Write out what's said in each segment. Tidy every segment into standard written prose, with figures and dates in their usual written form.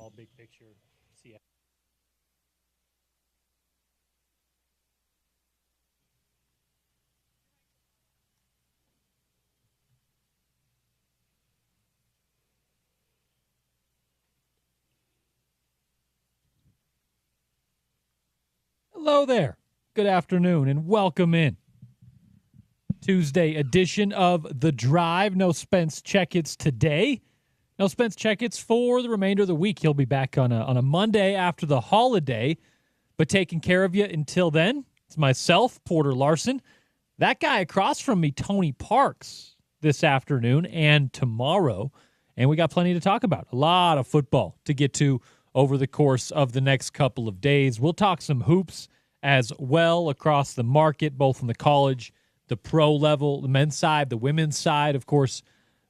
overall big picture. See. Hello there. Good afternoon and welcome in. Tuesday edition of The Drive. No Spence Checketts today. No Spence Checketts for the remainder of the week. He'll be back on a Monday after the holiday, but taking care of you until then. It's myself, Porter Larson. That guy across from me, Tony Parks, this afternoon and tomorrow. And we got plenty to talk about. A lot of football to get to over the course of the next couple of days. We'll talk some hoops as well across the market, both on the college, the pro level, the men's side, the women's side. Of course,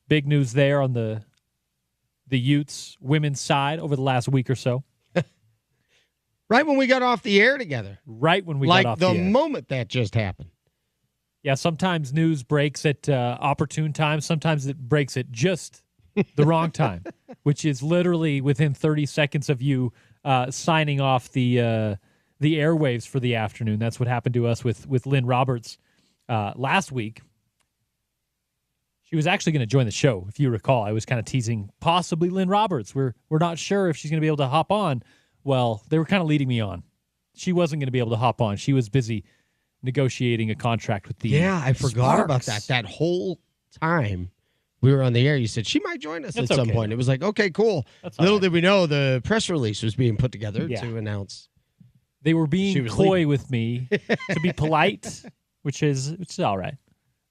big news there on the Utes women's side over the last week or so. Right when we got off the air together. Right when we got off the air. Like the moment that just happened. Yeah, sometimes news breaks at opportune times. Sometimes it breaks at just the wrong time, which is literally within 30 seconds of you signing off the airwaves for the afternoon. That's what happened to us with Lynn Roberts last week. She was actually going to join the show, if you recall. I was kind of teasing possibly Lynn Roberts. We're not sure if she's going to be able to hop on. Well, they were kind of leading me on. She wasn't going to be able to hop on. She was busy negotiating a contract with the I forgot Sparks. about that. That whole time we were on the air, you said she might join us at some point. It was like, okay, cool. Little did we know the press release was being put together to announce. They were being coy with me to be polite, which is all right.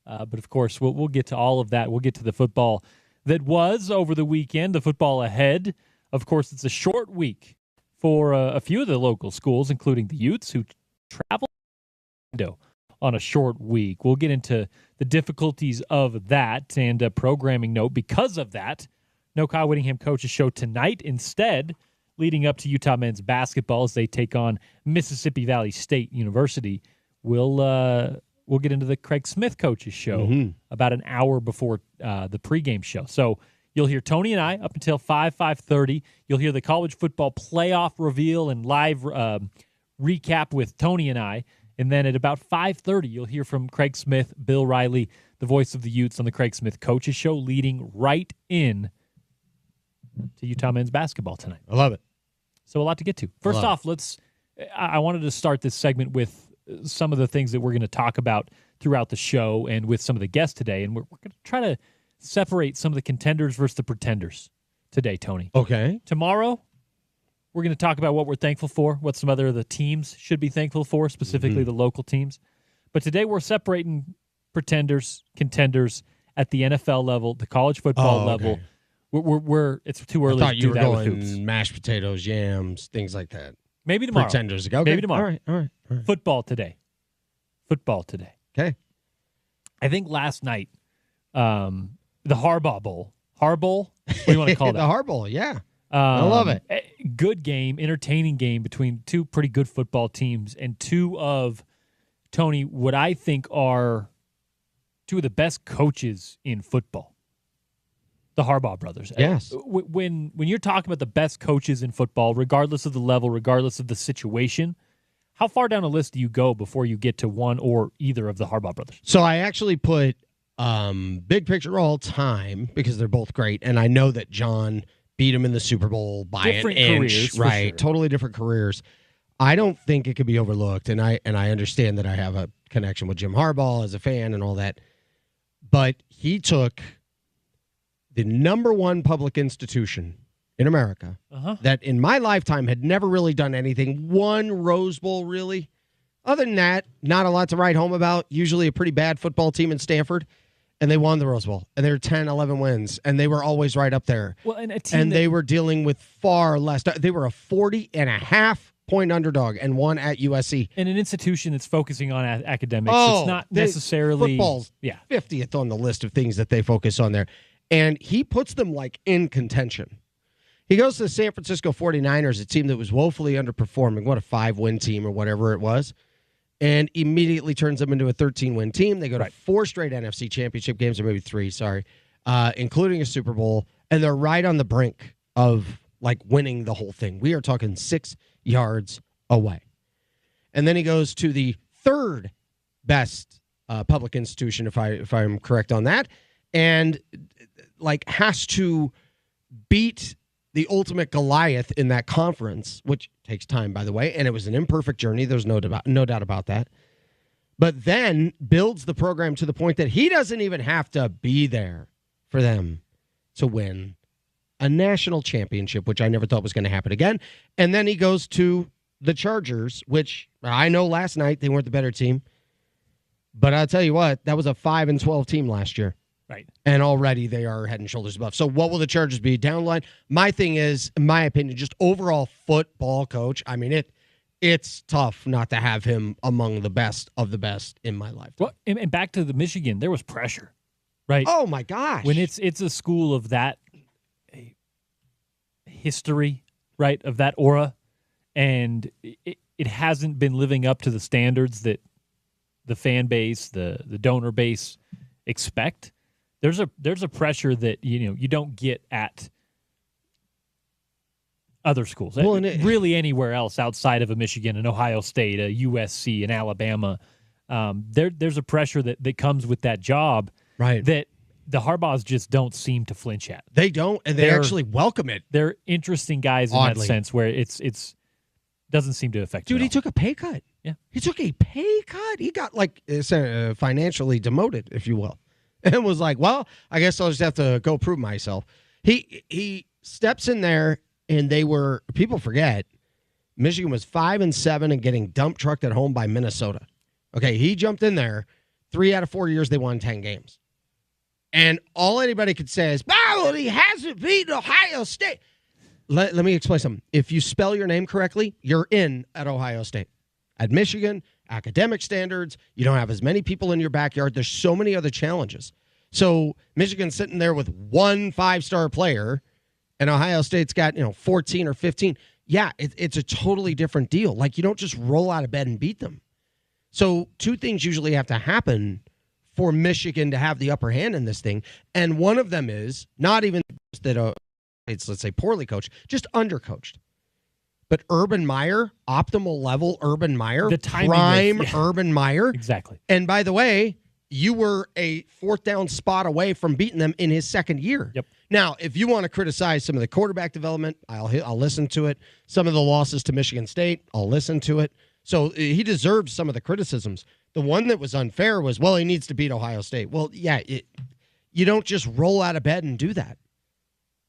But, of course, we'll get to all of that. We'll get to the football that was over the weekend, the football ahead. Of course, it's a short week for a few of the local schools, including the Utes, who travel on a short week. We'll get into the difficulties of that and a programming note because of that. No Kyle Whittingham Coach's Show tonight. Instead, leading up to Utah men's basketball as they take on Mississippi Valley State University, we'll get into the Craig Smith Coach's Show about an hour before the pregame show. So you'll hear Tony and I up until 5:30. You'll hear the college football playoff reveal and live recap with Tony and I. And then at about 5:30, you'll hear from Craig Smith, Bill Riley, the voice of the Utes on the Craig Smith Coach's Show, leading right in to Utah men's basketball tonight. I love it. So a lot to get to. First off, I wanted to start this segment with some of the things that we're going to talk about throughout the show and with some of the guests today. And we're going to try to separate some of the contenders versus the pretenders today, Tony. Okay. Tomorrow, we're going to talk about what we're thankful for, what some other of the teams should be thankful for, specifically the local teams. But today we're separating pretenders, contenders at the NFL level, the college football level. We're it's too early to do that with hoops. Going mashed potatoes, yams, things like that. Maybe tomorrow. Pretenders ago. Okay. Maybe tomorrow. All right. Football today. Okay. I think last night, the Harbaugh Bowl. Harbowl? What do you want to call that? The Harbaugh, yeah. I love it. Good game, entertaining game between two pretty good football teams and two of, Tony, what I think are two of the best coaches in football. The Harbaugh brothers. Yes. When you're talking about the best coaches in football, regardless of the level, regardless of the situation, how far down a list do you go before you get to one or either of the Harbaugh brothers? So I actually put big picture all time because they're both great, and I know that John beat him in the Super Bowl by different an inch. Careers, right, sure. Totally different careers. I don't think it could be overlooked, and I understand that I have a connection with Jim Harbaugh as a fan and all that, but he took the number one public institution in America that in my lifetime had never really done anything. One Rose Bowl, really. Other than that, not a lot to write home about. Usually a pretty bad football team in Stanford. And they won the Rose Bowl. And they were 10, 11 wins. And they were always right up there. Well, and a team they were dealing with far less. They were a 40.5-point underdog and won at USC. And an institution that's focusing on academics. It's not necessarily football's 50th on the list of things that they focus on there. And he puts them like in contention. He goes to the San Francisco 49ers, a team that was woefully underperforming. What, a 5-win team or whatever it was. And immediately turns them into a 13-win team. They go to 4 straight NFC championship games, or maybe 3, including a Super Bowl. And they're right on the brink of like winning the whole thing. We are talking 6 yards away. And then he goes to the third best public institution, if I'm correct on that, and like has to beat the ultimate Goliath in that conference, which takes time, by the way, and it was an imperfect journey. There's no doubt about that. But then builds the program to the point that he doesn't even have to be there for them to win a national championship, which I never thought was going to happen again. And then he goes to the Chargers, which I know last night they weren't the better team. But I'll tell you what, that was a 5-12 team last year. Right. And already they are head and shoulders above. So what will the Chargers be down the line? My thing is, in my opinion, just overall football coach. I mean, it's tough not to have him among the best of the best in my life. Well, and back to the Michigan, there was pressure, right? Oh, my gosh. When it's a school of that history, right, of that aura, and it hasn't been living up to the standards that the fan base, the donor base expect. There's a pressure that you don't get at other schools. Well, really anywhere else outside of a Michigan, an Ohio State, a USC, an Alabama. There's a pressure that comes with that job, right? That the Harbaughs just don't seem to flinch at. They don't, and they actually welcome it. They're interesting guys in that sense, where it's doesn't seem to affect. Dude, he took a pay cut. Yeah, he took a pay cut. He got financially demoted, if you will, and was like, "Well, I guess I'll just have to go prove myself." He steps in there. And people forget, Michigan was 5-7 and getting dump trucked at home by Minnesota. Okay, he jumped in there. 3 out of 4 years, they won 10 games. And all anybody could say is, well, he hasn't beaten Ohio State. Let me explain something. If you spell your name correctly, you're in at Ohio State. At Michigan, academic standards, you don't have as many people in your backyard. There's so many other challenges. So Michigan's sitting there with one 5-star player, and Ohio State's got 14 or 15. Yeah, it's a totally different deal. Like, you don't just roll out of bed and beat them. So 2 things usually have to happen for Michigan to have the upper hand in this thing, and one of them is not even that it's, let's say, poorly coached, just undercoached. But Urban Meyer, optimal level Urban Meyer, the prime Urban Meyer. Exactly. And by the way, you were a 4th down spot away from beating them in his second year. Yep. Now, if you want to criticize some of the quarterback development, I'll listen to it. Some of the losses to Michigan State, I'll listen to it. So he deserved some of the criticisms. The one that was unfair was, well, he needs to beat Ohio State. Well, yeah, you don't just roll out of bed and do that.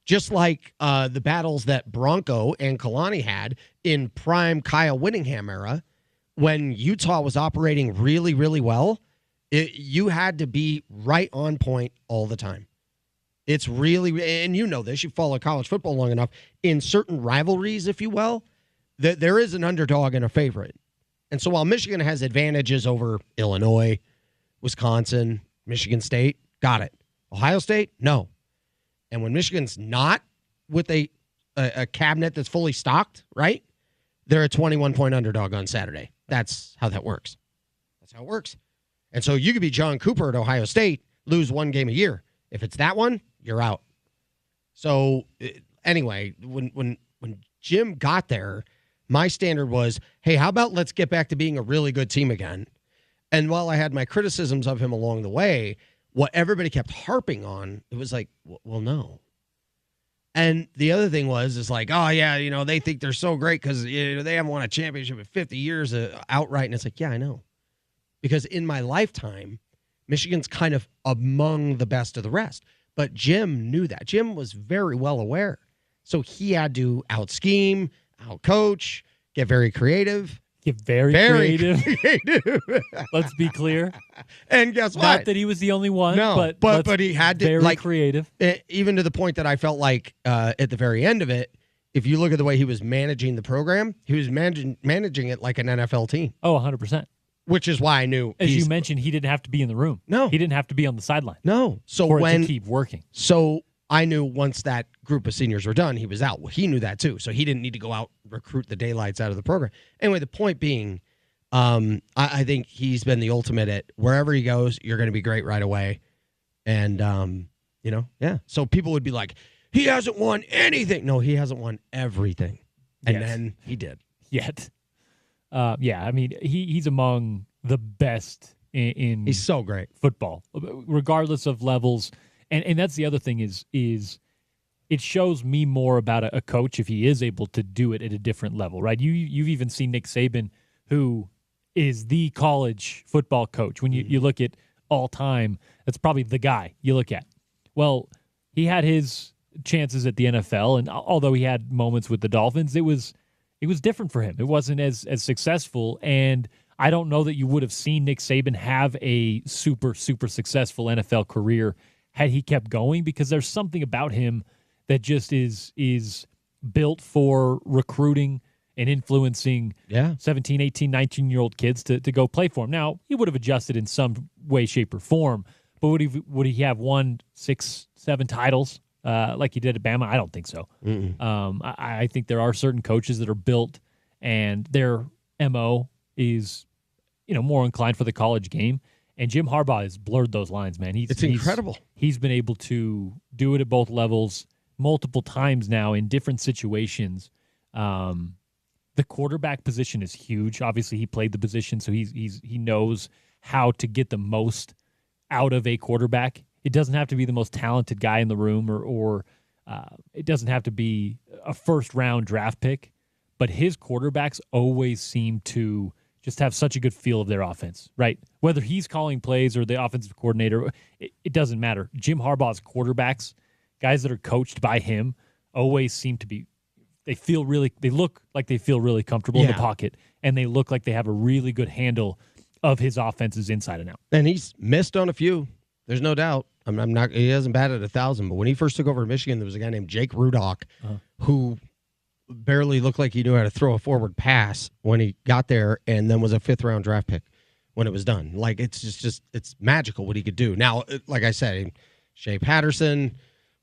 Just like the battles that Bronco and Kalani had in prime Kyle Whittingham era, when Utah was operating really, really well, you had to be right on point all the time. It's really, and you know this, you follow college football long enough, in certain rivalries, if you will, that there is an underdog and a favorite. And so while Michigan has advantages over Illinois, Wisconsin, Michigan State, got it. Ohio State, no. And when Michigan's not with a cabinet that's fully stocked, right, they're a 21-point underdog on Saturday. That's how that works. That's how it works. And so you could be John Cooper at Ohio State, lose 1 game a year. If it's that one, you're out. So anyway, when Jim got there, my standard was, hey, how about let's get back to being a really good team again? And while I had my criticisms of him along the way, what everybody kept harping on, it was like, well, no. And the other thing is like, oh, yeah, they think they're so great because they haven't won a championship in 50 years outright. And it's like, yeah, I know. Because in my lifetime, Michigan's kind of among the best of the rest. But Jim knew that. Jim was very well aware. So he had to out-scheme, out-coach, get very creative. Get very creative. Let's be clear. And guess what? Not that he was the only one. No, but he had to very creative. Even to the point that I felt like at the very end of it, if you look at the way he was managing the program, he was managing it like an NFL team. Oh, 100%. Which is why I knew. As you mentioned, he didn't have to be in the room. No. He didn't have to be on the sideline. No. So for it to keep working. So I knew once that group of seniors were done, he was out. Well, he knew that too. So he didn't need to go out recruit the daylights out of the program. Anyway, the point being, I think he's been the ultimate at wherever he goes, you're going to be great right away. And, yeah. So people would be like, he hasn't won anything. No, he hasn't won everything. And then he did. Yet. Yeah, I mean, he's among the best in he's so great. Football, regardless of levels. And that's the other thing is it shows me more about a coach if he is able to do it at a different level, right? You've even seen Nick Saban, who is the college football coach. When you look at all time, that's probably the guy you look at. Well, he had his chances at the NFL, and although he had moments with the Dolphins, it was different for him. It wasn't as successful, and I don't know that you would have seen Nick Saban have a super, super successful NFL career had he kept going, because there's something about him that just is built for recruiting and influencing 17, 18, 19-year-old kids to go play for him. Now, he would have adjusted in some way, shape, or form, but would he have won 6, 7 titles like he did at Bama? I don't think so. I think there are certain coaches that are built and their MO is more inclined for the college game. And Jim Harbaugh has blurred those lines, man. It's incredible. He's been able to do it at both levels multiple times now in different situations. The quarterback position is huge. Obviously, he played the position, so he knows how to get the most out of a quarterback. It doesn't have to be the most talented guy in the room, or it doesn't have to be a first-round draft pick, but his quarterbacks always seem to just have such a good feel of their offense, right? Whether he's calling plays or the offensive coordinator, it doesn't matter. Jim Harbaugh's quarterbacks, guys that are coached by him, always seem to be, they look like they feel really comfortable in the pocket, and they look like they have a really good handle of his offenses inside and out. And he's missed on a few. There's no doubt. I'm not. He hasn't batted 1,000, but when he first took over Michigan, there was a guy named Jake Rudock who barely looked like he knew how to throw a forward pass when he got there, and then was a 5th-round draft pick when it was done. Like, it's just it's magical what he could do. Now, like I said, Shea Patterson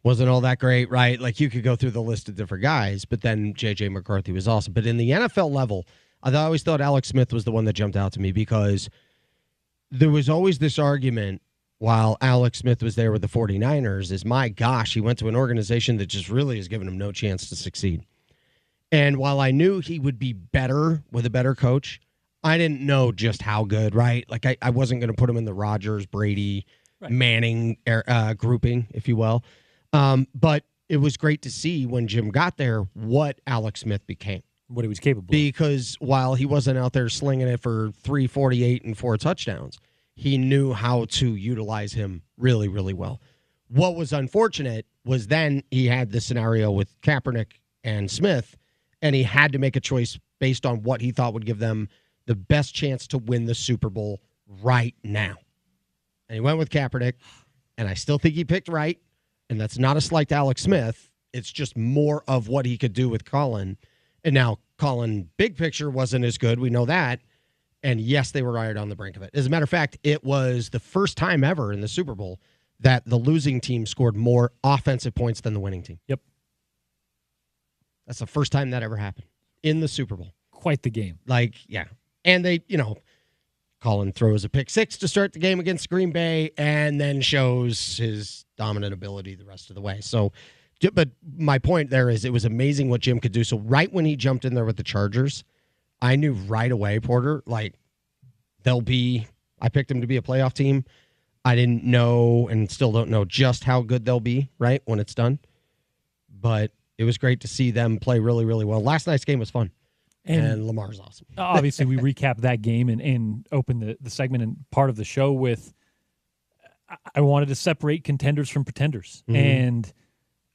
wasn't all that great, right? Like, you could go through the list of different guys, but then J.J. McCarthy was awesome. But in the NFL level, I always thought Alex Smith was the one that jumped out to me, because there was always this argument while Alex Smith was there with the 49ers is, my gosh, he went to an organization that just really has given him no chance to succeed. And while I knew he would be better with a better coach, I didn't know just how good, right? Like, I wasn't going to put him in the Rodgers, Brady, Manning grouping, if you will. But it was great to see when Jim got there what Alex Smith became. What he was capable of. Because while he wasn't out there slinging it for 348 and 4 touchdowns, he knew how to utilize him really, really well. What was unfortunate was then he had the scenario with Kaepernick and Smith, and he had to make a choice based on what he thought would give them the best chance to win the Super Bowl right now. And he went with Kaepernick, and I still think he picked right, and that's not a slight to Alex Smith. It's just more of what he could do with Colin. And now Colin, big picture, wasn't as good. We know that. And yes, they were right on the brink of it. As a matter of fact, it was the first time ever in the Super Bowl that the losing team scored more offensive points than the winning team. Yep. That's the first time that ever happened in the Super Bowl. Quite the game. Like, yeah. And they, Colin throws a pick 6 to start the game against Green Bay, and then shows his dominant ability the rest of the way. So, but my point there is, it was amazing what Jim could do. So right when he jumped in there with the Chargers, I knew right away, Porter, like, I picked them to be a playoff team. I didn't know, and still don't know, just how good they'll be, right, when it's done. But it was great to see them play really, really well. Last night's game was fun, and Lamar's awesome. Obviously, we recapped that game and opened the segment and part of the show with, I wanted to separate contenders from pretenders. Mm-hmm. And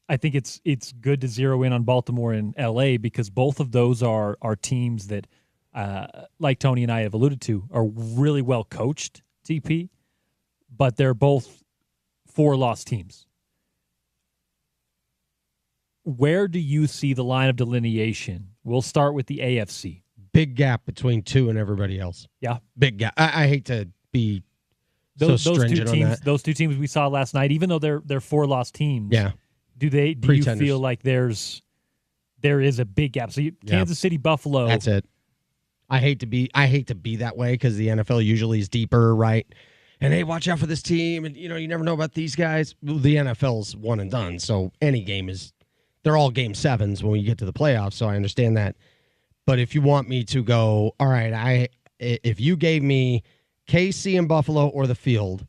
I think it's good to zero in on Baltimore and L.A. because both of those are teams that, like Tony and I have alluded to, are really well coached, TP, but they're both 4-loss teams. Where do you see the line of delineation? We'll start with the AFC. Big gap between 2 and everybody else. Yeah. Big gap. I hate to be so stringent on that. Those 2 teams we saw last night, even though they're 4-loss teams, yeah. Do you feel like there is a big gap? So Kansas City, Buffalo. That's it. I hate to be that way because the NFL usually is deeper, right? and hey, watch out for this team, and you never know about these guys. The NFL's one and done, so any game they're all game 7s when you get to the playoffs. So I understand that. But if you want me to go, all right, if you gave me KC and Buffalo or the field,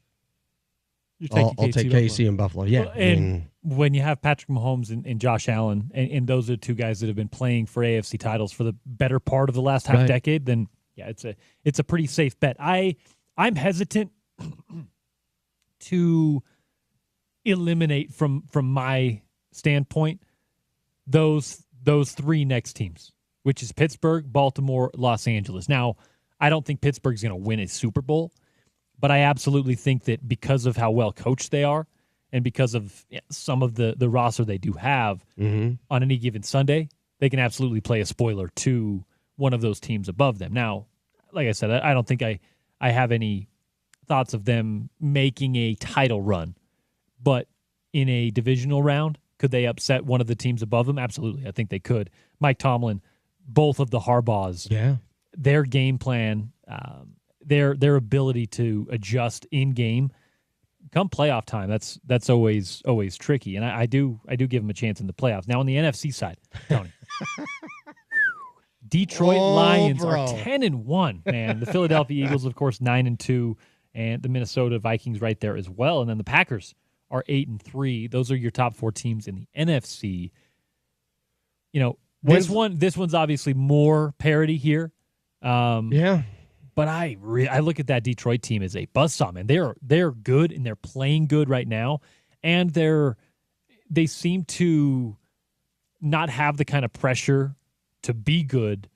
I'll take KC and Buffalo. Yeah, well, when you have Patrick Mahomes and Josh Allen, and those are two guys that have been playing for AFC titles for the better part of the last half decade, then yeah, it's a pretty safe bet. I'm hesitant to eliminate from my standpoint those 3 next teams, which is Pittsburgh, Baltimore, Los Angeles. Now, I don't think Pittsburgh's going to win a Super Bowl, but I absolutely think that because of how well coached they are and because of some of the roster they do have on any given Sunday, they can absolutely play a spoiler to one of those teams above them. Now, like I said, I don't think I have any thoughts of them making a title run, but in a divisional round, could they upset one of the teams above them? Absolutely. I think they could. Mike Tomlin, both of the Harbaughs, their game plan, their ability to adjust in game come playoff time. That's always tricky, and I do give them a chance in the playoffs. Now on the NFC side, Tony, Detroit Lions are 10-1. Man, the Philadelphia Eagles, of course, 9-2, and the Minnesota Vikings right there as well, and then the Packers are 8-3. Those are your top 4 teams in the NFC. This one's obviously more parity here. But I look at that Detroit team as a buzzsaw, man. They're good and they're playing good right now, and they seem to not have the kind of pressure to be good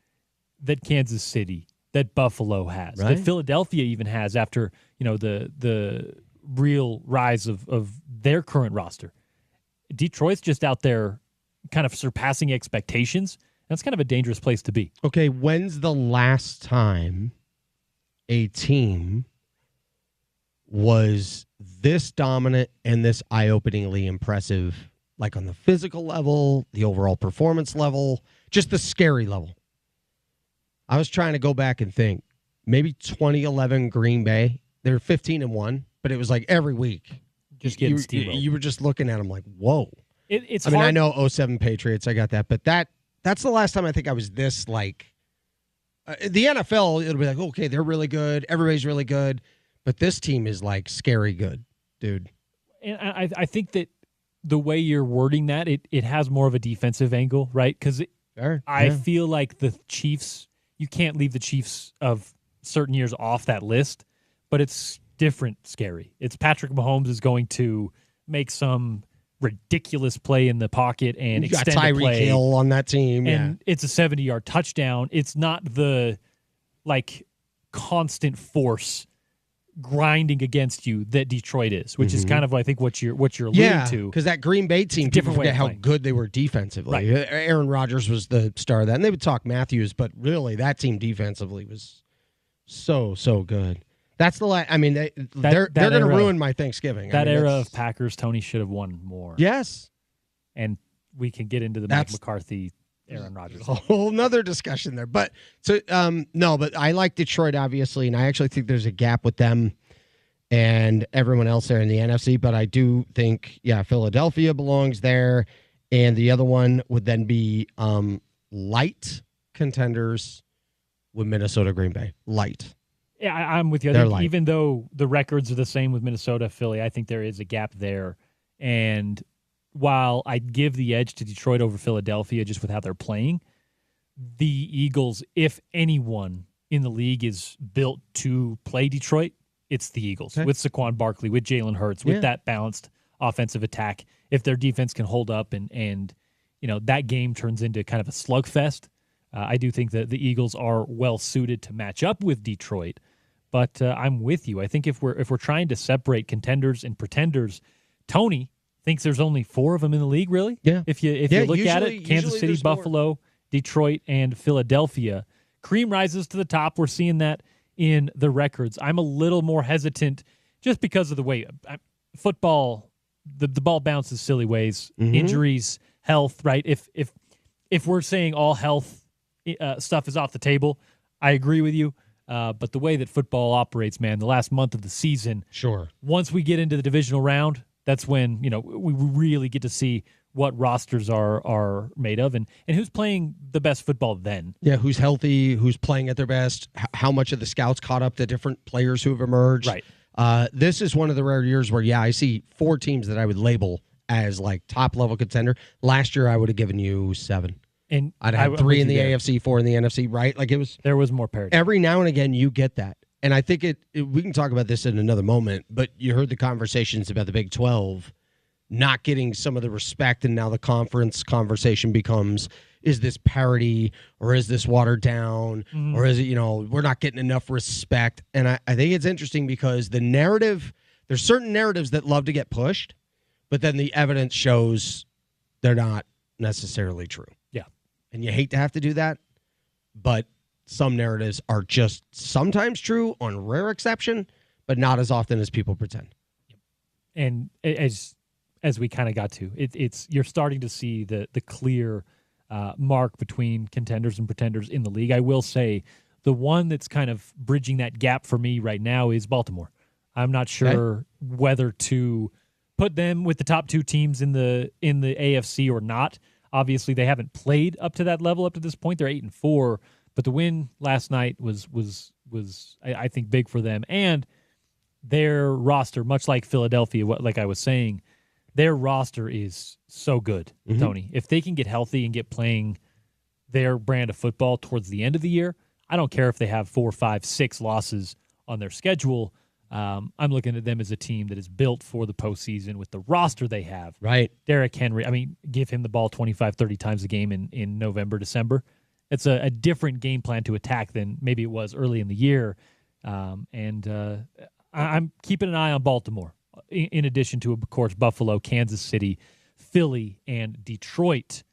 that Kansas City, that Buffalo has, that Philadelphia even has after the real rise of their current roster. Detroit's just out there kind of surpassing expectations. That's kind of a dangerous place to be. Okay, when's the last time a team was this dominant and this eye-openingly impressive, like on the physical level, the overall performance level, just the scary level? I was trying to go back and think. Maybe 2011 Green Bay. They were 15-1, but it was like every week. Just getting steamrolled. You were just looking at them like, whoa. It's I mean, I know 07 Patriots, I got that, but that's the last time I think I was this like the NFL, it'll be like, okay, they're really good. Everybody's really good. But this team is like scary good, dude. And I think that the way you're wording that, it has more of a defensive angle, right? Because I feel like the Chiefs, you can't leave the Chiefs of certain years off that list, but it's different scary. It's Patrick Mahomes is going to make some ridiculous play in the pocket and extend the play. Tyreek Hill on that team, and it's a 70-yard touchdown. It's not the constant force grinding against you that Detroit is, which is kind of I think what you're alluding to. Because that Green Bay team, people forget how good they were defensively. Right. Aaron Rodgers was the star of that, and they would talk Matthews, but really that team defensively was so good. That's the last. I mean, they're going to ruin my Thanksgiving. That era of Packers, Tony should have won more. Yes, and we can get into the Mike McCarthy, Aaron Rodgers. A whole nother discussion there. But no, but I like Detroit obviously, and I actually think there's a gap with them and everyone else there in the NFC. But I do think, Philadelphia belongs there, and the other one would then be light contenders with Minnesota, Green Bay. Light. Yeah, I'm with you. I think even though the records are the same with Minnesota, Philly, I think there is a gap there. And while I'd give the edge to Detroit over Philadelphia just with how they're playing, the Eagles, if anyone in the league is built to play Detroit, it's the Eagles. Okay. With Saquon Barkley, with Jalen Hurts, with that balanced offensive attack. If their defense can hold up and that game turns into kind of a slugfest, I do think that the Eagles are well suited to match up with Detroit, but I'm with you. I think if we're trying to separate contenders and pretenders, Tony thinks there's only 4 of them in the league. Really? Yeah. If you look at it, Kansas City, Buffalo, Detroit, and Philadelphia, cream rises to the top. We're seeing that in the records. I'm a little more hesitant just because of the way football, the ball bounces silly ways, injuries, health. Right? If we're saying all health stuff is off the table, I agree with you. But the way that football operates, man, the last month of the season, sure. Once we get into the divisional round, that's when we really get to see what rosters are made of and who's playing the best football then. Yeah, who's healthy, who's playing at their best, how much of the scouts caught up to different players who have emerged. Right. This is one of the rare years where, I see 4 teams that I would label as like top-level contender. Last year, I would have given you 7. And I'd have 3 in the AFC, 4 in the NFC, right? Like there was more parity. Every now and again, you get that. And I think we can talk about this in another moment, but you heard the conversations about the Big 12 not getting some of the respect, and now the conference conversation becomes, is this parity or is this watered down or is it, we're not getting enough respect. And I think it's interesting because the narrative, there's certain narratives that love to get pushed, but then the evidence shows they're not necessarily true. Yeah. And you hate to have to do that, but some narratives are just sometimes true on rare exception, but not as often as people pretend. And as we kind of got to, it's you're starting to see the clear mark between contenders and pretenders in the league. I will say the one that's kind of bridging that gap for me right now is Baltimore. I'm not sure whether to put them with the top 2 teams in the AFC or not. Obviously, they haven't played up to that level up to this point. They're 8-4, but the win last night was I think big for them, and their roster, much like Philadelphia, like I was saying, their roster is so good, Tony. If they can get healthy and get playing their brand of football towards the end of the year, I don't care if they have 4, 5, 6 losses on their schedule. I'm looking at them as a team that is built for the postseason with the roster they have. Right. Derrick Henry, give him the ball 25, 30 times a game in November, December. It's a different game plan to attack than maybe it was early in the year. I'm keeping an eye on Baltimore, in addition to, of course, Buffalo, Kansas City, Philly, and Detroit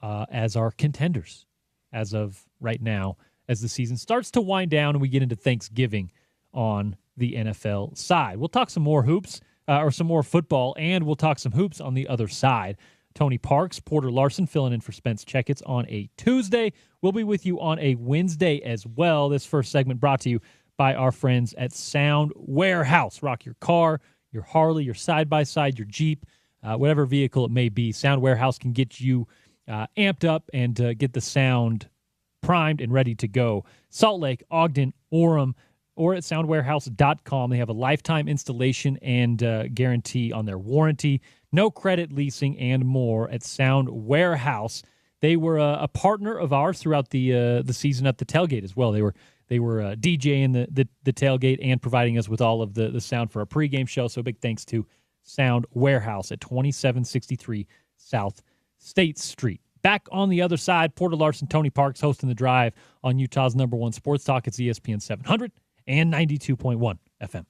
as our contenders as of right now as the season starts to wind down and we get into Thanksgiving on the NFL side. We'll talk some more hoops or some more football, and we'll talk some hoops on the other side. Tony Parks, Porter Larson filling in for Spence Checketts on a Tuesday. We'll be with you on a Wednesday as well. This first segment brought to you by our friends at Sound Warehouse. Rock your car, your Harley, your side-by-side, your Jeep, whatever vehicle it may be. Sound Warehouse can get you amped up and get the sound primed and ready to go. Salt Lake, Ogden, Orem, or at soundwarehouse.com. They have a lifetime installation and guarantee on their warranty. No credit leasing and more at Sound Warehouse. They were a partner of ours throughout the season at the tailgate as well. They were DJing the tailgate and providing us with all of the sound for our pregame show. So big thanks to Sound Warehouse at 2763 South State Street. Back on the other side, Porter Larson, Tony Parks hosting the drive on Utah's #1 sports talk. It's ESPN 700 and 92.1 FM.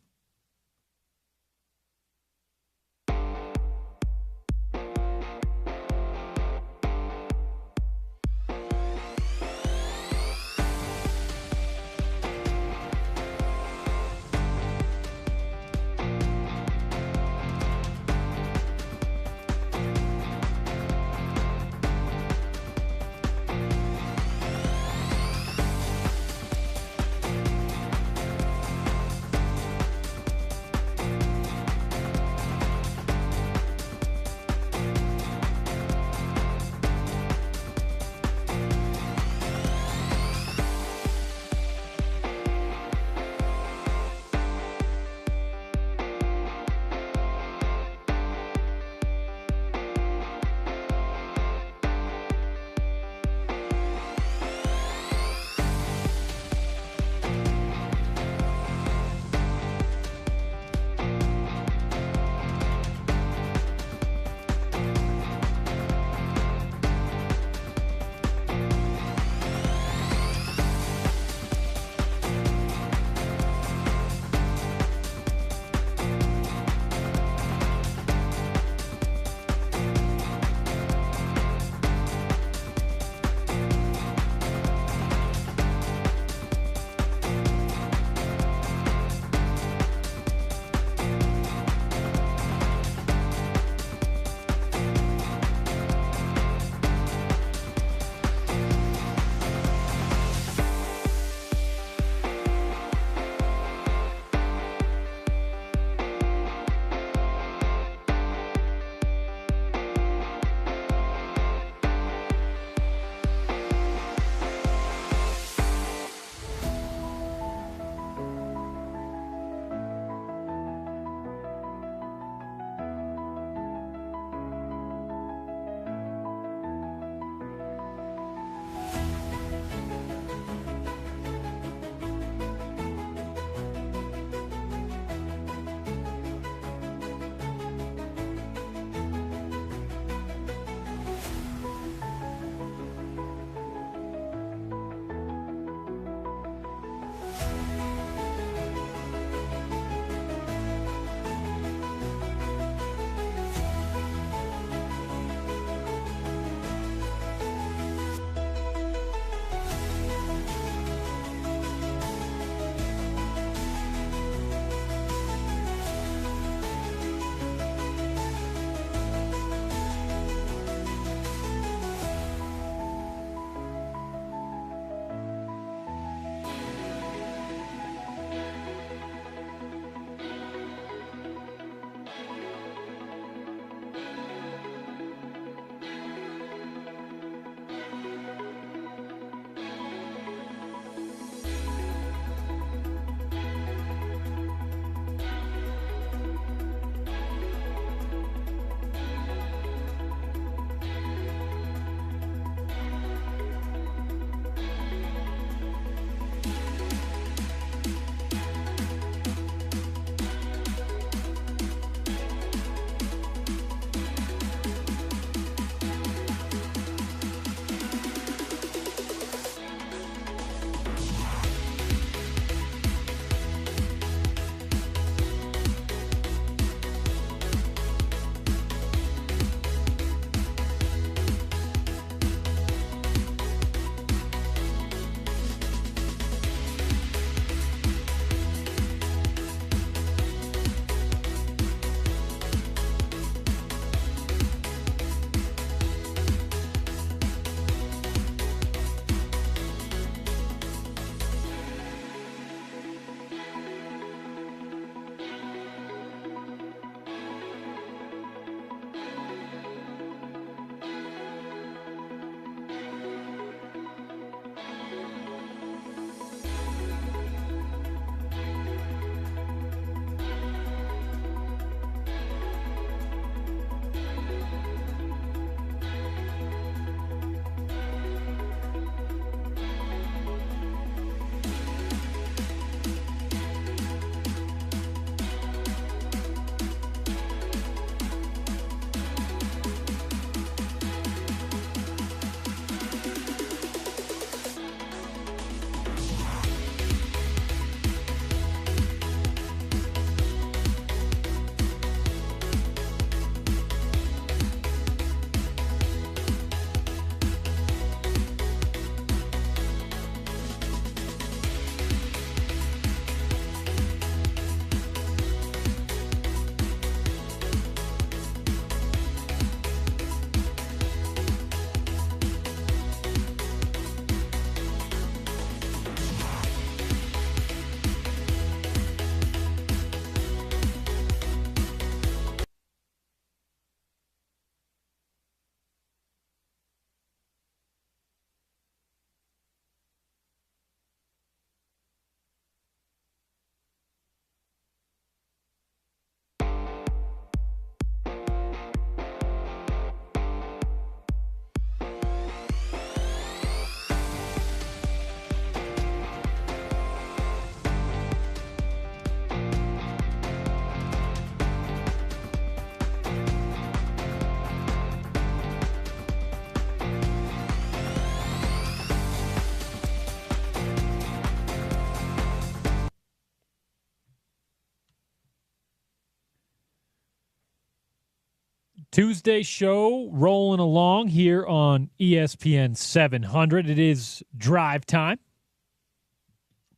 Tuesday show rolling along here on ESPN 700. It is drive time.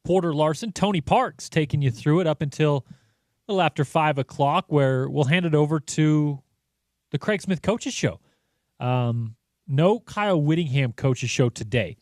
Porter Larson, Tony Parks taking you through it up until a little after 5 o'clock, where we'll hand it over to the Craig Smith Coaches Show. No Kyle Whittingham Coaches Show today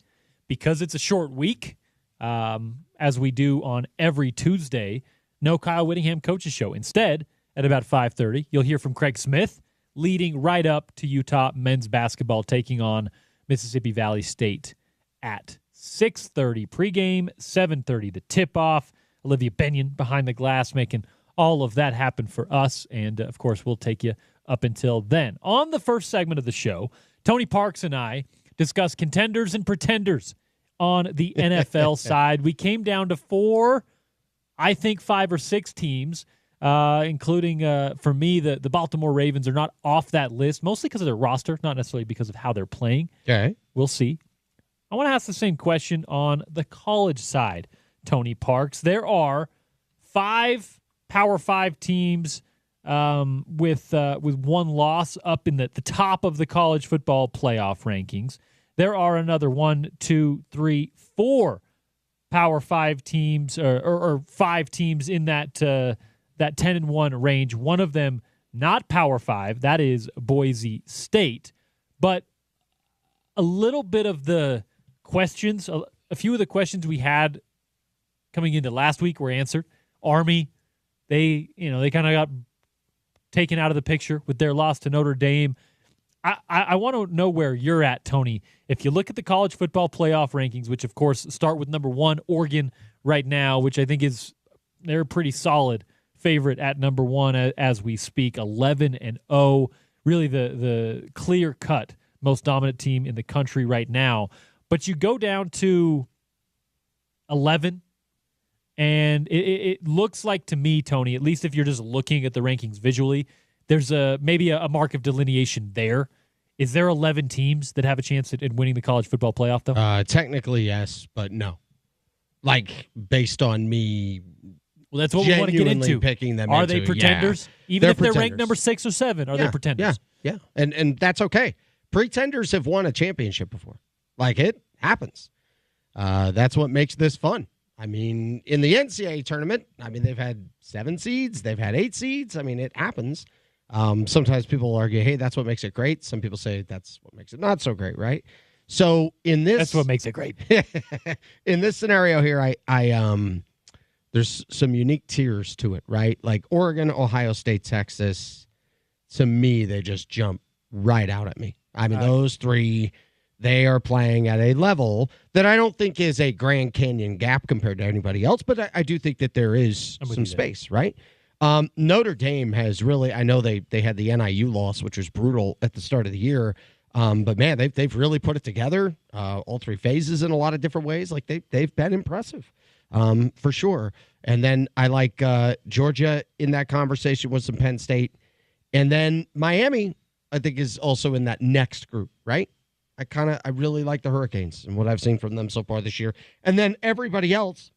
because it's a short week, as we do on every Tuesday. No Kyle Whittingham Coaches Show. Instead, at about 5:30, you'll hear from Craig Smith, leading right up to Utah men's basketball taking on Mississippi Valley State at 6:30 pregame, 7:30 the tip-off. Olivia Benyon behind the glass making all of that happen for us, and, of course, we'll take you up until then. On the first segment of the show, Tony Parks and I discuss contenders and pretenders on the NFL side. We came down to 4, I think 5 or 6 teams, including, for me, the Baltimore Ravens are not off that list, mostly because of their roster, not necessarily because of how they're playing. Okay. We'll see. I want to ask the same question on the college side, Tony Parks. There are 5 Power 5 teams with one loss up in the top of the college football playoff rankings. There are another 1, 2, 3, 4 Power 5 teams or 5 teams in that 10-1 range. One of them not Power 5. That is Boise State. But a little bit of the questions, a few of the questions we had coming into last week were answered. Army, they kind of got taken out of the picture with their loss to Notre Dame. I want to know where you're at, Tony. If you look at the college football playoff rankings, which of course start with number 1, Oregon right now, which I think they're a pretty solid favorite at number 1 as we speak, 11-0, really the clear-cut most dominant team in the country right now. But you go down to 11, and it looks like to me, Tony, at least if you're just looking at the rankings visually, there's maybe a mark of delineation there. Is there 11 teams that have a chance at winning the college football playoff, though? Technically, yes, but no. Like, based on me, well, that's what we want to get into. Picking them are they pretenders? Yeah. Even if they're ranked number 6 or 7, are they pretenders? Yeah. And that's okay. Pretenders have won a championship before. Like, it happens. That's what makes this fun. I mean, in the NCAA tournament, they've had 7 seeds. They've had 8 seeds. it happens. Sometimes people argue, hey, that's what makes it great. Some people say that's what makes it not so great, right? So that's what makes it great. In this scenario here, I there's some unique tiers to it, right? Like Oregon, Ohio State, Texas. To me, they just jump right out at me. Those 3, they are playing at a level that I don't think is a Grand Canyon gap compared to anybody else, but I do think that there is some space, right? Notre Dame has really, I know they had the NIU loss, which was brutal at the start of the year, but man, they've really put it together, all 3 phases in a lot of different ways. Like they've been impressive, for sure. And then I like Georgia in that conversation with some Penn State, and then Miami, I think, is also in that next group, right? I really like the Hurricanes and what I've seen from them so far this year. And then everybody else,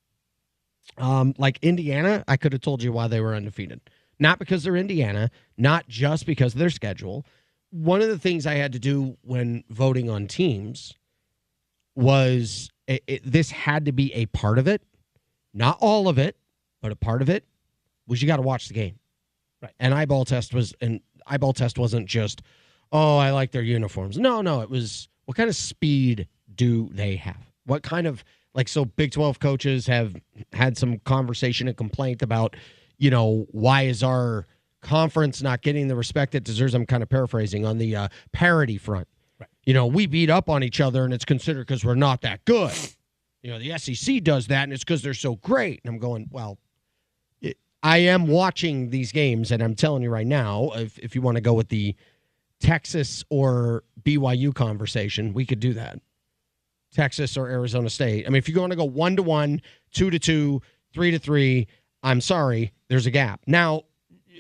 like Indiana, I could have told you why they were undefeated. Not because they're Indiana, not just because of their schedule. One of the things I had to do when voting on teams was this had to be a part of it. Not all of it, but a part of it was you got to watch the game. Right. And eyeball test wasn't just, oh, I like their uniforms. No, it was what kind of speed do they have? What kind of, so Big 12 coaches have had some conversation and complaint about, why is our conference not getting the respect it deserves? I'm kind of paraphrasing on the parity front. Right. We beat up on each other and it's considered because we're not that good. The SEC does that and it's because they're so great. And I'm going, well, I am watching these games and I'm telling you right now, if you want to go with the Texas or BYU conversation, we could do that. Texas or Arizona State. If you're going to go 1-1, 2-2, 3-3, I'm sorry, there's a gap. Now,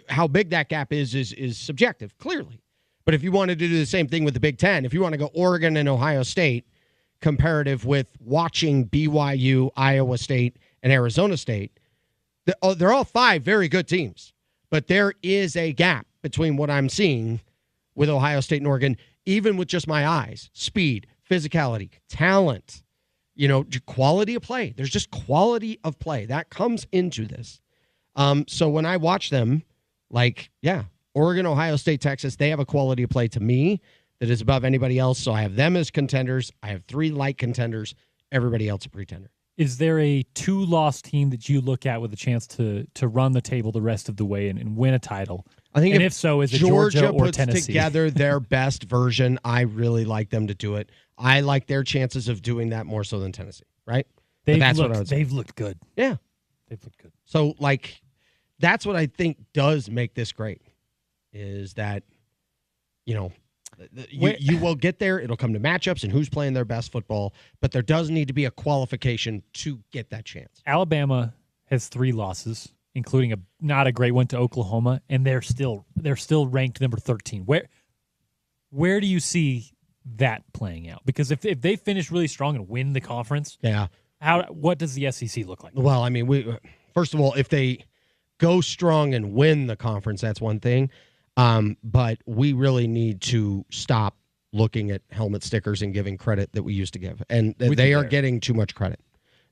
how big that gap is subjective, clearly. But if you wanted to do the same thing with the Big Ten, if you want to go Oregon and Ohio State, comparative with watching BYU, Iowa State, and Arizona State, they're all 5 very good teams. But there is a gap between what I'm seeing with Ohio State and Oregon, even with just my eyes, speed, physicality, talent, quality of play. There's just quality of play that comes into this. So when I watch them, Oregon, Ohio State, Texas, they have a quality of play to me that is above anybody else. So I have them as contenders. I have 3 light contenders. Everybody else a pretender. Is there a 2-loss team that you look at with a chance to run the table the rest of the way and win a title? I think, and if so, is it Georgia or puts Tennessee? Together their best version, I really like them to do it. I like their chances of doing that more so than Tennessee, right? They've looked good. Yeah. They've looked good. So, that's what I think does make this great, is that, you will get there. It'll come to matchups and who's playing their best football, but there does need to be a qualification to get that chance. Alabama has 3 losses, including not a great one to Oklahoma, and they're still ranked number 13. Where do you see that playing out? Because if they finish really strong and win the conference, what does the SEC look like? Well, I mean, first of all, if they go strong and win the conference, that's one thing. But we really need to stop looking at helmet stickers and giving credit that we used to give. And they are getting too much credit.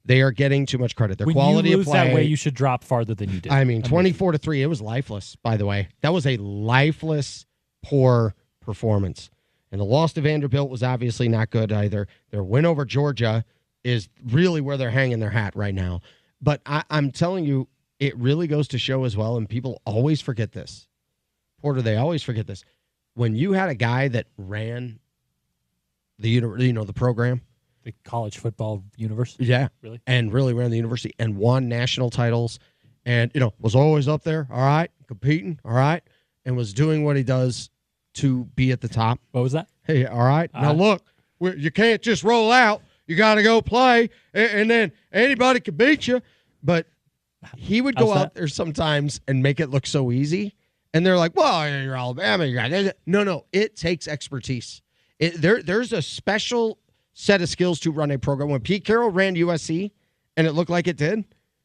They are getting too much credit. Their quality of play. When you lose that way, you should drop farther than you did. I mean, 24-3, it was lifeless, by the way. That was a lifeless, poor performance. And the loss to Vanderbilt was obviously not good either. Their win over Georgia is really where they're hanging their hat right now. But I'm telling you, it really goes to show as well, and people always forget this. Porter, they always forget this. When you had a guy that ran the program, the college football universe, really, and really ran the university and won national titles, and was always up there, all right, competing, all right, and was doing what he does to be at the top. What was that? Hey, all right, now look, you can't just roll out. You got to go play, and then anybody can beat you. But he would go out there sometimes and make it look so easy. And they're like, well, you're Alabama. No, it takes expertise. There's a special set of skills to run a program. When Pete Carroll ran USC and it looked like it did, and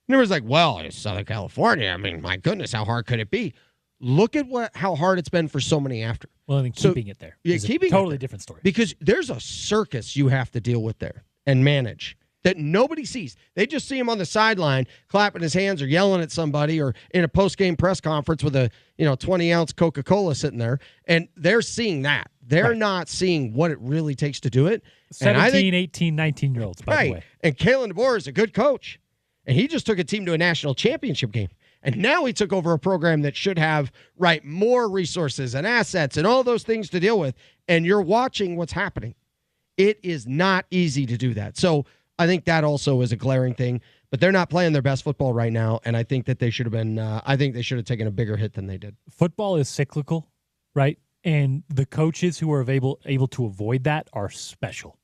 it was like, well, it's Southern California. I mean, my goodness, how hard could it be? Look at how hard it's been for so many after. Well, and keeping it there. Yeah, keeping a totally different story. Because there's a circus you have to deal with there and manage that nobody sees. They just see him on the sideline clapping his hands or yelling at somebody or in a post-game press conference with a 20-ounce Coca-Cola sitting there, and they're seeing that. They're not seeing what it really takes to do it. 17, 18, 19-year-olds, by the way. And Kalen DeBoer is a good coach, and he just took a team to a national championship game. And now he took over a program that should have more resources and assets and all those things to deal with, and you're watching what's happening. It is not easy to do that. So I think that also is a glaring thing, but they're not playing their best football right now, and I think that they should have been I think they should have taken a bigger hit than they did. Football is cyclical, right? And the coaches who are able to avoid that are special.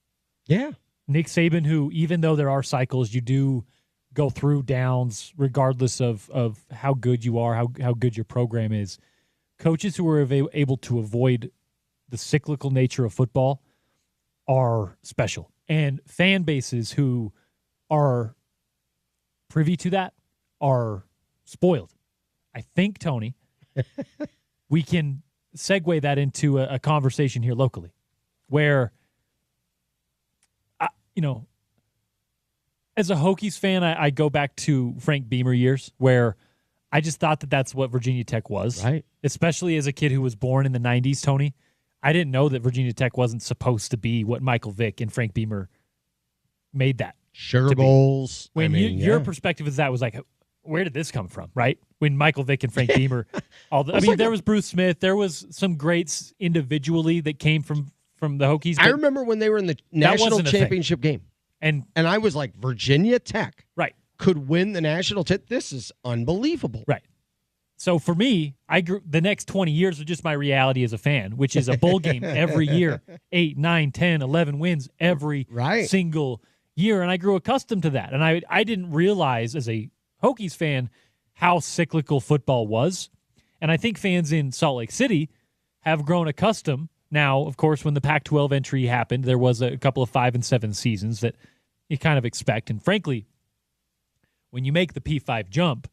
Yeah. Nick Saban, who, even though there are cycles, you do go through downs regardless of how good you are, how good your program is. Coaches who are able to avoid the cyclical nature of football are special. And fan bases who are privy to that are spoiled. I think, Tony, we can segue that into a conversation here locally where, as a Hokies fan, I go back to Frank Beamer years where I just thought that that's what Virginia Tech was. Right. Especially as a kid who was born in the 90s, Tony. I didn't know that Virginia Tech wasn't supposed to be what Michael Vick and Frank Beamer made that. Sugar Bowls. When your perspective is that was like, where did this come from, right? When Michael Vick and Frank Beamer, there was Bruce Smith. There was some greats individually that came from the Hokies. I remember when they were in the national championship game. And I was like, Virginia Tech could win the national This is unbelievable. Right. So for me, I grew the next 20 years of just my reality as a fan, which is a bowl game every year, 8, 9, 10, 11 wins every single year. And I grew accustomed to that. And I didn't realize as a Hokies fan how cyclical football was. And I think fans in Salt Lake City have grown accustomed. Now, of course, when the Pac-12 entry happened, there was a couple of 5 and 7 seasons that you kind of expect. And frankly, when you make the P5 jump,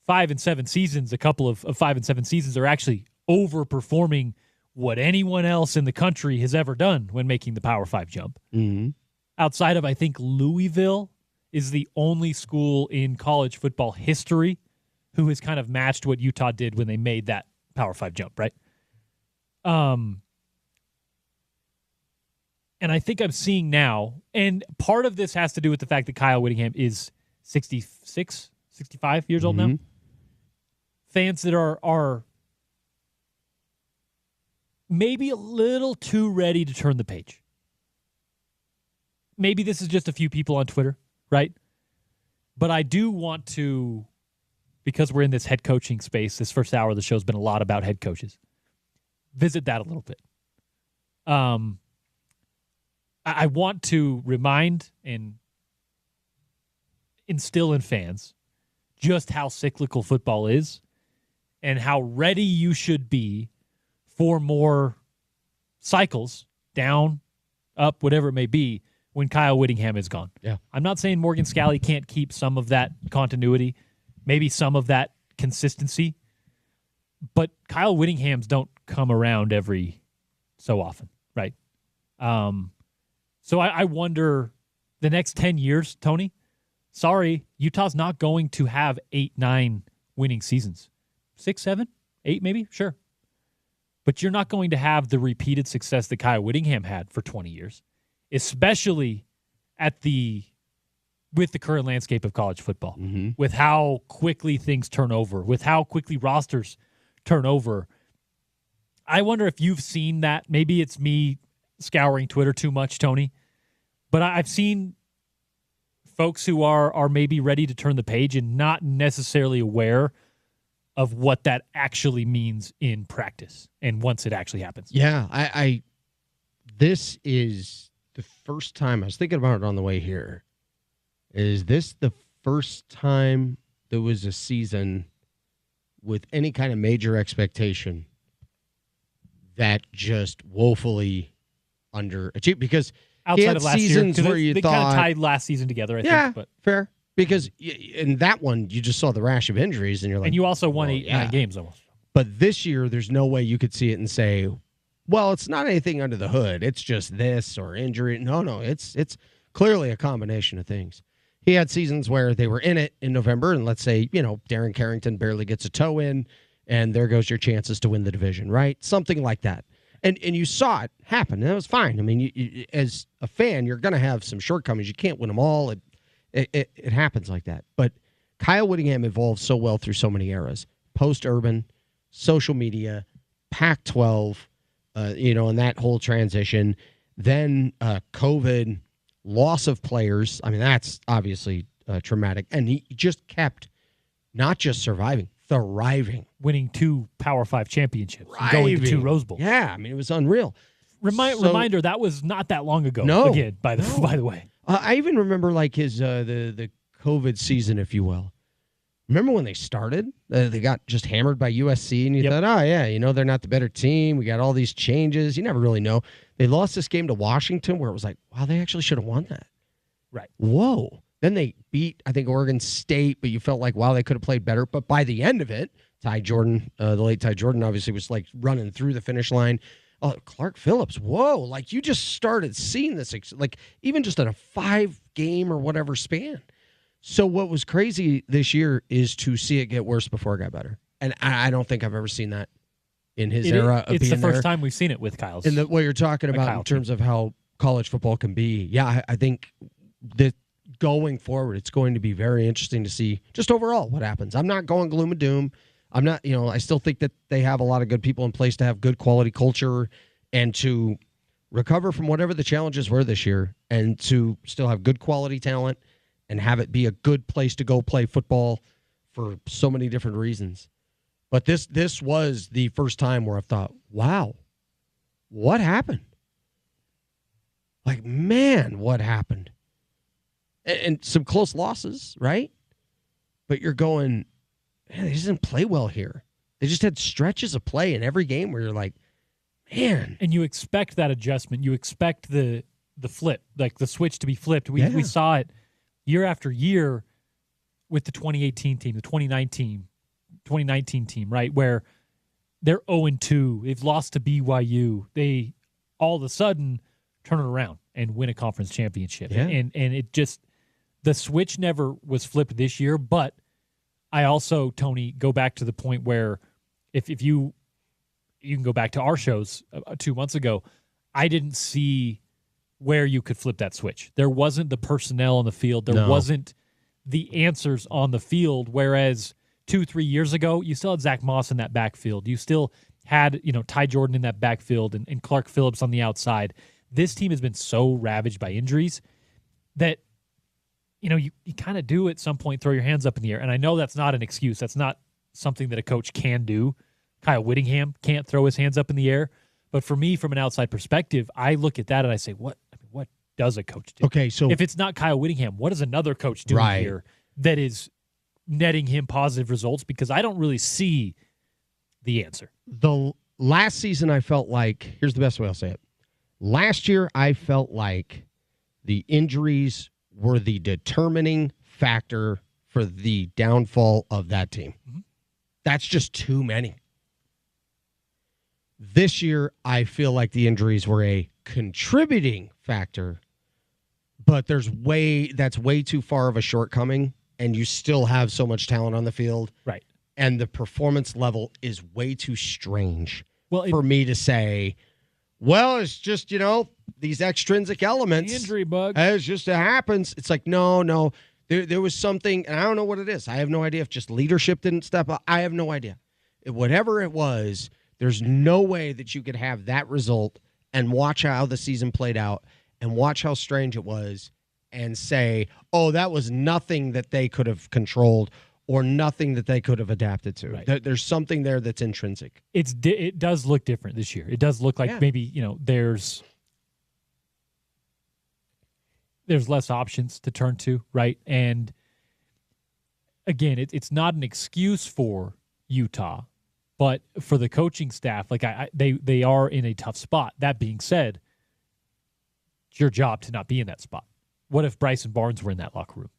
5 and 7 seasons, a couple of 5 and 7 seasons are actually overperforming what anyone else in the country has ever done when making the Power 5 jump. Mm-hmm. Outside of, I think, Louisville is the only school in college football history who has kind of matched what Utah did when they made that Power 5 jump, right? And I think I'm seeing now, and part of this has to do with the fact that Kyle Whittingham is 66, 65 years old now. Fans that are maybe a little too ready to turn the page. Maybe this is just a few people on Twitter, right? But I do want to, because we're in this head coaching space, this first hour of the show has been a lot about head coaches, visit that a little bit. I want to remind and instill in fans just how cyclical football is and how ready you should be for more cycles, down, up, whatever it may be, when Kyle Whittingham is gone. Yeah. I'm not saying Morgan Scalley can't keep some of that continuity, maybe some of that consistency, but Kyle Whittinghams don't come around every so often, right? So I wonder, the next 10 years, Tony, sorry, Utah's not going to have 8, 9 winning seasons. 6, 7, 8 maybe? Sure. But you're not going to have the repeated success that Kyle Whittingham had for 20 years, especially with the current landscape of college football, with how quickly things turn over, with how quickly rosters turn over. I wonder if you've seen that. Maybe it's me scouring Twitter too much, Tony, but I've seen folks who are maybe ready to turn the page and not necessarily aware of what that actually means in practice and once it actually happens. Yeah, I this is the first time, I was thinking about it on the way here. Is this the first time there was a season with any kind of major expectation that just woefully underachieved? Because outside of last year, where you they thought, kind of tied last season together, I think. But fair. Because in that one, you just saw the rash of injuries, and you're like, and you also won 9 games almost. But this year, there's no way you could see it and say, well, it's not anything under the hood. It's just this or injury. No, it's clearly a combination of things. He had seasons where they were in it in November, and let's say, Darren Carrington barely gets a toe in, and there goes your chances to win the division, right? Something like that. And you saw it happen, and that was fine. I mean, you, as a fan, you're going to have some shortcomings. You can't win them all. It happens like that. But Kyle Whittingham evolved so well through so many eras. Post-Urban, social media, Pac-12, and that whole transition. Then COVID, loss of players. I mean, that's obviously traumatic. And he just kept not just surviving, thriving. Winning 2 Power 5 championships. And going to 2 Rose Bowls. Yeah, I mean, it was unreal. Reminder, that was not that long ago. No. Again, by the way. I even remember like his the COVID season, if you will. Remember when they started? They got just hammered by USC, and you thought, oh, yeah, they're not the better team. We got all these changes. You never really know. They lost this game to Washington where it was like, wow, they actually should have won that. Right. Whoa. Then they beat, I think, Oregon State, but you felt like, wow, they could have played better. But by the end of it, Ty Jordan, the late Ty Jordan, obviously was like running through the finish line. Oh, Clark Phillips, whoa, like you just started seeing this, like even just in a 5-game or whatever span. So what was crazy this year is to see it get worse before it got better. And I don't think I've ever seen that in his era of being there. It's the first time we've seen it with Kyle's. And what you're talking about in terms of how college football can be, yeah, I think that going forward, it's going to be very interesting to see just overall what happens. I'm not going gloom and doom. I'm not, I still think that they have a lot of good people in place to have good quality culture and to recover from whatever the challenges were this year and to still have good quality talent and have it be a good place to go play football for so many different reasons. But this was the first time where I thought, wow, what happened? Like, man, what happened? And some close losses, right? But you're going, man, they just didn't play well here. They just had stretches of play in every game where you're like, man. And you expect that adjustment. You expect the flip, like the switch to be flipped. We saw it year after year with the 2018 team, the 2019 team, right? Where they're 0-2. They've lost to BYU. They all of a sudden turn it around and win a conference championship. Yeah. And it just, the switch never was flipped this year. But I also, Tony, go back to the point where if you can go back to our shows 2 months ago, I didn't see where you could flip that switch. There wasn't the personnel on the field. There wasn't the answers on the field. Whereas 2-3 years ago, you still had Zach Moss in that backfield. You still had, Ty Jordan in that backfield and Clark Phillips on the outside. This team has been so ravaged by injuries that, you kind of do at some point throw your hands up in the air. And I know that's not an excuse. That's not something that a coach can do. Kyle Whittingham can't throw his hands up in the air. But for me, from an outside perspective, I look at that and I say, what does a coach do? Okay, so if it's not Kyle Whittingham, what does another coach do here that is netting him positive results? Because I don't really see the answer. The last season, I felt like, here's the best way I'll say it. Last year, I felt like the injuries were the determining factor for the downfall of that team. Mm-hmm. That's just too many. This year, I feel like the injuries were a contributing factor, but that's way too far of a shortcoming, and you still have so much talent on the field. Right. And the performance level is way too strange for me to say, well, it's just, these extrinsic elements. Injury bug. It happens. It's like, no. There was something, and I don't know what it is. I have no idea if just leadership didn't step up. I have no idea. Whatever it was, there's no way that you could have that result and watch how the season played out and watch how strange it was and say, oh, that was nothing that they could have controlled or nothing that they could have adapted to. Right. There's something there that's intrinsic. It does look different this year. It does look like maybe, there's less options to turn to, right? And again, it's not an excuse for Utah, but for the coaching staff, they are in a tough spot. That being said, it's your job to not be in that spot. What if Bryson Barnes were in that locker room?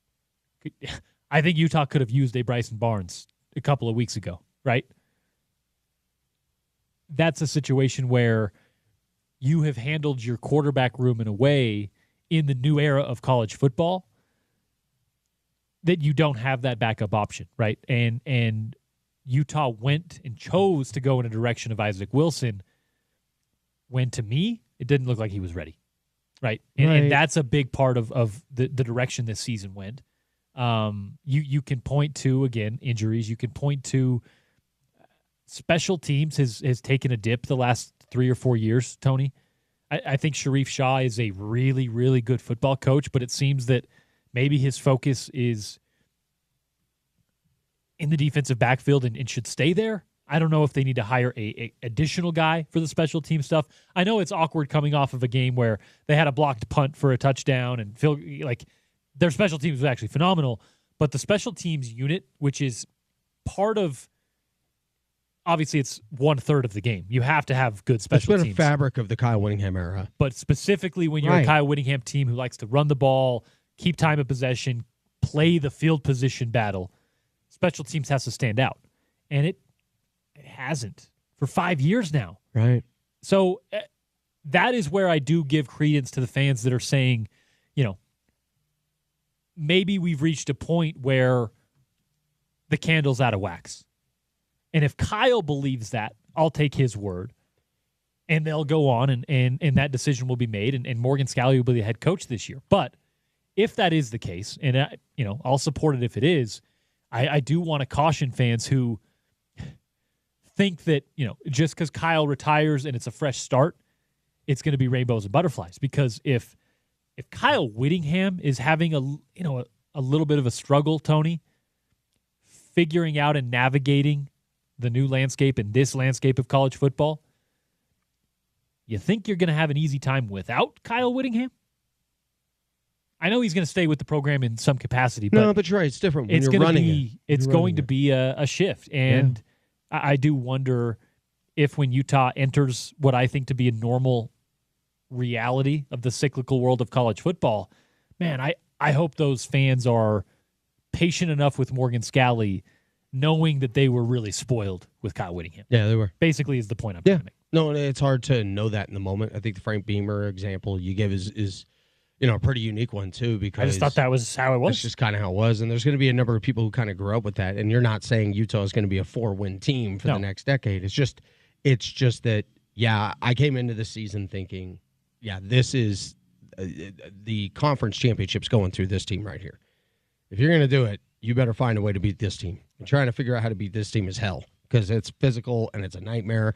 I think Utah could have used a Bryson Barnes a couple of weeks ago, right? That's a situation where you have handled your quarterback room in a way in the new era of college football that you don't have that backup option, right? And Utah went and chose to go in a direction of Isaac Wilson when, to me, it didn't look like he was ready, right? And that's a big part of the direction this season went. You can point to, again, injuries. You can point to special teams has taken a dip the last 3 or 4 years, Tony. I think Sharif Shah is a really, really good football coach, but it seems that maybe his focus is in the defensive backfield and should stay there. I don't know if they need to hire a additional guy for the special team stuff. I know it's awkward coming off of a game where they had a blocked punt for a touchdown and their special teams was actually phenomenal, but the special teams unit, which is part of, obviously it's 1/3 of the game. You have to have good special teams. It's been a fabric of the Kyle Whittingham era. But specifically when you're a Kyle Whittingham team who likes to run the ball, keep time of possession, play the field position battle, special teams has to stand out. And it hasn't for 5 years now. Right. So that is where I do give credence to the fans that are saying, maybe we've reached a point where the candle's out of wax. And if Kyle believes that, I'll take his word. And they'll go on and that decision will be made. And Morgan Scalley will be the head coach this year. But if that is the case, and I'll support it if it is, I do want to caution fans who think that, just because Kyle retires and it's a fresh start, it's going to be rainbows and butterflies. Because if Kyle Whittingham is having a little bit of a struggle, Tony, figuring out and navigating the new landscape and this landscape of college football, you think you're going to have an easy time without Kyle Whittingham? I know he's going to stay with the program in some capacity, but but you're right. It's different when you're running it. It's going to be a shift, and I do wonder if when Utah enters what I think to be a normal reality of the cyclical world of college football, man, I hope those fans are patient enough with Morgan Scalley knowing that they were really spoiled with Kyle Whittingham. Yeah, they were. Basically is the point I'm trying to make. No, it's hard to know that in the moment. I think the Frank Beamer example you gave is a pretty unique one, too, because I just thought that was how it was. It's just kind of how it was, and there's going to be a number of people who kind of grew up with that, and you're not saying Utah is going to be a 4-win team for the next decade. It's just that, I came into the season thinking, this is the conference championship's going through this team right here. If you're going to do it, you better find a way to beat this team. And trying to figure out how to beat this team is hell because it's physical and it's a nightmare.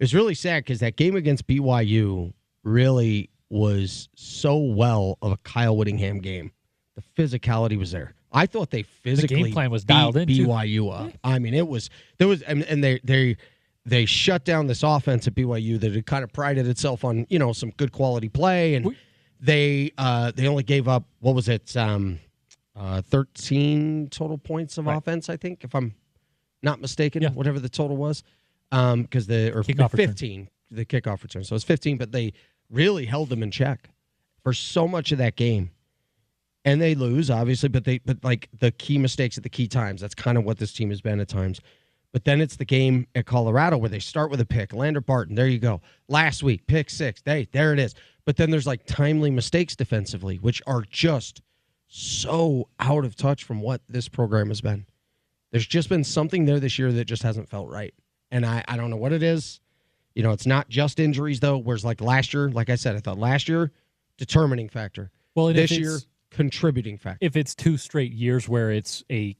It's really sad because that game against BYU really was so well of a Kyle Whittingham game. The physicality was there. I thought they physically the game plan was dialed in BYU up. I mean, and they shut down this offense at BYU that had kind of prided itself on some good quality play, and they only gave up 13 total points of offense, I think, if I'm not mistaken, whatever the total was. Because kickoff 15, return. The kickoff return. So it's 15, but they really held them in check for so much of that game. And they lose, obviously, but like the key mistakes at the key times. That's kind of what this team has been at times. But then it's the game at Colorado where they start with a pick. Lander Barton, there you go. Last week, pick 6. There it is. But then there's like timely mistakes defensively, which are just so out of touch from what this program has been. There's just been something there this year that just hasn't felt right. And I don't know what it is. It's not just injuries, though, whereas like last year, like I said, I thought last year, determining factor. Well, this year, contributing factor. If it's 2 straight years where it's a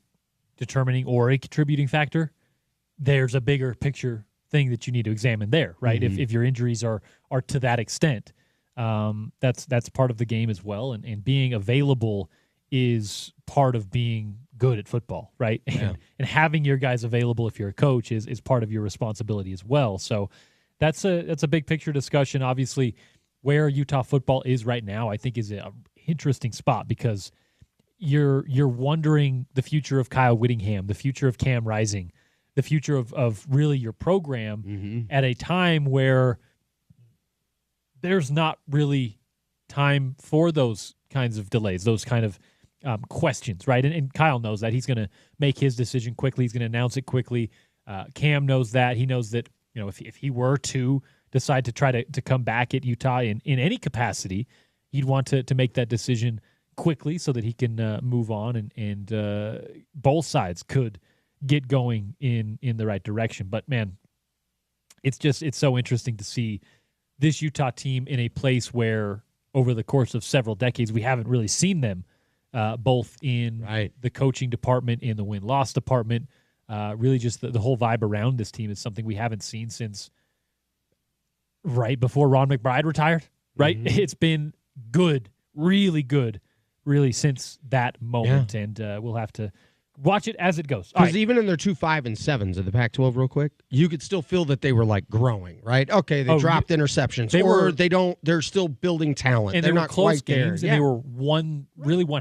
determining or a contributing factor, there's a bigger picture thing that you need to examine there, right? Mm-hmm. If your injuries are to that extent, that's part of the game as well. And being available is part of being good at football, right? Yeah. And having your guys available if you're a coach is part of your responsibility as well. So that's a big picture discussion. Obviously, where Utah football is right now, I think is an interesting spot because you're wondering the future of Kyle Whittingham, the future of Cam Rising, the future of really your program at a time where there's not really time for those kinds of delays, those kind of questions, right? And Kyle knows that. He's going to make his decision quickly. He's going to announce it quickly. Cam knows that. He knows that, if he were to decide to try to come back at Utah in any capacity, he'd want to make that decision quickly so that he can move on and both sides could get going in the right direction. But, man, it's so interesting to see this Utah team in a place where over the course of several decades we haven't really seen them both in the coaching department, in the win-loss department. Really just the whole vibe around this team is something we haven't seen since right before Ron McBride retired, right? Mm-hmm. It's been good, really since that moment, and we'll have to watch it as it goes. Because even in their 2 5-7s of the Pac-12, real quick, you could still feel that they were like growing, right? Okay, they dropped interceptions, they're still building talent, and they're they were not close quite games, there. And they were one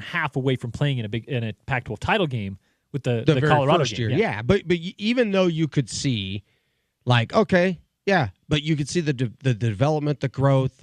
half away from playing in a Pac-12 title game with the very Colorado first game. Year. Yeah, but even though you could see, like, okay, but you could see the development, the growth.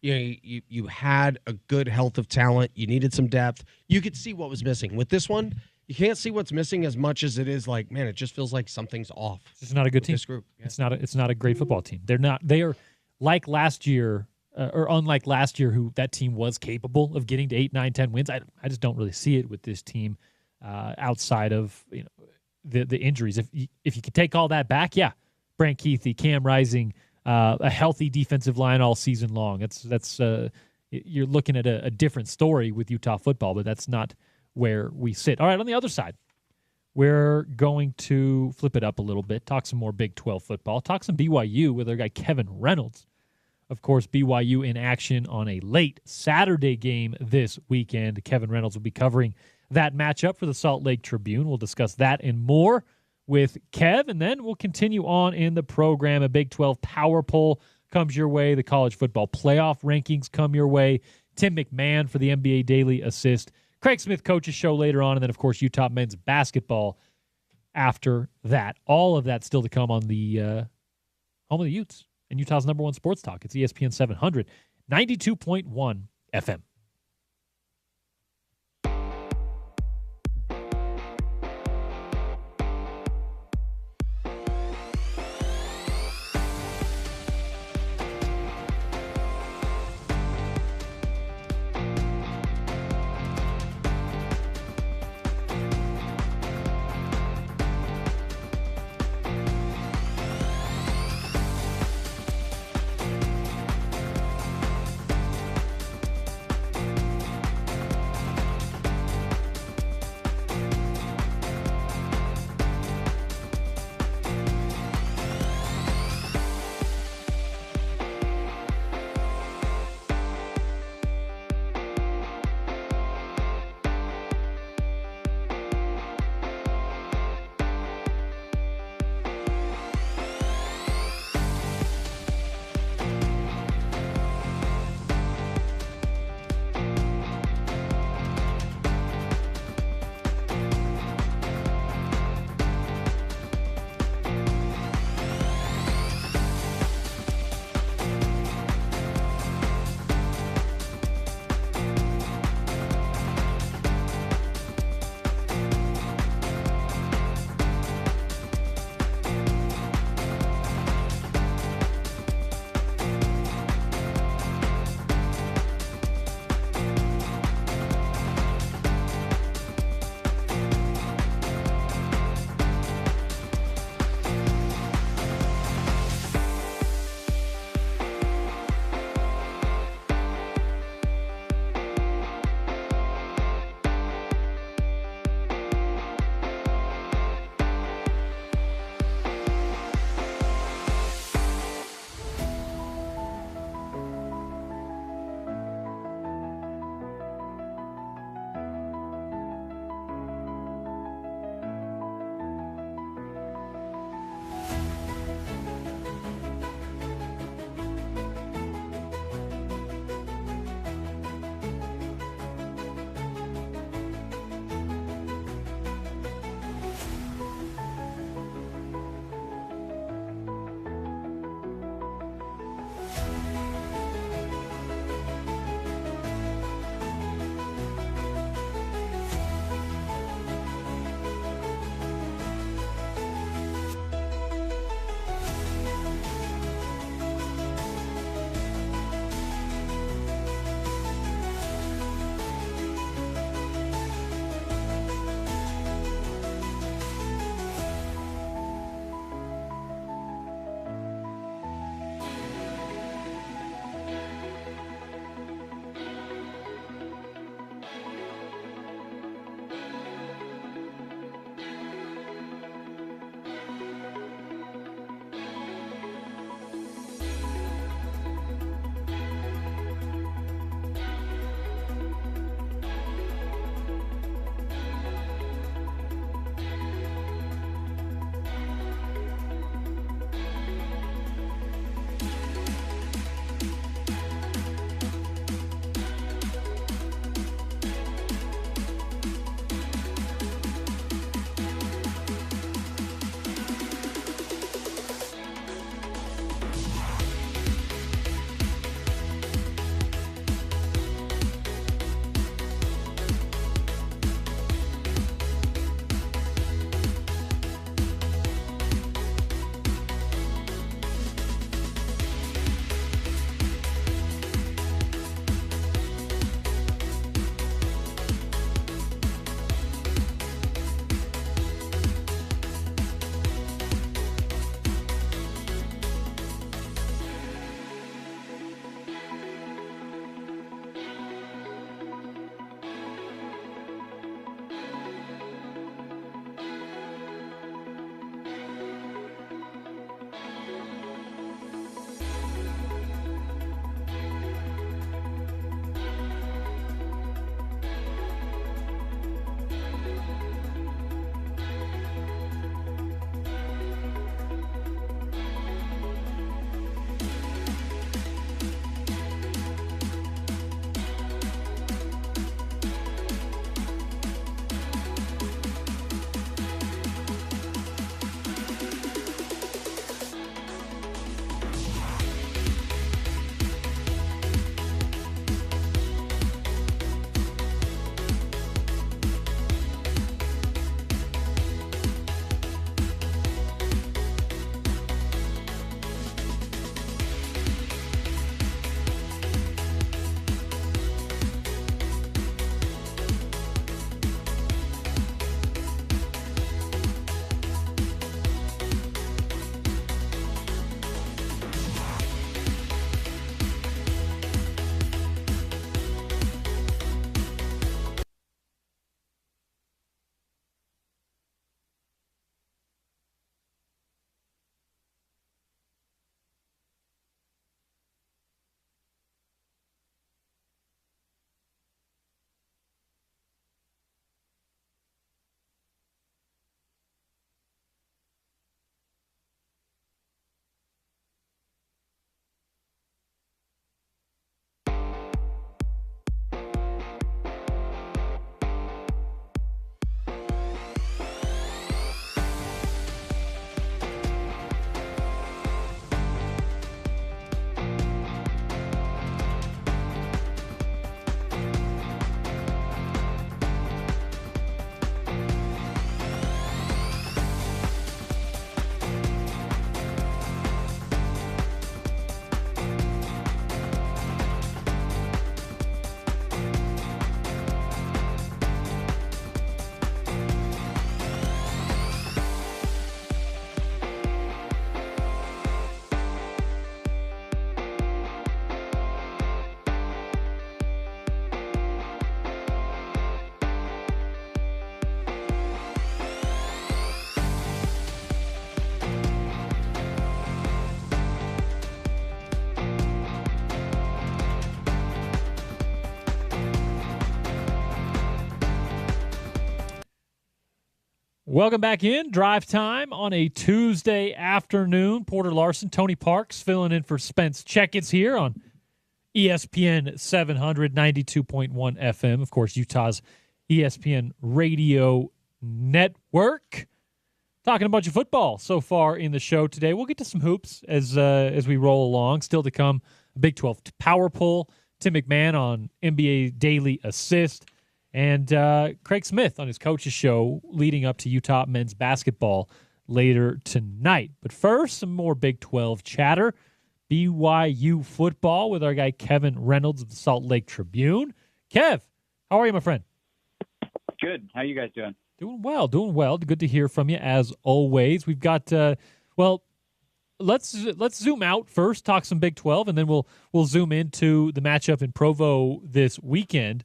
You had a good health of talent. You needed some depth. You could see what was missing. With this one, you can't see what's missing as much as it is like, man, it just feels like something's off. It's just not a good team. This group. Yeah. It's not a great football team. They are like last year, or unlike last year, who that team was capable of getting to 8, 9, 10 wins. I just don't really see it with this team outside of the injuries. If you could take all that back, Brant Keithy, Cam Rising, a healthy defensive line all season long. That's you're looking at a different story with Utah football, but that's not where we sit. All right, on the other side, we're going to flip it up a little bit, talk some more Big 12 football, talk some BYU with our guy Kevin Reynolds. Of course, BYU in action on a late Saturday game this weekend. Kevin Reynolds will be covering that matchup for the Salt Lake Tribune. We'll discuss that and more with Kev, and then we'll continue on in the program. A Big 12 power poll comes your way. The college football playoff rankings come your way. Tim McMahon for the NBA Daily Assist. Craig Smith coaches show later on, and then, of course, Utah men's basketball after that. All of that still to come on the home of the Utes and Utah's number one sports talk. It's ESPN 700, 92.1 FM. Welcome back in. Drive Time on a Tuesday afternoon. Porter Larson, Tony Parks filling in for Spence Checketts here on ESPN 700, 92.1 FM. Of course, Utah's ESPN radio network. Talking a bunch of football so far in the show today. We'll get to some hoops as we roll along. Still to come, a Big 12 power poll. Tim McMahon on NBA Daily Assist. And Craig Smith on his coach's show leading up to Utah men's basketball later tonight. But first, some more Big 12 chatter. BYU football with our guy Kevin Reynolds of the Salt Lake Tribune. Kev, how are you, my friend? Good. How you guys doing? Doing well. Good to hear from you as always. We've got let's zoom out first, talk some Big 12, and then we'll zoom into the matchup in Provo this weekend.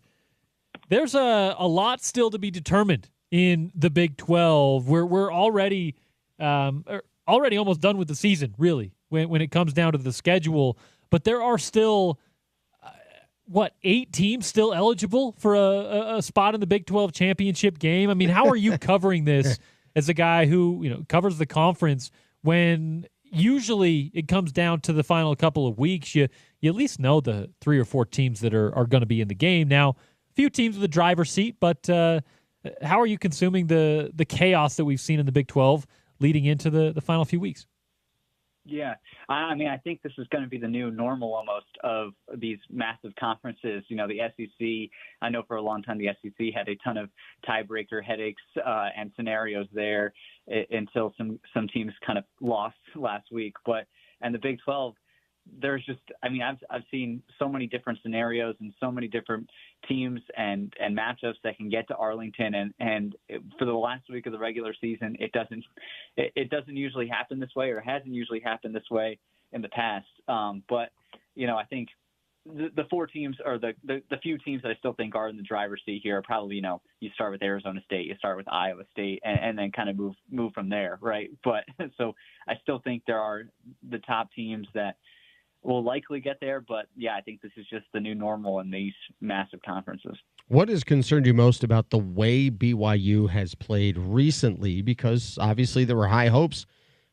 There's a lot still to be determined in the Big 12. We're already almost done with the season, really, when it comes down to the schedule. But there are still 8 teams still eligible for a spot in the Big 12 championship game? I mean, how are you covering this as a guy who covers the conference when usually it comes down to the final couple of weeks? You at least know the 3 or 4 teams that are going to be in the game. Now, a few teams with the driver's seat, but how are you consuming the chaos that we've seen in the Big 12 leading into the final few weeks? Yeah. I mean, I think this is going to be the new normal almost of these massive conferences. The SEC, I know for a long time the SEC had a ton of tiebreaker headaches and scenarios there until some teams kind of lost last week. And the Big 12, there's just, I mean, I've seen so many different scenarios and so many different teams and matchups that can get to Arlington, and for the last week of the regular season, it doesn't usually happen this way, or hasn't usually happened this way in the past. But I think the 4 teams, or the few teams that I still think are in the driver's seat here are probably, you start with Arizona State, you start with Iowa State, and then kind of move from there, right? But so I still think there are the top teams that will likely get there, but yeah, I think this is just the new normal in these massive conferences. What has concerned you most about the way BYU has played recently? Because obviously there were high hopes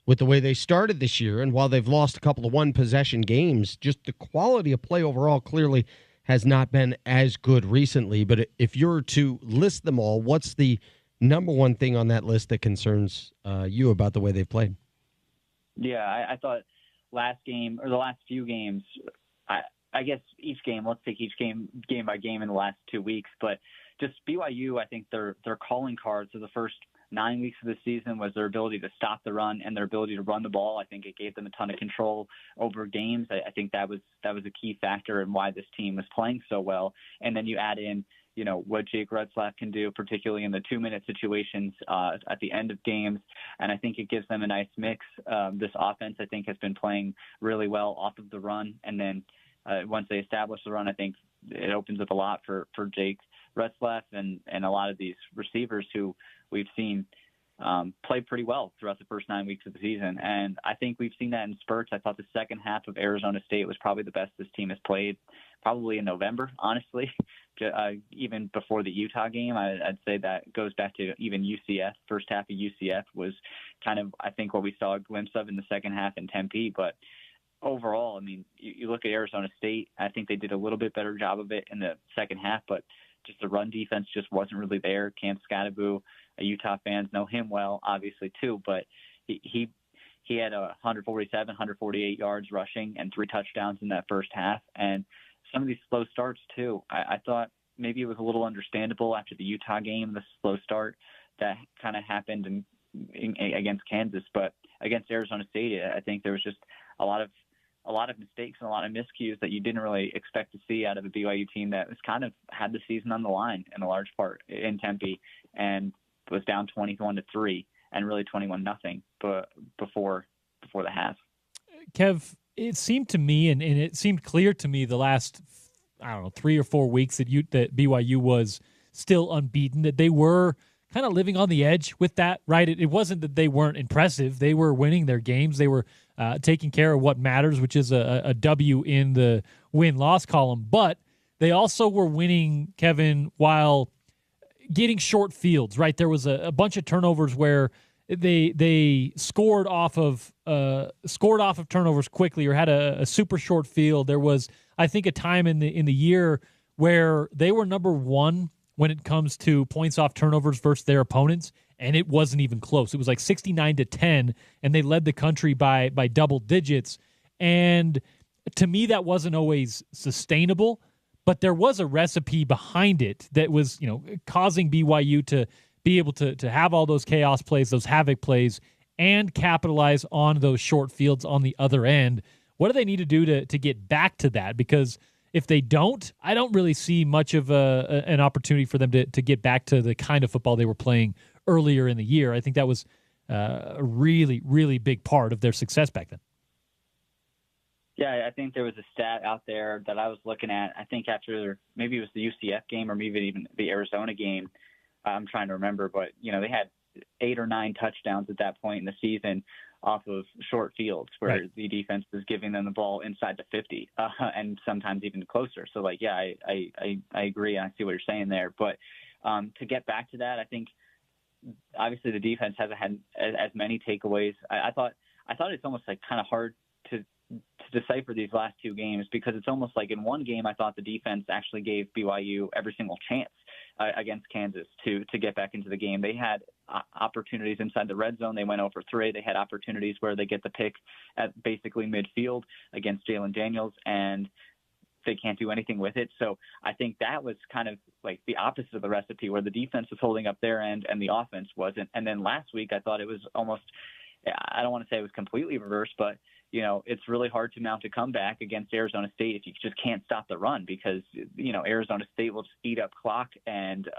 with the way they started this year, and while they've lost a couple of one-possession games, just the quality of play overall clearly has not been as good recently. But if you're to list them all, what's the number one thing on that list that concerns you about the way they've played? Yeah, I thought last game, or the last few games, I guess each game, let's take each game by game in the last 2 weeks, but just BYU, I think their calling cards of the first 9 weeks of the season was their ability to stop the run and their ability to run the ball. I think it gave them a ton of control over games. I think that was a key factor in why this team was playing so well. And then you add in, what Jake Retzlaff can do, particularly in the 2-minute situations at the end of games. And I think it gives them a nice mix. This offense, I think, has been playing really well off of the run. And then once they establish the run, I think it opens up a lot for Jake Retzlaff and a lot of these receivers who we've seen play pretty well throughout the first 9 weeks of the season. And I think we've seen that in spurts. I thought the second half of Arizona State was probably the best this team has played, probably in November, honestly. Even before the Utah game, I'd say that goes back to even UCF. First half of UCF was kind of, I think, what we saw a glimpse of in the second half in Tempe. But overall, I mean, you look at Arizona State, I think they did a little bit better job of it in the second half, but just the run defense just wasn't really there. Cam Scatteraboo, Utah fans know him well, obviously, too, but he had 147, 148 yards rushing and 3 touchdowns in that first half. And some of these slow starts, too. I thought maybe it was a little understandable after the Utah game, the slow start that kind of happened against Kansas. But against Arizona State, I think there was just a lot of mistakes and a lot of miscues that you didn't really expect to see out of a BYU team that was kind of had the season on the line in a large part in Tempe and was down 21-3 and really 21-0 but before the half. Kev, it seemed to me, and it seemed clear to me the last, 3 or 4 weeks that BYU was still unbeaten, that they were kind of living on the edge with that, right? It wasn't that they weren't impressive. They were winning their games. They were taking care of what matters, which is a W in the win-loss column. But they also were winning, Kevin, while getting short fields, right? There was a bunch of turnovers where they scored off of turnovers quickly or had a super short field. There was, I think, a time in the year where they were number one when it comes to points off turnovers versus their opponents, and it wasn't even close. It was like 69-10, and they led the country by double digits. And to me, that wasn't always sustainable, but there was a recipe behind it that was, causing BYU to be able to have all those chaos plays, those havoc plays, and capitalize on those short fields on the other end. What do they need to do to get back to that? Because if they don't, I don't really see much of an opportunity for them to get back to the kind of football they were playing earlier in the year. I think that was a really, really big part of their success back then. Yeah, I think there was a stat out there that I was looking at. I think after maybe it was the UCF game or maybe even the Arizona game. I'm trying to remember, but they had 8 or 9 touchdowns at that point in the season off of short fields where right. The defense was giving them the ball inside the 50 and sometimes even closer. So I agree. I see what you're saying there, but to get back to that, I think obviously the defense hasn't had as many takeaways. I thought it's almost like kind of hard to decipher these last 2 games because it's almost like in one game I thought the defense actually gave BYU every single chance against Kansas to get back into the game. They had opportunities inside the red zone. They went 0 for 3. They had opportunities where they get the pick at basically midfield against Jalen Daniels, and they can't do anything with it. So I think that was kind of like the opposite of the recipe where the defense was holding up their end and the offense wasn't. And then last week I thought it was almost, I don't want to say it was completely reversed, but it's really hard to mount a comeback against Arizona State if you just can't stop the run because, Arizona State will just eat up clock and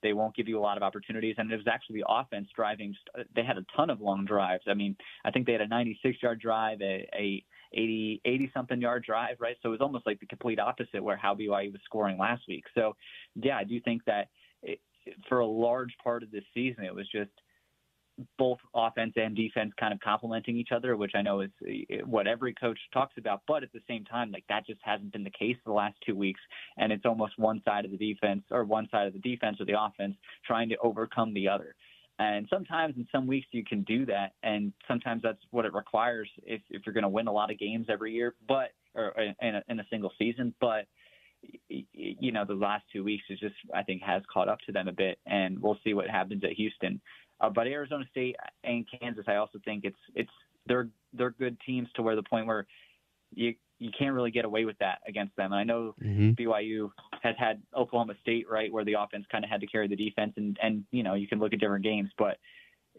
they won't give you a lot of opportunities. And it was actually the offense driving. They had a ton of long drives. I mean, I think they had a 96-yard drive, a 80-something yard drive, right? So it was almost like the complete opposite where how BYU was scoring last week. So, yeah, I do think that for a large part of this season, it was just both offense and defense kind of complementing each other, which I know is what every coach talks about. But at the same time, that just hasn't been the case for the last 2 weeks. And it's almost one side of the defense or the offense trying to overcome the other. And sometimes in some weeks you can do that. And sometimes that's what it requires if you're going to win a lot of games every year, or in a single season. But the last 2 weeks is just, I think, has caught up to them a bit, and we'll see what happens at Houston. But Arizona State and Kansas, I also think they're good teams to where the point where you can't really get away with that against them. And I know BYU has had Oklahoma State, right, where the offense kind of had to carry the defense, and you can look at different games, but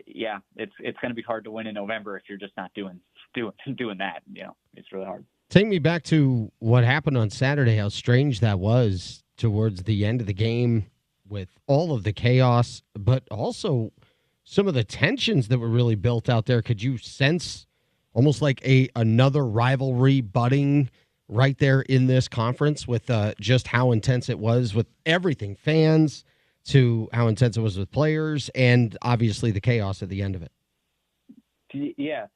yeah, it's going to be hard to win in November if you're just not doing that. It's really hard. Take me back to what happened on Saturday, how strange that was towards the end of the game with all of the chaos, but also some of the tensions that were really built out there. Could you sense almost like another rivalry budding right there in this conference with just how intense it was with everything, fans to how intense it was with players, and obviously the chaos at the end of it? Yeah.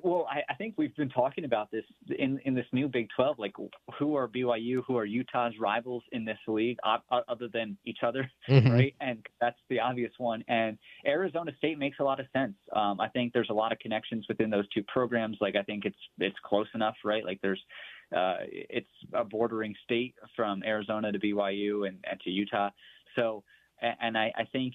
Well, I think we've been talking about this in this new Big 12, like who are BYU, who are Utah's rivals in this league other than each other, right? And that's the obvious one. And Arizona State makes a lot of sense. I think there's a lot of connections within those two programs. Like I think it's close enough, right? Like it's a bordering state from Arizona to BYU and to Utah. So, and I think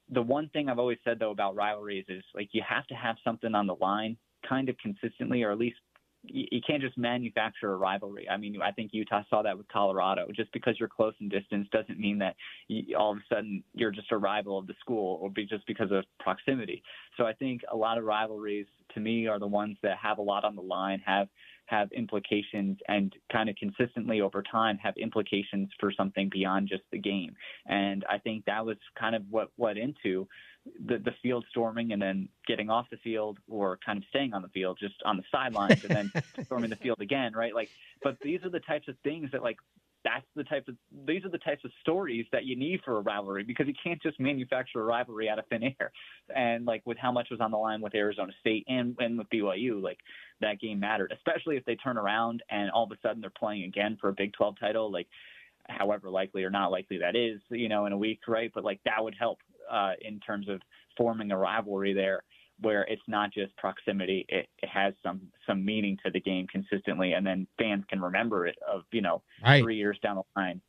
the one thing I've always said, though, about rivalries is, like, you have to have something on the line kind of consistently, or at least you can't just manufacture a rivalry. I mean, I think Utah saw that with Colorado. Just because you're close in distance doesn't mean that all of a sudden you're just a rival of the school, or just because of proximity. So I think a lot of rivalries, to me, are the ones that have a lot on the line, have implications, and kind of consistently over time have implications for something beyond just the game. And I think that was kind of what led into the field storming, and then getting off the field, or kind of staying on the field, just on the sidelines, and then storming the field again, right? Like, but these are the types of things that, like, these are the types of stories that you need for a rivalry, because you can't just manufacture a rivalry out of thin air. And like with how much was on the line with Arizona State and with BYU, like that game mattered, especially if they turn around and all of a sudden they're playing again for a Big 12 title. Like, however likely or not likely that is, in a week, right? But like that would help in terms of forming a rivalry there, where it's not just proximity, it has some meaning to the game consistently, and then fans can remember it of, right. 3 years down the line.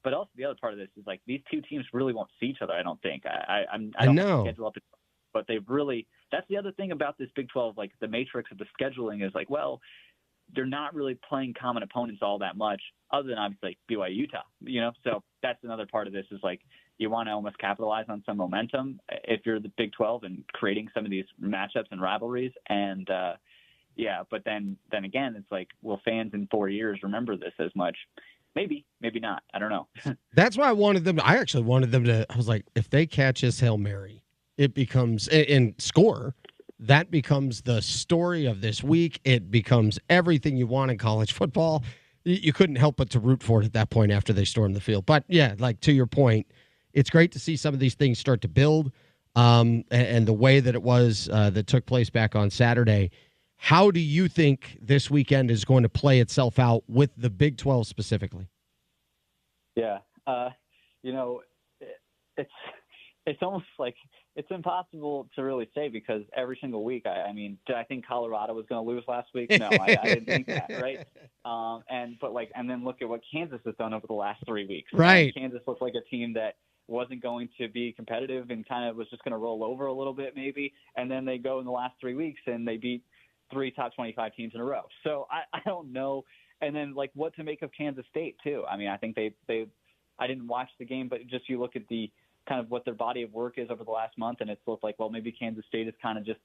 But also the other part of this is like these two teams really won't see each other, I don't think. I don't know. Schedule up, but they really, that's the other thing about this Big 12, like the matrix of the scheduling is like, well, they're not really playing common opponents all that much, other than obviously like BYU Utah, so that's another part of this is like, you want to almost capitalize on some momentum if you're the Big 12 and creating some of these matchups and rivalries. And but then again, it's like, will fans in 4 years remember this as much? Maybe not. I don't know. That's why I actually wanted them to, I was like, if they catch this Hail Mary, it becomes, and score, that becomes the story of this week. It becomes everything you want in college football. You couldn't help but to root for it at that point after they stormed the field. But yeah, like to your point, it's great to see some of these things start to build, and the way that it was that took place back on Saturday. How do you think this weekend is going to play itself out with the Big 12 specifically? Yeah, it's almost like it's impossible to really say because every single week, I mean, did I think Colorado was going to lose last week? No, I didn't think that, right? And then look at what Kansas has done over the last 3 weeks. Right. Kansas looked like a team that wasn't going to be competitive and kind of was just going to roll over a little bit maybe. And then they go in the last 3 weeks and they beat 3 top 25 teams in a row. So I don't know. And then like what to make of Kansas State too. I mean, I think I didn't watch the game, but just you look at the kind of what their body of work is over the last month, and it's looked like, well, maybe Kansas State is kind of just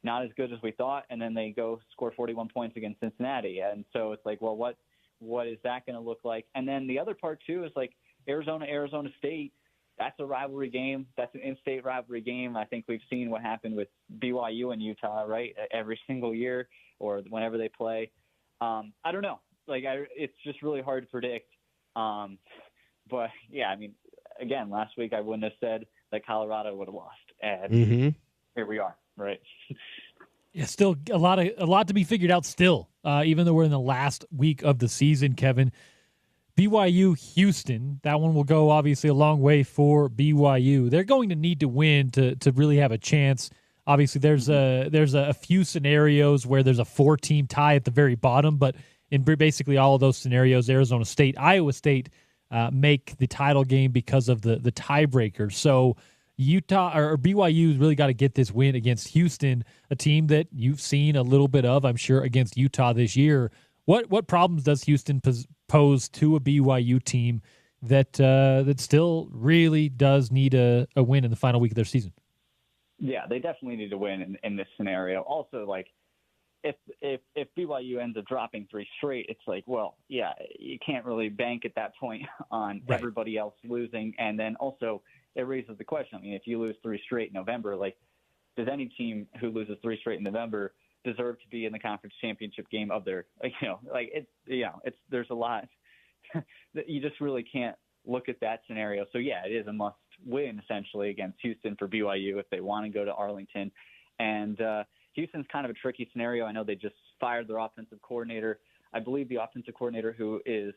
not as good as we thought. And then they go score 41 points against Cincinnati. And so it's like, well, what is that going to look like? And then the other part too is like Arizona State. That's a rivalry game. That's an in-state rivalry game. I think we've seen what happened with BYU and Utah, right? Every single year or whenever they play. I don't know. Like, it's just really hard to predict. But yeah, I mean, again, last week I wouldn't have said that Colorado would have lost, and here we are, right? Yeah, still a lot to be figured out. Still, even though we're in the last week of the season, Kevin. BYU Houston, that one will go obviously a long way for BYU. They're going to need to win to really have a chance. Obviously, there's a few scenarios where there's a 4-team tie at the very bottom, but in basically all of those scenarios, Arizona State, Iowa State make the title game because of the tiebreaker. So Utah or BYU's really got to get this win against Houston, a team that you've seen a little bit of, I'm sure, against Utah this year. What problems does Houston pose to a BYU team that still really does need a win in the final week of their season? Yeah, they definitely need to win in this scenario. Also, like, if BYU ends up dropping 3 straight, it's like, well, yeah, you can't really bank at that point on everybody else losing. And then also it raises the question. I mean, if you lose 3 straight in November, like, does any team who loses 3 straight in November deserve to be in the conference championship game of their, there's a lot that you just really can't look at that scenario. So yeah, it is a must win essentially against Houston for BYU if they want to go to Arlington. And Houston's kind of a tricky scenario. I know they just fired their offensive coordinator. I believe the offensive coordinator who is,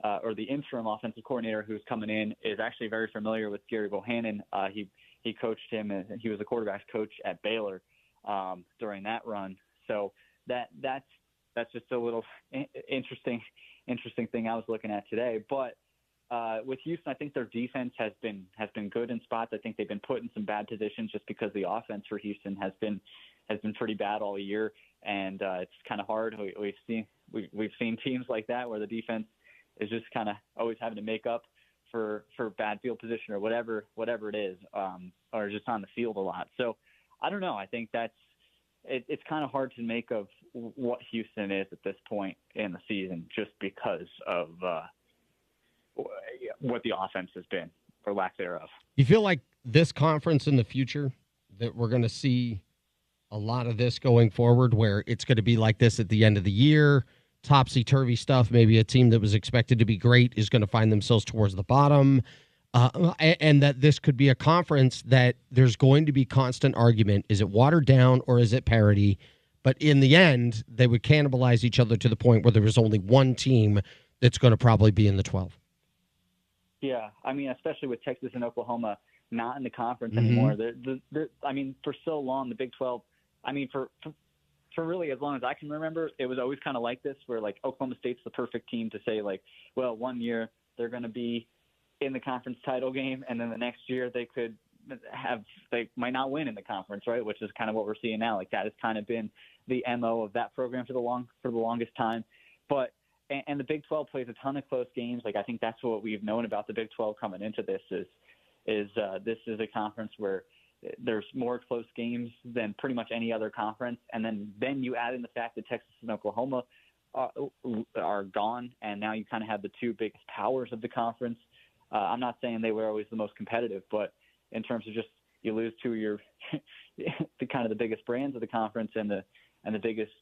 or the interim offensive coordinator who's coming in is actually very familiar with Gary Bohannon. He coached him, and he was a quarterback's coach at Baylor during that run. So that's just a little interesting thing I was looking at today. But with Houston, I think their defense has been good in spots. I think they've been put in some bad positions just because the offense for Houston has been pretty bad all year, and it's kind of hard. We've seen teams like that where the defense is just kind of always having to make up for bad field position or whatever it is, or just on the field a lot. So I don't know. I think it's kind of hard to make of what Houston is at this point in the season just because of what the offense has been, or lack thereof. You feel like this conference in the future, that we're going to see a lot of this going forward, where it's going to be like this at the end of the year, topsy-turvy stuff, maybe a team that was expected to be great is going to find themselves towards the bottom, and that this could be a conference that there's going to be constant argument. Is it watered down or is it parity? But in the end, they would cannibalize each other to the point where there was only one team that's going to probably be in the 12. Yeah, I mean, especially with Texas and Oklahoma not in the conference anymore. I mean, for so long, the Big 12, I mean, for really as long as I can remember, it was always kind of like this, where like Oklahoma State's the perfect team to say like, well, one year they're going to be in the conference title game, and then the next year they might not win in the conference, right? Which is kind of what we're seeing now. Like that has kind of been the MO of that program for the longest time. But and the Big 12 plays a ton of close games. Like I think that's what we've known about the Big 12 coming into this is this is a conference where there's more close games than pretty much any other conference. And then you add in the fact that Texas and Oklahoma are gone, and now you kind of have the two biggest powers of the conference. I'm not saying they were always the most competitive, but in terms of just you lose two of your the kind of the biggest brands of the conference and the biggest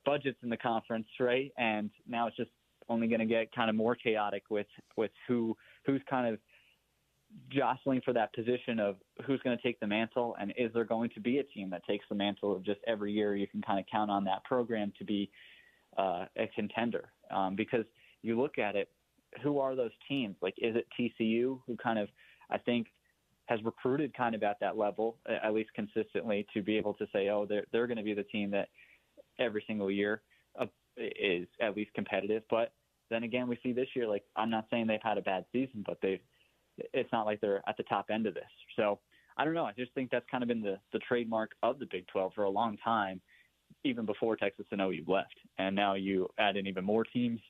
budgets in the conference, right? And now it's just only going to get kind of more chaotic with who's kind of jostling for that position of who's going to take the mantle, and is there going to be a team that takes the mantle of just every year you can kind of count on that program to be a contender? Because you look at it, who are those teams? Like, is it TCU, who kind of, I think, has recruited kind of at that level, at least consistently, to be able to say, oh, they're going to be the team that every single year is at least competitive. But then again, we see this year, like, I'm not saying they've had a bad season, but it's not like they're at the top end of this. So I don't know. I just think that's kind of been the trademark of the Big 12 for a long time, even before Texas and OU left. And now you add in even more teams.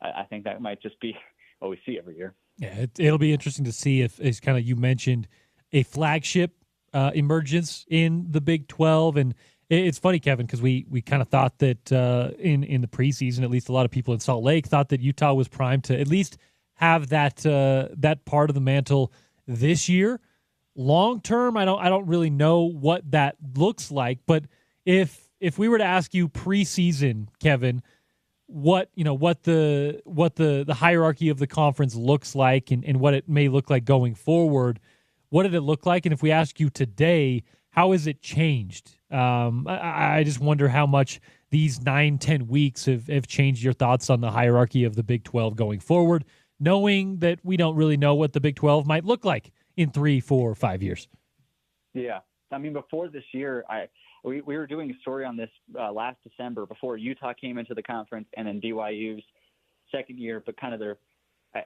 I think that might just be what we see every year. Yeah, it'll be interesting to see if, as kind of you mentioned, a flagship emergence in the Big 12. And it's funny, Kevin, because we kind of thought that in the preseason, at least a lot of people in Salt Lake thought that Utah was primed to at least have that part of the mantle this year. Long term, I don't really know what that looks like. But if we were to ask you preseason, Kevin, what the hierarchy of the conference looks like and what it may look like going forward, what did it look like? And if we ask you today, how has it changed? I just wonder how much these 9-10 weeks have changed your thoughts on the hierarchy of the Big 12 going forward, knowing that we don't really know what the Big 12 might look like in 3, 4, 5 years. Yeah. I mean, before this year, we were doing a story on this last December before Utah came into the conference, and then BYU's second year, but kind of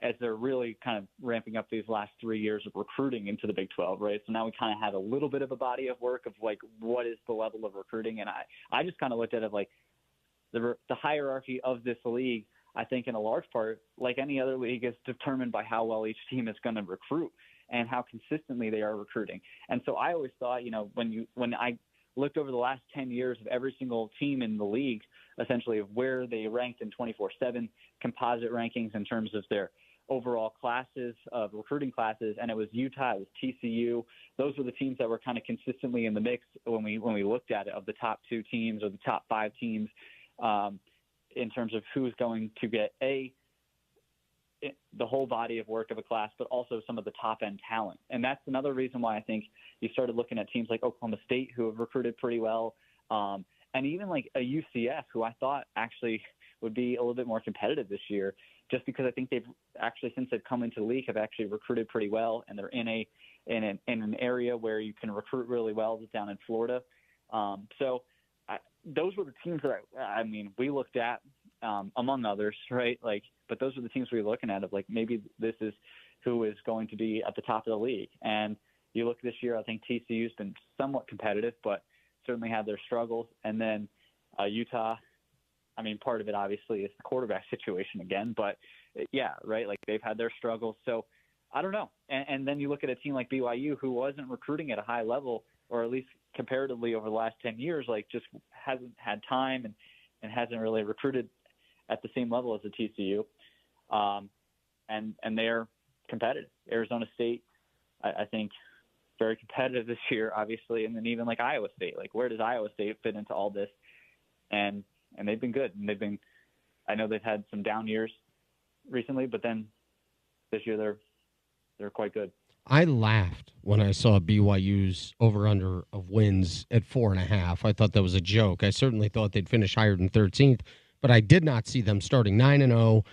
as they're really kind of ramping up these last 3 years of recruiting into the Big 12, right? So now we kind of have a little bit of a body of work of like, what is the level of recruiting? And I just kind of looked at it like the hierarchy of this league, I think in a large part, like any other league, is determined by how well each team is going to recruit and how consistently they are recruiting. And so I always thought, when I looked over the last 10 years of every single team in the league, essentially of where they ranked in 24/7 composite rankings in terms of their overall classes of recruiting classes, and it was Utah, it was TCU. Those were the teams that were kind of consistently in the mix when we looked at it, of the top 2 teams or the top 5 teams in terms of who's going to get the whole body of work of a class, but also some of the top-end talent. And that's another reason why I think you started looking at teams like Oklahoma State, who have recruited pretty well, and even like a UCF, who I thought actually would be a little bit more competitive this year, just because I think they've actually, since they've come into the league, have actually recruited pretty well, and they're in an area where you can recruit really well, down in Florida. Those were the teams that we looked at, among others, right? Like, but those are the teams we were looking at of like, maybe this is who is going to be at the top of the league. And you look this year, I think TCU's been somewhat competitive, but certainly had their struggles. And then Utah, part of it obviously is the quarterback situation again, but yeah, right. Like, they've had their struggles. So I don't know. And then you look at a team like BYU, who wasn't recruiting at a high level, or at least comparatively over the last 10 years, like just hasn't had time and hasn't really recruited at the same level as the TCU. And they're competitive. Arizona State, I think, very competitive this year, obviously. And then even like Iowa State, like, where does Iowa State fit into all this? And they've been good. And I know they've had some down years recently, but then this year they're quite good. I laughed when I saw BYU's over-under of wins at 4.5. I thought that was a joke. I certainly thought they'd finish higher than 13th, but I did not see them starting 9-0.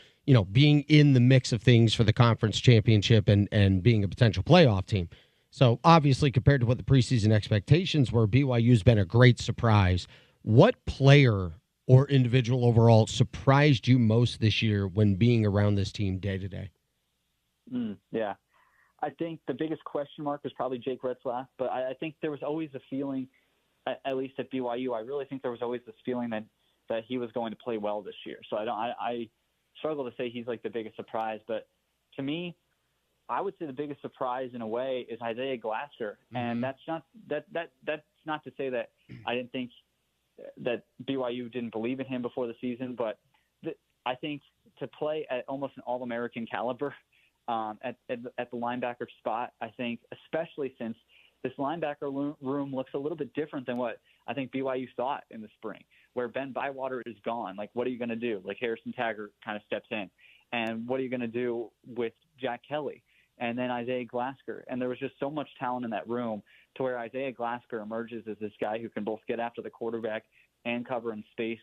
being in the mix of things for the conference championship and being a potential playoff team. So obviously, compared to what the preseason expectations were, BYU's been a great surprise. What player or individual overall surprised you most this year when being around this team day to day? Yeah. I think the biggest question mark was probably Jake Retzlaff, but I think there was always a feeling, at least at BYU, I really think there was always this feeling that he was going to play well this year. So I struggle to say he's like the biggest surprise, but to me, I would say the biggest surprise in a way is Isaiah Glasser, and that's not to say that I didn't think that BYU didn't believe in him before the season, but I think to play at almost an All-American caliber at the linebacker spot, I think, especially since this linebacker room looks a little bit different than what I think BYU thought in the spring, where Ben Bywater is gone. Like, what are you going to do? Like, Harrison Taggart kind of steps in. And what are you going to do with Jack Kelly? And then Isaiah Glasser. And there was just so much talent in that room to where Isaiah Glasser emerges as this guy who can both get after the quarterback and cover in space.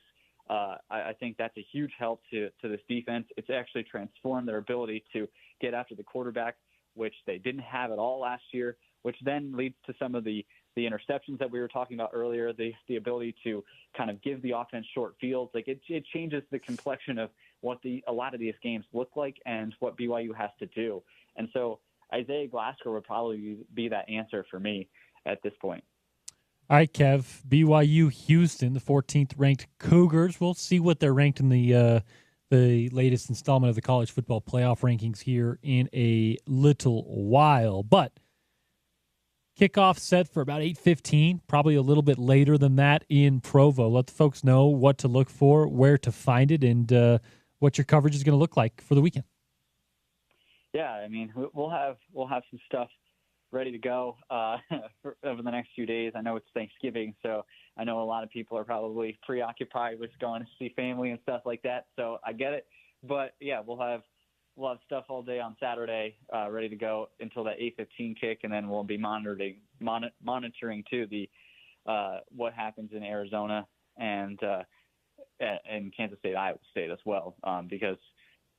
I think that's a huge help to this defense. It's actually transformed their ability to get after the quarterback, which they didn't have at all last year, which then leads to some of the interceptions that we were talking about earlier, the ability to kind of give the offense short fields. Like it changes the complexion of what a lot of these games look like and what BYU has to do. And so Isaiah Glasser would probably be that answer for me at this point. All right, Kev, BYU Houston, the 14th ranked Cougars. We'll see what they're ranked in the latest installment of the college football playoff rankings here in a little while. But kickoff set for about 8:15, probably a little bit later than that in Provo. Let the folks know what to look for, where to find it, and what your coverage is going to look like for the weekend. Yeah, I mean, we'll have some stuff ready to go over the next few days. I know it's Thanksgiving, so I know a lot of people are probably preoccupied with going to see family and stuff like that. So I get it, but yeah, we'll have stuff all day on Saturday ready to go until that 8:15 kick, and then we'll be monitoring too the what happens in Arizona and Kansas State, Iowa State as well, because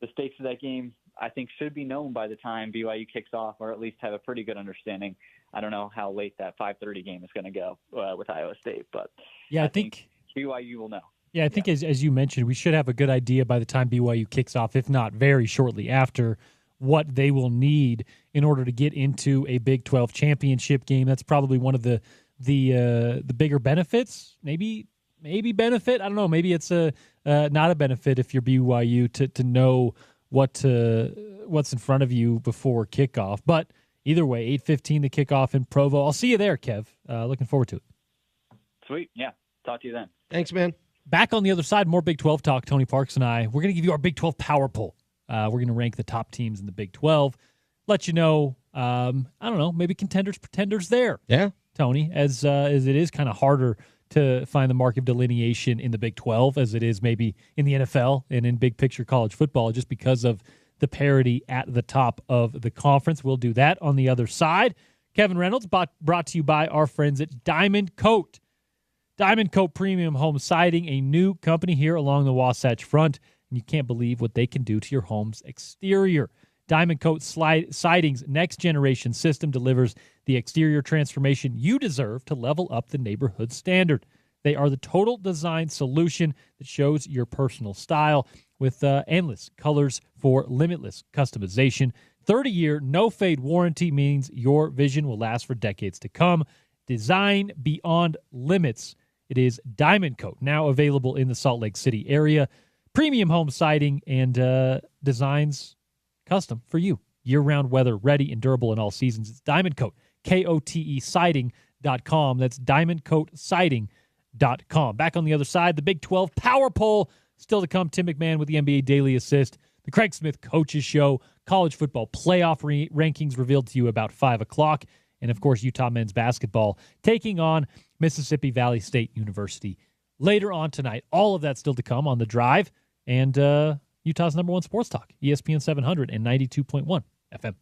the stakes of that game, I think, should be known by the time BYU kicks off, or at least have a pretty good understanding. I don't know how late that 5:30 game is going to go with Iowa State, but yeah, I think BYU will know. Yeah, I think as you mentioned, we should have a good idea by the time BYU kicks off, if not very shortly after, what they will need in order to get into a Big 12 championship game. That's probably one of the bigger benefits. Maybe benefit. I don't know. Maybe it's not a benefit if you're BYU to know what's in front of you before kickoff. But either way, 8:15 the kickoff in Provo. I'll see you there, Kev. Looking forward to it. Sweet. Yeah. Talk to you then. Thanks, man. Back on the other side, more Big 12 talk. Tony Parks and I, we're going to give you our Big 12 power poll. We're going to rank the top teams in the Big 12. Let you know, I don't know, maybe contenders, pretenders there. Yeah. Tony, as it is kind of harder to find the mark of delineation in the Big 12 as it is maybe in the NFL and in big picture college football, just because of the parity at the top of the conference. We'll do that on the other side. Kevin Reynolds, brought to you by our friends at Diamond Coat. Diamond Coat Premium Home Siding, a new company here along the Wasatch Front, and you can't believe what they can do to your home's exterior. Diamond Coat Siding's next-generation system delivers the exterior transformation you deserve to level up the neighborhood standard. They are the total design solution that shows your personal style with endless colors for limitless customization. 30-year no-fade warranty means your vision will last for decades to come. Design beyond limits. It is Diamond Coat, now available in the Salt Lake City area. Premium home siding and designs custom for you. Year-round weather ready and durable in all seasons. It's Diamond Coat, KOTE siding.com. That's diamondcoatsiding.com. Back on the other side, the Big 12 Power Poll. Still to come, Tim McMahon with the NBA Daily Assist. The Craig Smith Coaches Show. College football playoff rankings revealed to you about 5 o'clock. And, of course, Utah men's basketball taking on Mississippi Valley State University later on tonight. All of that still to come on The Drive. And Utah's number one sports talk, ESPN 700 and 92.1 FM.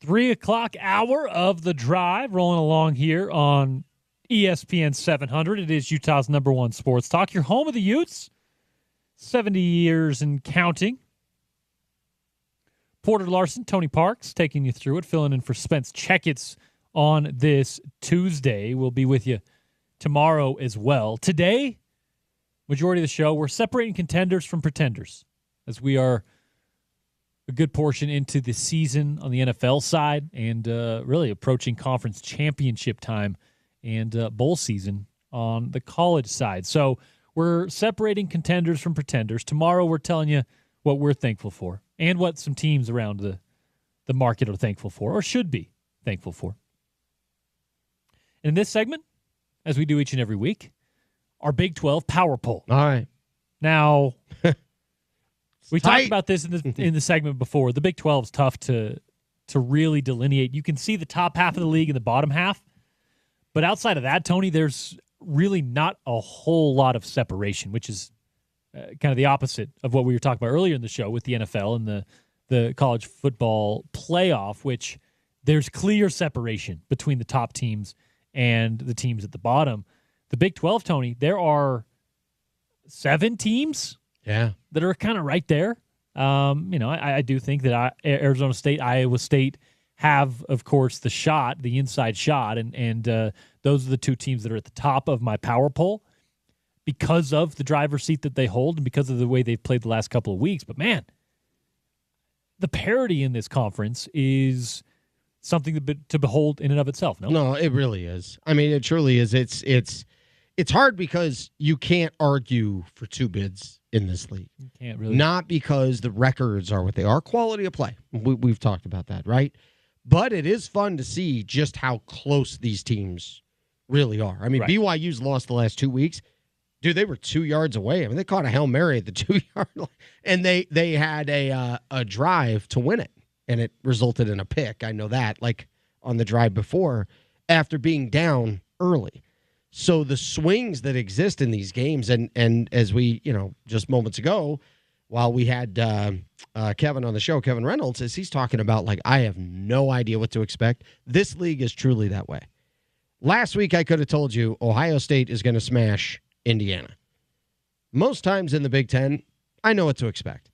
3 o'clock hour of the drive, rolling along here on ESPN 700. It is Utah's #1 sports talk. Your home of the Utes, 70 years and counting. Porter Larson, Tony Parks, taking you through it, filling in for Spence Checketts on this Tuesday. We'll be with you tomorrow as well. Today, majority of the show, we're separating contenders from pretenders, as we are a good portion into the season on the NFL side and really approaching conference championship time and bowl season on the college side. So we're separating contenders from pretenders. Tomorrow we're telling you what we're thankful for and what some teams around the market are thankful for or should be thankful for. In this segment, as we do each and every week, our Big 12 Power Poll. All right. Now, we talked about this in the segment before. The Big 12 is tough to really delineate. You can see the top half of the league and the bottom half, but outside of that, Tony, there's really not a whole lot of separation, which is kind of the opposite of what we were talking about earlier in the show with the NFL and the college football playoff, which there's clear separation between the top teams and the teams at the bottom. The Big 12, Tony, there are 7 teams that are kind of right there. I do think that Arizona State, Iowa State have, of course, the inside shot, and those are the 2 teams that are at the top of my power poll because of the driver's seat that they hold and because of the way they've played the last couple of weeks. But, man, the parity in this conference is something to behold in and of itself. No, it really is. I mean, it truly is. It's hard because you can't argue for 2 bids in this league. You can't really. Not because the records are what they are. Quality of play. We've talked about that, right? But it is fun to see just how close these teams really are. I mean, right. BYU's lost the last 2 weeks. Dude, they were 2 yards away. I mean, they caught a Hail Mary at the 2-yard line, and they had a drive to win it, and it resulted in a pick. I know that, like on the drive before, after being down early. So the swings that exist in these games, and as we, just moments ago, while we had Kevin on the show, Kevin Reynolds, as he's talking about, like, I have no idea what to expect. This league is truly that way. Last week, I could have told you Ohio State is going to smash Indiana. Most times in the Big Ten, I know what to expect.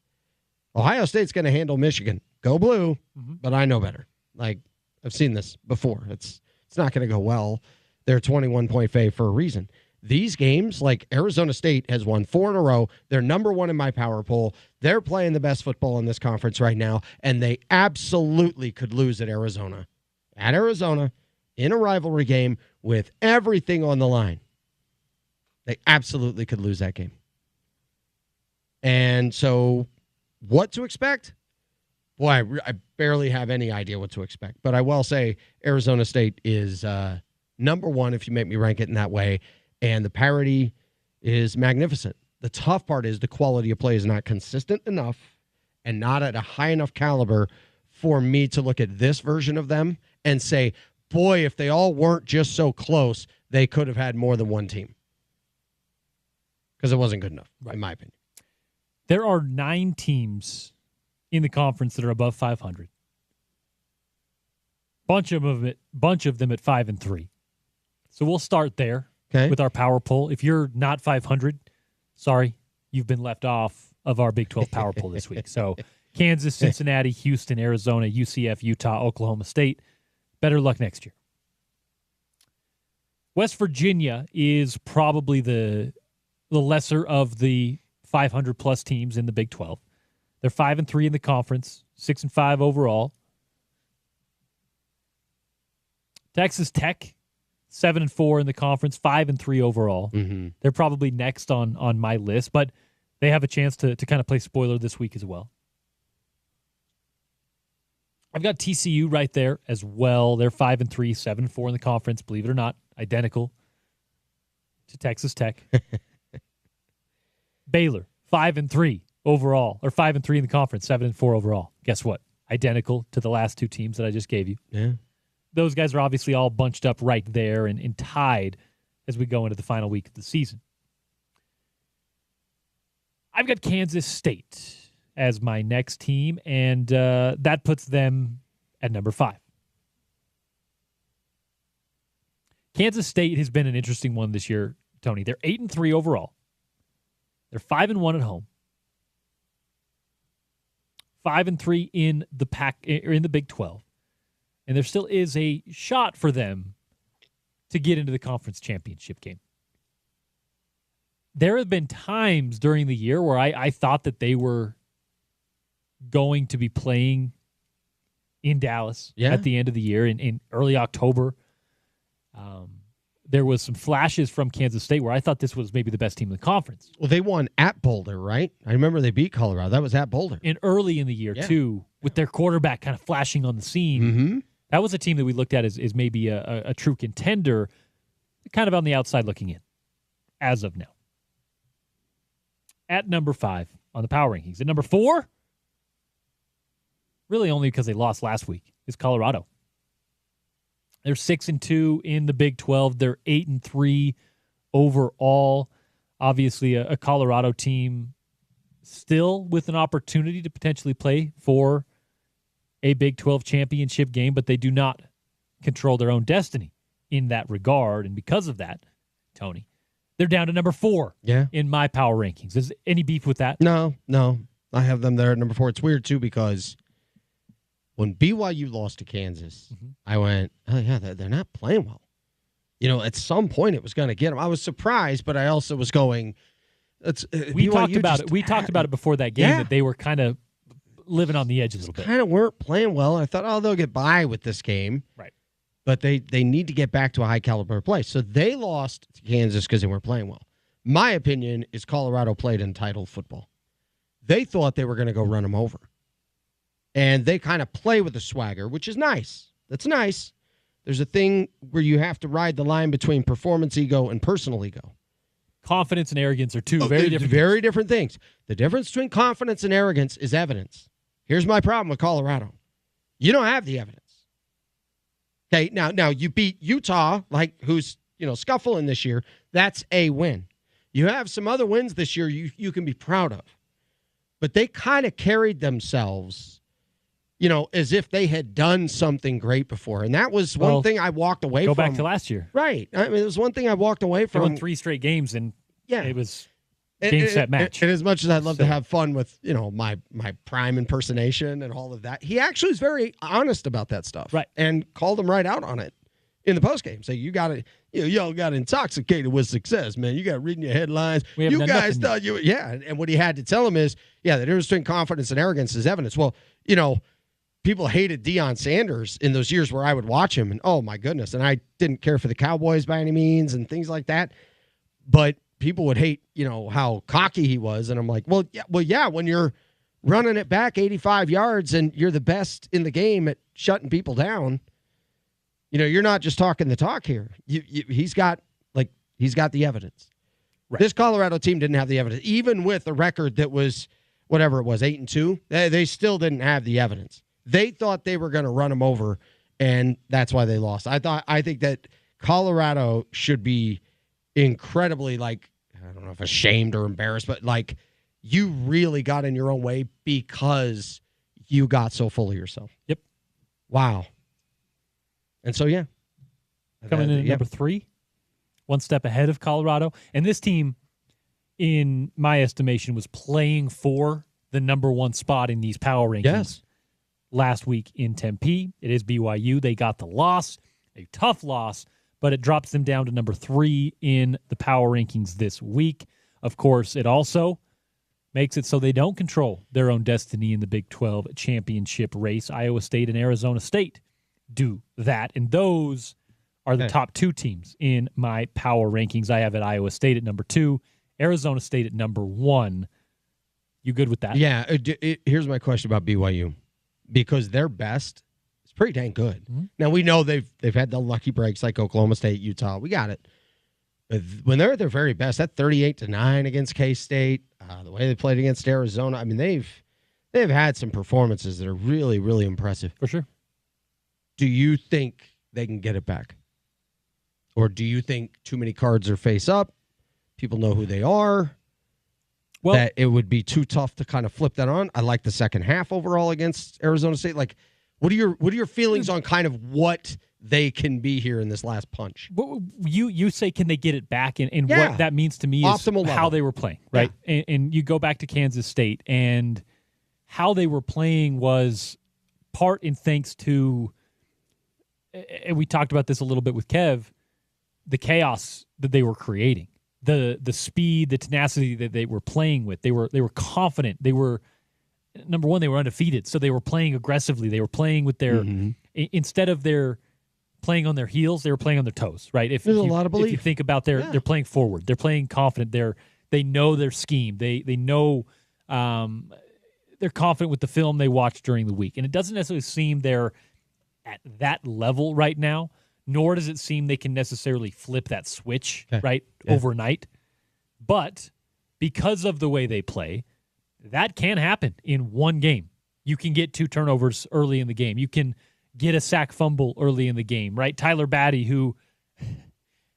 Ohio State's going to handle Michigan. Go blue, but I know better. Like, I've seen this before. It's not going to go well. They're a 21-point fave for a reason. These games, like Arizona State has won 4 in a row. They're #1 in my power poll. They're playing the best football in this conference right now, and they absolutely could lose at Arizona. At Arizona, in a rivalry game with everything on the line. They absolutely could lose that game. And so what to expect? Boy, I barely have any idea what to expect. But I will say Arizona State is #1 if you make me rank it in that way. And the parity is magnificent. The tough part is the quality of play is not consistent enough and not at a high enough caliber for me to look at this version of them and say, boy, if they all weren't just so close, they could have had more than one team. Because it wasn't good enough, in my opinion. There are 9 teams in the conference that are above 500. Bunch of them at 5-3. So we'll start there with our power poll. If you're not 500, sorry, you've been left off of our Big 12 power poll this week. So Kansas, Cincinnati, Houston, Arizona, UCF, Utah, Oklahoma State. Better luck next year. West Virginia is probably the lesser of the 500-plus teams in the Big 12. They're 5-3 in the conference, 6-5 overall. Texas Tech, 7-4 in the conference, 5-3 overall. They're probably next on my list, but they have a chance to kind of play spoiler this week as well. I've got TCU right there as well. They're 5-3, 7-4 in the conference, believe it or not, identical to Texas Tech. Baylor, 5-3 overall, or 5-3 in the conference, 7-4 overall. Guess what? Identical to the last 2 teams that I just gave you. Yeah. Those guys are obviously all bunched up right there and tied as we go into the final week of the season. I've got Kansas State as my next team, and that puts them at number 5. Kansas State has been an interesting one this year, Tony. They're 8-3 overall. They're 5-1 at home. 5-3 in the Big 12. And there still is a shot for them to get into the conference championship game. There have been times during the year where I thought that they were going to be playing in Dallas at the end of the year in early October. There was some flashes from Kansas State where I thought this was maybe the best team in the conference. Well, they won at Boulder, right? I remember they beat Colorado. That was at Boulder. And early in the year, too, with their quarterback kind of flashing on the scene. Mm-hmm. That was a team that we looked at as maybe a true contender, kind of on the outside looking in, as of now. At number 5 on the power rankings. At number 4, really only because they lost last week, is Colorado. They're 6-2 in the Big 12. They're 8-3 overall. Obviously, a Colorado team still with an opportunity to potentially play for a Big 12 championship game, but they do not control their own destiny in that regard. And because of that, Tony, they're down to number 4 in my power rankings. Is any beef with that? No. I have them there at number 4. It's weird, too, because when BYU lost to Kansas, I went, oh, yeah, they're not playing well. You know, at some point it was going to get them. I was surprised, but I also was going, we talked about it. We talked about it before that game, that they were kind of living on the edge a little bit. Kind of weren't playing well. I thought, oh, they'll get by with this game. Right. But they need to get back to a high-caliber play. So they lost to Kansas because they weren't playing well. My opinion is Colorado played entitled football. They thought they were going to go run them over. And they kind of play with the swagger, which is nice. That's nice. There's a thing where you have to ride the line between performance ego and personal ego. Confidence and arrogance are two very different things. The difference between confidence and arrogance is evidence. Here's my problem with Colorado. You don't have the evidence. Okay, now you beat Utah, who's scuffling this year. That's a win. You have some other wins this year you can be proud of. But they kind of carried themselves as if they had done something great before. And that was one thing I walked away from. Go back to last year. Right. I mean, it was one thing I walked away from. They won 3 straight games, and it was game, set, match. And as much as I'd love to have fun with, my prime impersonation and all of that, he actually was very honest about that stuff. Right. And called him right out on it in the postgame. So you got to, y'all got intoxicated with success, man. You got reading your headlines. You guys thought you, And what he had to tell him is, the difference between confidence and arrogance is evidence. Well, people hated Deion Sanders in those years where I would watch him, and oh my goodness, and I didn't care for the Cowboys by any means and things like that. But people would hate, how cocky he was, and I'm like, well, when you're running it back 85 yards and you're the best in the game at shutting people down, you're not just talking the talk here. He's got the evidence. Right. This Colorado team didn't have the evidence, even with a record that was whatever it was, 8-2. They still didn't have the evidence. They thought they were going to run them over, and that's why they lost. I think that Colorado should be incredibly, I don't know if ashamed or embarrassed, but you really got in your own way because you got so full of yourself. Yep. Wow. And so, coming in at number 3, one step ahead of Colorado. And this team, in my estimation, was playing for the number 1 spot in these power rankings. Yes. Last week in Tempe. It is BYU. They got the loss, a tough loss, but it drops them down to number 3 in the power rankings this week. Of course, it also makes it so they don't control their own destiny in the Big 12 championship race. Iowa State and Arizona State do that, and those are the top 2 teams in my power rankings. I have it Iowa State at number 2, Arizona State at number 1. You good with that? Yeah. Here's my question about BYU. Because their best is pretty dang good. Mm-hmm. Now, we know they've had the lucky breaks like Oklahoma State, Utah. We got it. But when they're at their very best, that 38-9 against K-State, the way they played against Arizona, I mean, they've had some performances that are really, really impressive. For sure. Do you think they can get it back? Or do you think too many cards are face up? People know who they are? Well, that it would be too tough to kind of flip that on. I like the second half overall against Arizona State. What are your feelings on kind of what they can be here in this last punch? You say, can they get it back? And Yeah. what that means to me is Optimal how level. they were playing, right? Yeah. And you go back to Kansas State, and how they were playing was part in thanks to, and we talked about this a little bit with Kev, the chaos that they were creating, the speed, the tenacity that they were playing with. They were confident. They were, number one, they were undefeated, so they were playing aggressively. They were playing with their instead of their playing on their heels, they were playing on their toes. Right? There's a lot of belief. If you think about they're playing forward. They're playing confident. They know their scheme. They know they're confident with the film they watched during the week, and it doesn't necessarily seem they're at that level right now. Nor does it seem they can necessarily flip that switch overnight. But because of the way they play, that can happen in one game. You can get 2 turnovers early in the game. You can get a sack fumble early in the game, right? Tyler Batty, who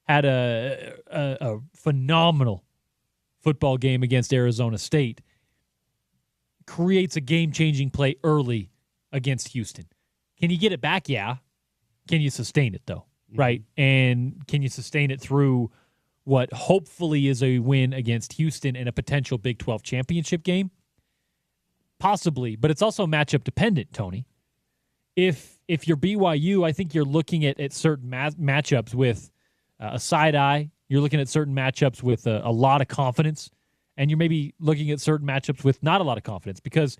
had a phenomenal football game against Arizona State, creates a game-changing play early against Houston. Can you get it back? Yeah. Can you sustain it, though? Right? And can you sustain it through what hopefully is a win against Houston and a potential Big 12 championship game? Possibly, but it's also matchup dependent, Tony. If you're BYU, I think you're looking at certain matchups with a side eye. You're looking at certain matchups with a lot of confidence, and you're maybe looking at certain matchups with not a lot of confidence, because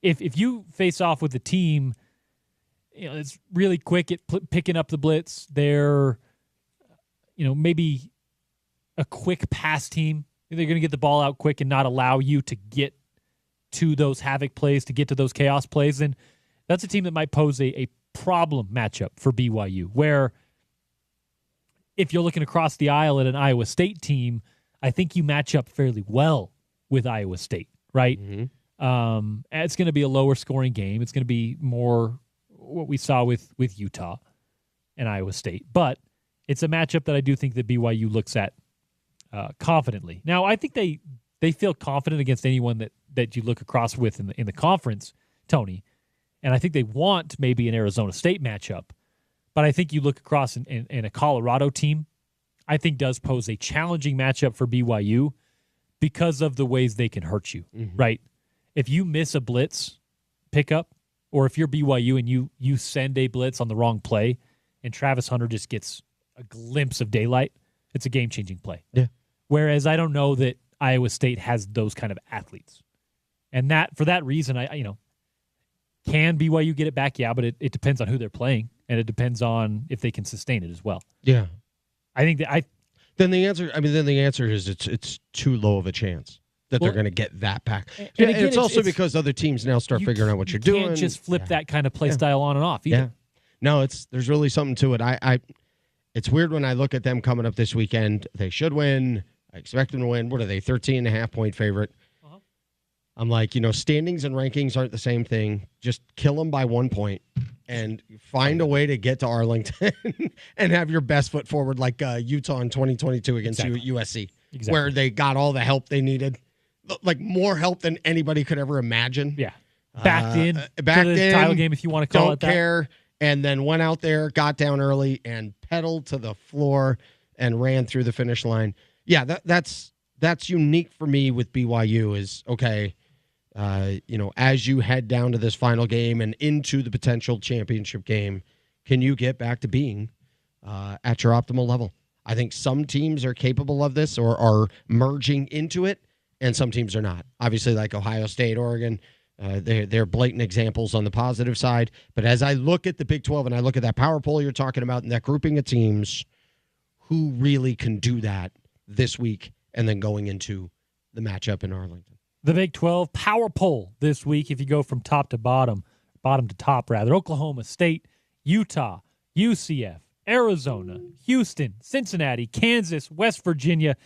if you face off with a team, it's really quick at picking up the blitz. They're, maybe a quick pass team. They're going to get the ball out quick and not allow you to get to those havoc plays, to get to those chaos plays. And that's a team that might pose a problem matchup for BYU, where if you're looking across the aisle at an Iowa State team, I think you match up fairly well with Iowa State, right? Mm-hmm. It's going to be a lower scoring game. It's going to be more what we saw with Utah and Iowa State. But it's a matchup that I do think that BYU looks at confidently. Now, I think they feel confident against anyone that you look across with in the conference, Tony. And I think they want maybe an Arizona State matchup. But I think you look across in a Colorado team, I think does pose a challenging matchup for BYU because of the ways they can hurt you, right? If you miss a blitz pickup, or if you're BYU and you send a blitz on the wrong play and Travis Hunter just gets a glimpse of daylight, it's a game-changing play. Yeah. Whereas I don't know that Iowa State has those kind of athletes. And that for that reason, can BYU get it back? Yeah, but it depends on who they're playing, and it depends on if they can sustain it as well. Yeah. I think that Then the answer is it's too low of a chance that they're going to get that back. And again, it's also because other teams now start figuring out what you're doing. You can't just flip that kind of play style on and off either. Yeah. No, there's really something to it. It's weird when I look at them coming up this weekend. They should win. I expect them to win. What are they, 13.5-point favorite? Uh-huh. I'm like, standings and rankings aren't the same thing. Just kill them by 1 point and find a way to get to Arlington and have your best foot forward like Utah in 2022 against USC, where they got all the help they needed. Like more help than anybody could ever imagine. Yeah. Backed in to the title game, if you want to call it that. Don't care. And then went out there, got down early, and pedaled to the floor and ran through the finish line. Yeah, that's unique for me with BYU is, okay, as you head down to this final game and into the potential championship game, can you get back to being at your optimal level? I think some teams are capable of this or are merging into it, and some teams are not. Obviously, like Ohio State, Oregon, they're blatant examples on the positive side. But as I look at the Big 12 and I look at that power poll you're talking about and that grouping of teams, who really can do that this week and then going into the matchup in Arlington? The Big 12 power poll this week, if you go from top to bottom to top, rather. Oklahoma State, Utah, UCF, Arizona, Houston, Cincinnati, Kansas, West Virginia,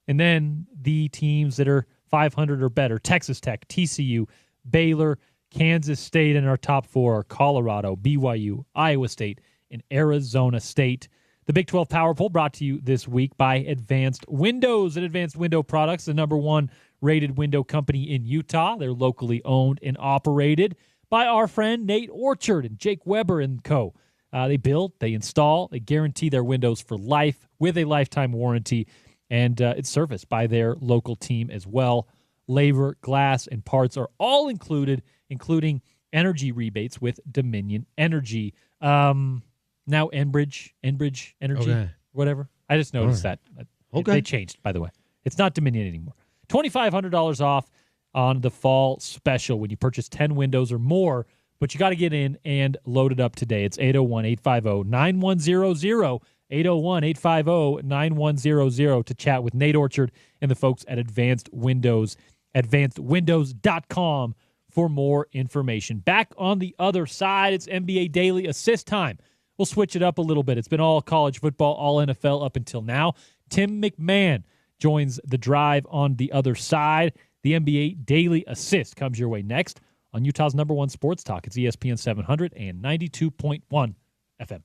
and then the teams that are 500 or better, Texas Tech, TCU, Baylor, Kansas State, and our top four are Colorado, BYU, Iowa State, and Arizona State. The Big 12 Power Poll brought to you this week by Advanced Windows and Advanced Window Products, the #1 rated window company in Utah. They're locally owned and operated by our friend Nate Orchard and Jake Weber and co. They build, they install, they guarantee their windows for life with a lifetime warranty, and it's serviced by their local team as well. Labor, glass, and parts are all included, including energy rebates with Dominion Energy. Now Enbridge Energy, whatever. I just noticed that. They changed, by the way. It's not Dominion anymore. $2,500 off on the fall special when you purchase 10 windows or more, but you got to get in and load it up today. It's 801-850-9100, 801-850-9100 to chat with Nate Orchard and the folks at Advanced Windows, advancedwindows.com for more information. Back on the other side, it's NBA Daily Assist time. We'll switch it up a little bit. It's been all college football, all NFL up until now. Tim McMahon joins the drive on the other side. The NBA Daily Assist comes your way next on Utah's #1 sports talk. It's ESPN 700 and 92.1 FM.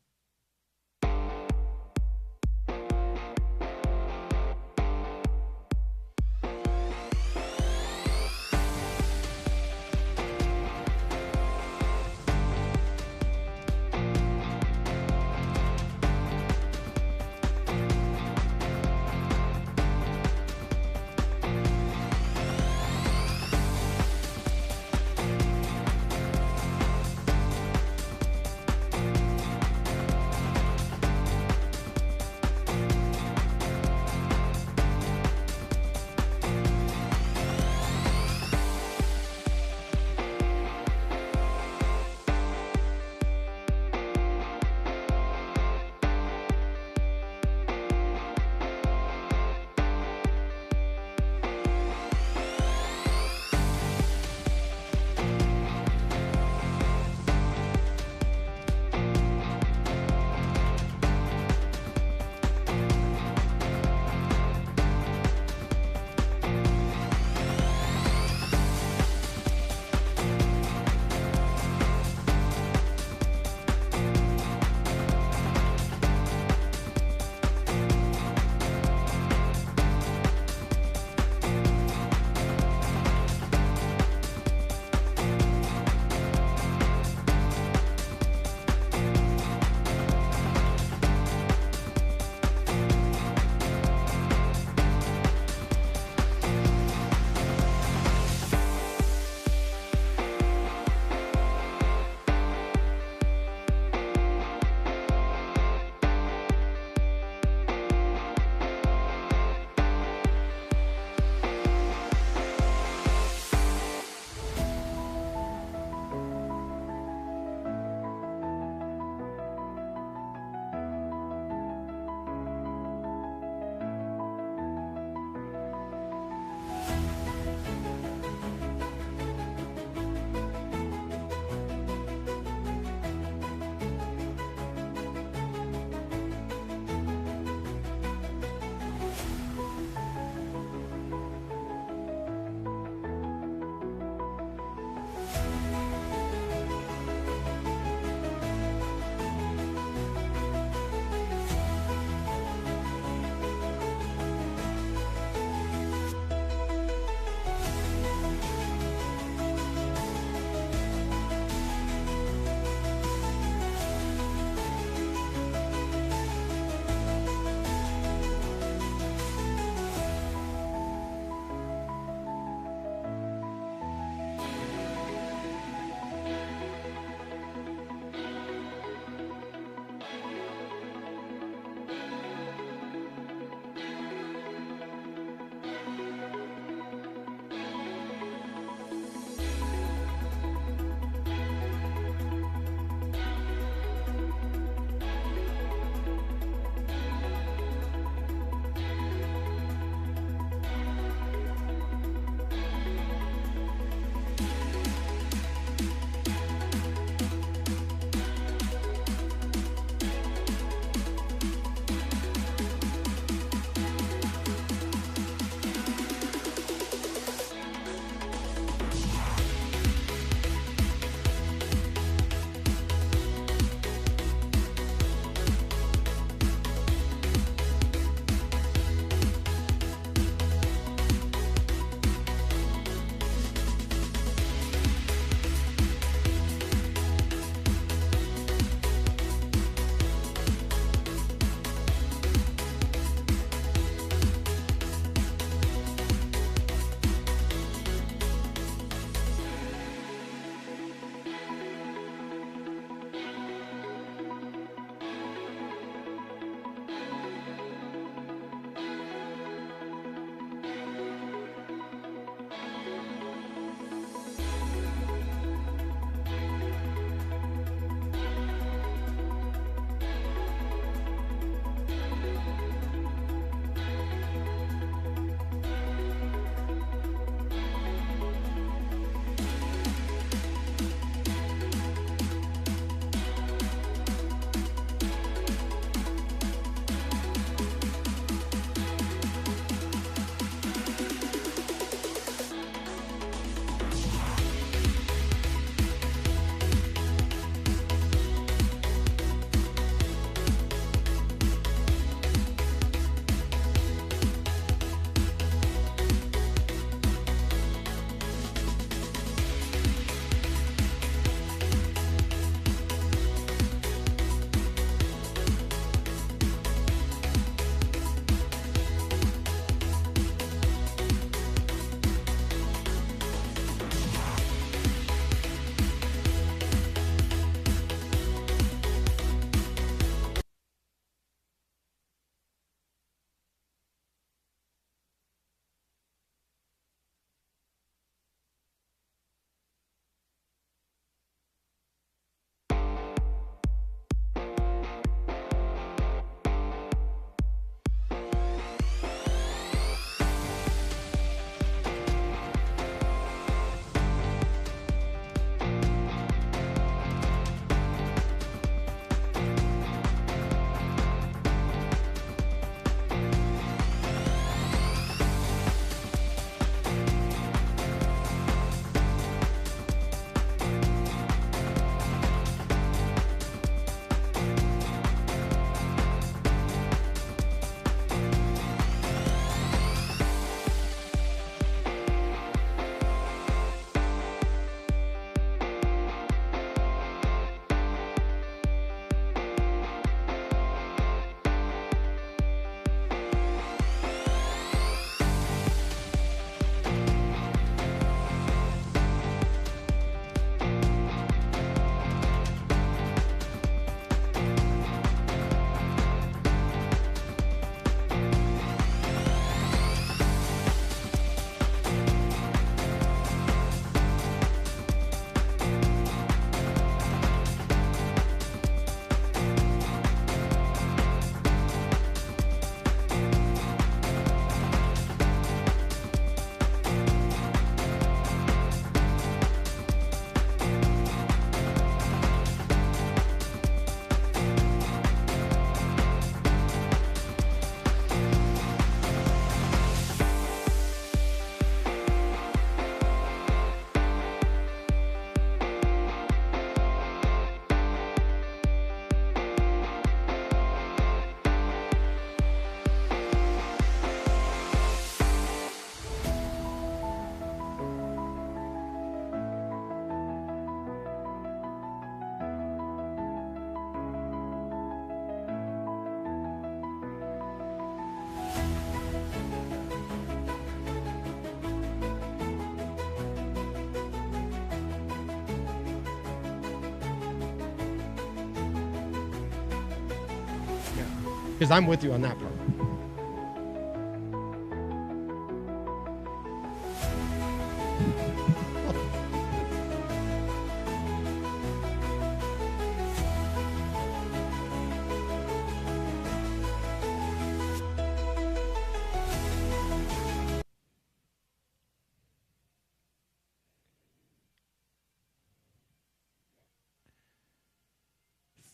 Because I'm with you on that part.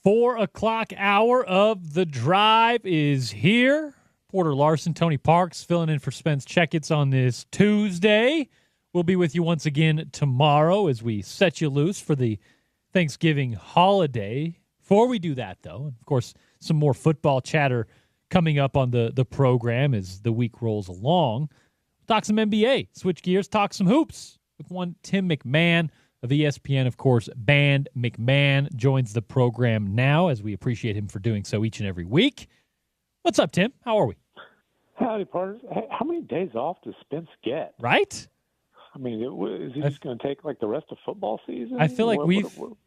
Four o'clock hour of the drive is here. Porter Larson, Tony Parks filling in for Spence Checketts on this Tuesday. We'll be with you once again tomorrow as we set you loose for the Thanksgiving holiday. Before we do that, though, and of course, some more football chatter coming up on the program as the week rolls along. Talk some NBA, switch gears, talk some hoops with one Tim McMahon of ESPN. Of course, Band McMahon joins the program now, as we appreciate him for doing so each and every week. What's up, Tim? How are we? Howdy, partners. Hey, how many days off does Spence get? Right? I mean, is he just going to take like the rest of football season? I feel like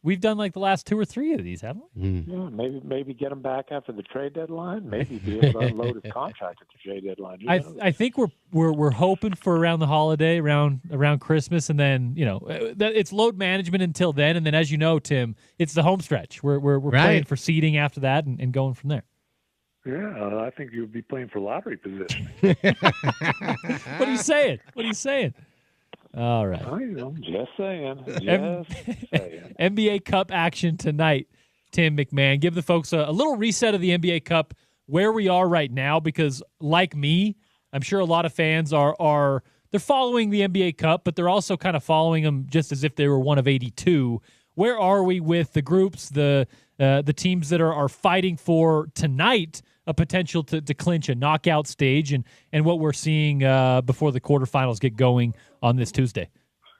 we've done like the last 2 or 3 of these, haven't we? Yeah, maybe get him back after the trade deadline. Maybe be able to unload his contract at the trade deadline. I think we're hoping for around the holiday, around Christmas, and then it's load management until then, and then as you know, Tim, it's the home stretch. We're right. playing for seeding after that and going from there. Yeah, I think you would be playing for lottery position. What are you saying? All right. Just saying. NBA Cup action tonight, Tim McMahon. Give the folks a little reset of the NBA Cup, where we are right now, because like me, I'm sure a lot of fans are they're following the NBA Cup, but they're also kind of following them just as if they were one of 82. Where are we with the groups, the teams that are fighting for tonight a potential to clinch a knockout stage, and what we're seeing before the quarterfinals get going on this Tuesday?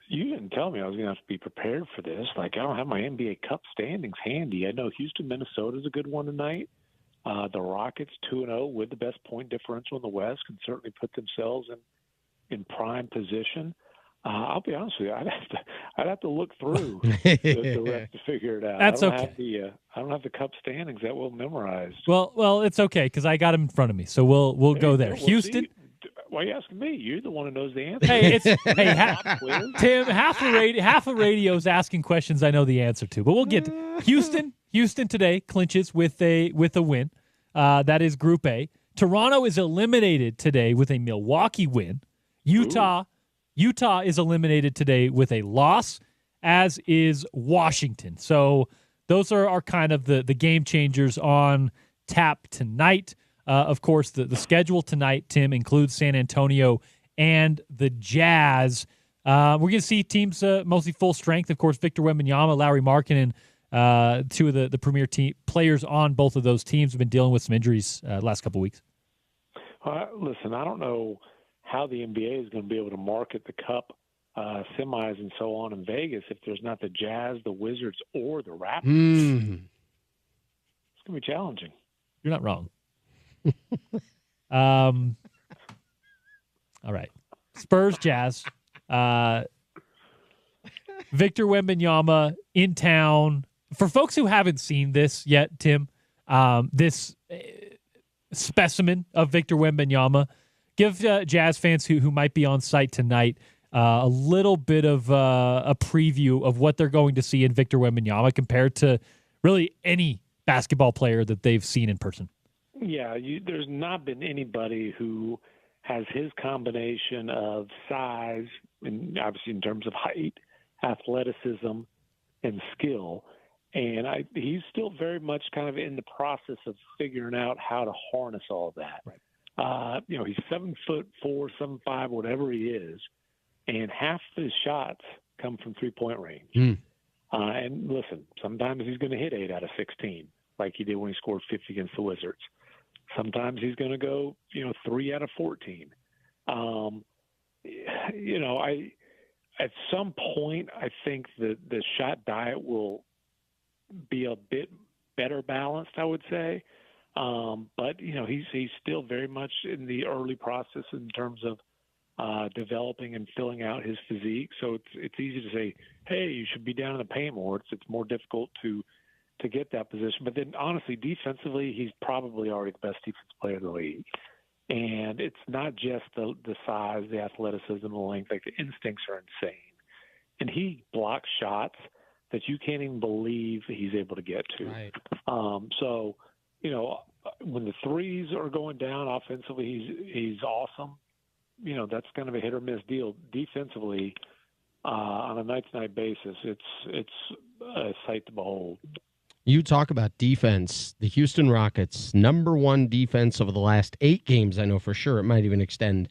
You didn't tell me I was going to have to be prepared for this. Like, I don't have my NBA Cup standings handy. I know Houston, Minnesota is a good one tonight. The Rockets, 2-0 with the best point differential in the West, can certainly put themselves in prime position. I'll be honest with you, I'd have to look through the rest to figure it out. That's okay. I don't have the Cup standings that well memorized. Well, it's okay because I got them in front of me, so we'll go there. Houston. See, why are you asking me? You're the one who knows the answer. Hey, Tim. Half the radio's asking questions I know the answer to, but we'll get to Houston. Houston today clinches with a win. That is Group A. Toronto is eliminated today with a Milwaukee win. Utah is eliminated today with a loss, as is Washington. So those are kind of the game changers on tap tonight. Of course, the schedule tonight, Tim, includes San Antonio and the Jazz. We're going to see teams mostly full strength. Of course, Victor Wembanyama, Lauri Markkanen, two of the premier players on both of those teams have been dealing with some injuries last couple of weeks. Listen, I don't know how the NBA is going to be able to market the Cup semis and so on in Vegas if there's not the Jazz, the Wizards, or the Raptors. It's going to be challenging. You're not wrong. All right. Spurs, Jazz. Victor Wembanyama in town. For folks who haven't seen this yet, Tim, this specimen of Victor Wembanyama, give Jazz fans who might be on site tonight a little bit of a preview of what they're going to see in Victor Wembanyama compared to really any basketball player that they've seen in person. Yeah, there's not been anybody who has his combination of size, and obviously in terms of height, athleticism, and skill. And he's still very much kind of in the process of figuring out how to harness all of that. Right. He's 7'4", 7'5", whatever he is, and half of his shots come from 3-point range. And listen, sometimes he's going to hit 8 out of 16, like he did when he scored 50 against the Wizards. Sometimes he's going to go, 3 out of 14. At some point, I think that the shot diet will be a bit better balanced, I would say. But he's still very much in the early process in terms of developing and filling out his physique. So it's easy to say, hey, you should be down in the paint more. It's more difficult to to get that position. But then, honestly, defensively, he's probably already the best defensive player in the league. And it's not just the size, the athleticism, the length. Like, the instincts are insane. And he blocks shots that you can't even believe he's able to get to. Right. So, you know, when the threes are going down offensively, he's awesome. You know, that's kind of a hit or miss deal. Defensively, on a night-to-night basis, it's a sight to behold. You talk about defense. The Houston Rockets, number one defense over the last 8 games, I know for sure. It might even extend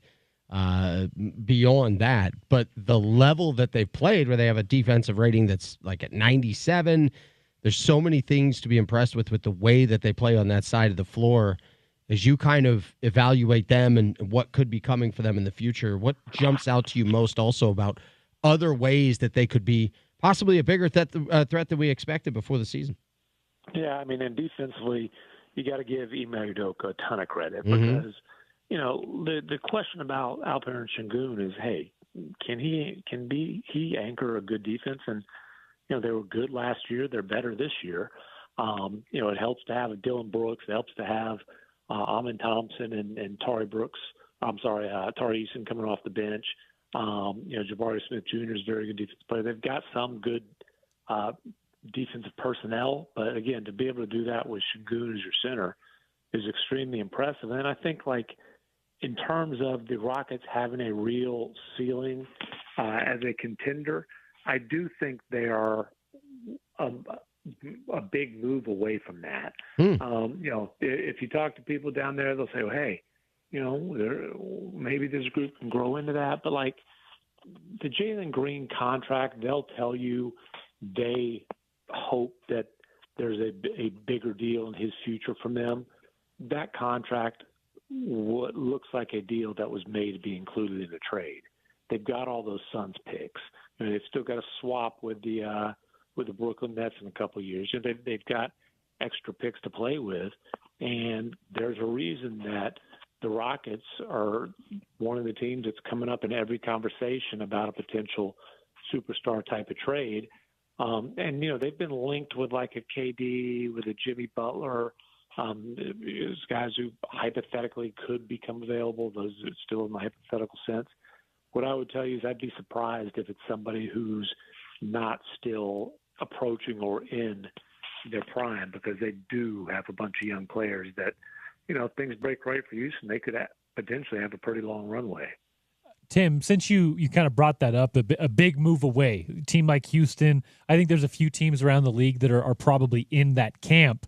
beyond that. But the level that they've played, where they have a defensive rating that's like at 97, there's so many things to be impressed with the way that they play on that side of the floor. As you kind of evaluate them and what could be coming for them in the future, what jumps out to you most also about other ways that they could be possibly a bigger threat than we expected before the season? Yeah, I mean, and defensively, you got to give Ime Udoka a ton of credit because, you know, the question about Alperen Şengün is, hey, can he anchor a good defense? And, you know, they were good last year. They're better this year. You know, it helps to have a Dylan Brooks. It helps to have Amin Thompson and Tari Eason coming off the bench. You know, Jabari Smith Jr. is a very good defensive player. They've got some good defensive personnel, but again, to be able to do that with Şengün as your center is extremely impressive. And I think, like, in terms of the Rockets having a real ceiling as a contender, I do think they are a big move away from that. You know, if you talk to people down there, they'll say, well, hey, you know, maybe this group can grow into that. But, like, the Jalen Green contract, they'll tell you they hope that there's a bigger deal in his future from them. That contract looks like a deal that was made to be included in the trade. They've got all those Suns picks. And they've still got a swap with the Brooklyn Nets in a couple of years. And they've got extra picks to play with. And there's a reason that the Rockets are one of the teams that's coming up in every conversation about a potential superstar type of trade. And, you know, they've been linked with like a KD, with a Jimmy Butler, guys who hypothetically could become available. Those are still in the hypothetical sense. What I would tell you is I'd be surprised if it's somebody who's not still approaching or in their prime, because they do have a bunch of young players that, you know, if things break right for Houston, they could potentially have a pretty long runway. Tim, since you kind of brought that up, a big move away, a team like Houston, I think there's a few teams around the league that are probably in that camp.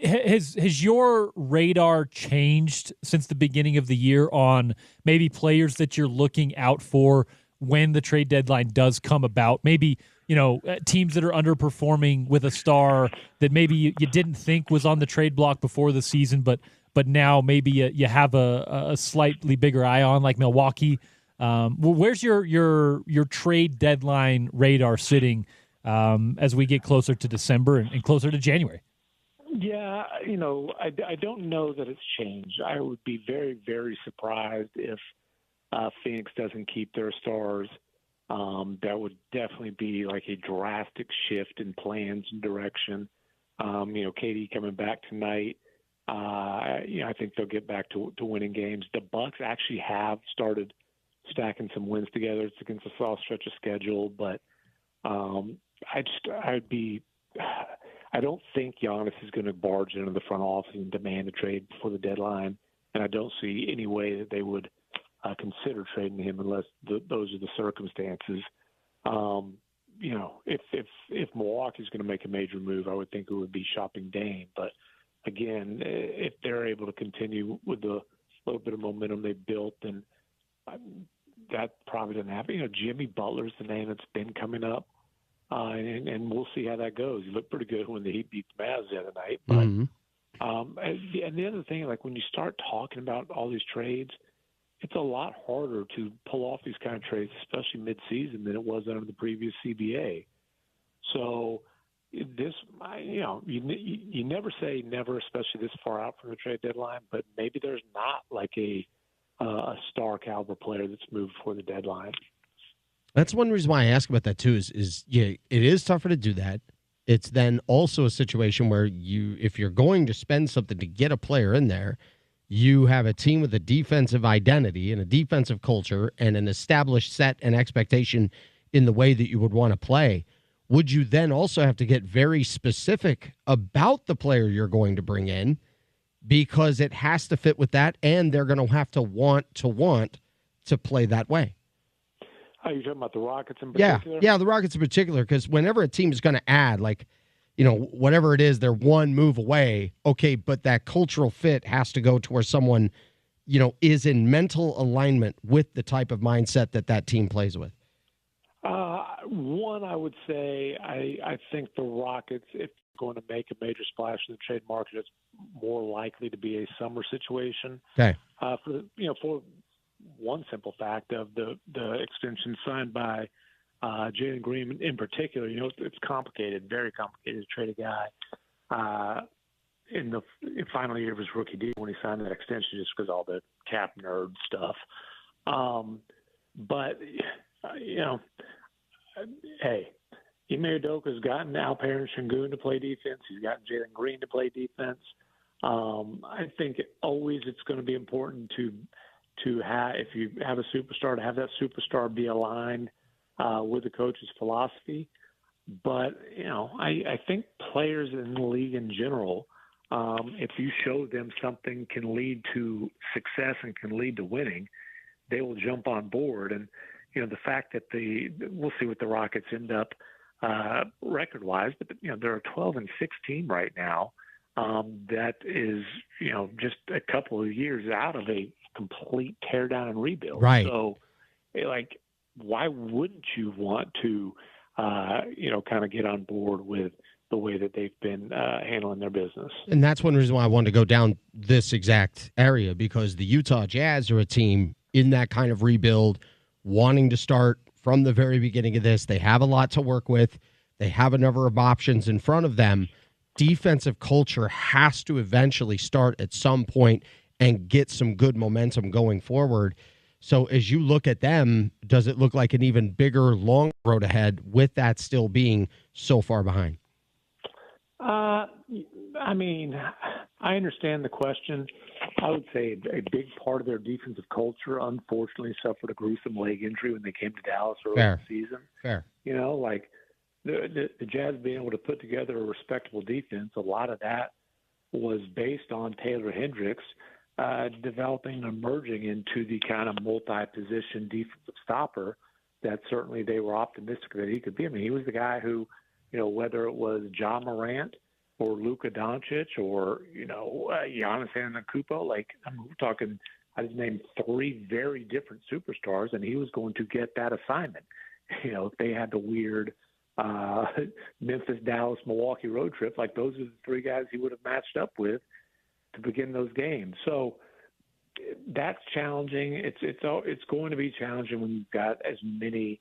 Has your radar changed since the beginning of the year on maybe players that you're looking out for when the trade deadline does come about? Maybe, you know, teams that are underperforming with a star that maybe you didn't think was on the trade block before the season, but now maybe you have a slightly bigger eye on, like Milwaukee. Where's your trade deadline radar sitting as we get closer to December and closer to January? Yeah, you know, I don't know that it's changed. I would be very, very surprised if Phoenix doesn't keep their stars. That would definitely be like a drastic shift in plans and direction. You know, KD coming back tonight. You know, I think they'll get back to winning games. The Bucks actually have started stacking some wins together. It's against a soft stretch of schedule, but I don't think Giannis is going to barge into the front office and demand a trade before the deadline, and I don't see any way that they would consider trading him unless those are the circumstances. You know, if Milwaukee's going to make a major move, I would think it would be shopping Dame. But again, if they're able to continue with the little bit of momentum they've built, then that probably doesn't happen. You know, Jimmy Butler's the name that's been coming up. And we'll see how that goes. He looked pretty good when the Heat beat the Mavs the other night. But and the other thing, like when you start talking about all these trades, it's a lot harder to pull off these kind of trades, especially mid-season, than it was under the previous CBA. So this, you know, you never say never, especially this far out from the trade deadline. But maybe there's not like a star caliber player that's moved before the deadline. That's one reason why I ask about that too. Is yeah, it is tougher to do that. it's then also a situation where if you're going to spend something to get a player in there, you have a team with a defensive identity and a defensive culture and an established set and expectation in the way that you would want to play. Would you then also have to get very specific about the player you're going to bring in, because it has to fit with that, and they're going to have to want to play that way? Are you talking about the Rockets in particular? Yeah, the Rockets in particular, because whenever a team is going to add, like, whatever it is, they're one move away. Okay, but that cultural fit has to go to where someone, is in mental alignment with the type of mindset that team plays with. One, I would say, I think the Rockets, if they're going to make a major splash in the trade market, it's more likely to be a summer situation. Okay. For one simple fact of the extension signed by Jalen Green in particular, it's complicated, very complicated to trade a guy in the final year of his rookie deal when he signed that extension, just because all the cap nerd stuff. But hey, Ime Udoka's gotten Alperen Sengun to play defense. He's gotten Jalen Green to play defense. I think always it's going to be important to have, if you have a superstar, to have that superstar be aligned with the coach's philosophy. But, I think players in the league in general, if you show them something can lead to success and can lead to winning, they will jump on board. And, the fact that we'll see what the Rockets end up record-wise, but, they're a 12-6 team right now. That is, just a couple of years out of a complete teardown and rebuild. Right. So, why wouldn't you want to, kind of get on board with the way that they've been handling their business? And that's one reason why I wanted to go down this exact area, because the Utah Jazz are a team in that kind of rebuild, wanting to start from the very beginning of this. They have a lot to work with. They have a number of options in front of them. Defensive culture has to eventually start at some point and get some good momentum going forward. So as you look at them, does it look like an even bigger, long road ahead with that still being so far behind? I understand the question. I would say a big part of their defensive culture, unfortunately, suffered a gruesome leg injury when they came to Dallas early in the season. Fair. The Jazz being able to put together a respectable defense, a lot of that was based on Taylor Hendricks developing and emerging into the kind of multi-position defensive stopper that certainly they were optimistic that he could be. I mean, he was the guy who, whether it was Ja Morant or Luka Doncic or, Giannis Antetokounmpo, we're talking, I just named three very different superstars, and he was going to get that assignment. If they had the weird Memphis, Dallas, Milwaukee road trip, those are the three guys he would have matched up with to begin those games. So that's challenging. It's going to be challenging when you've got as many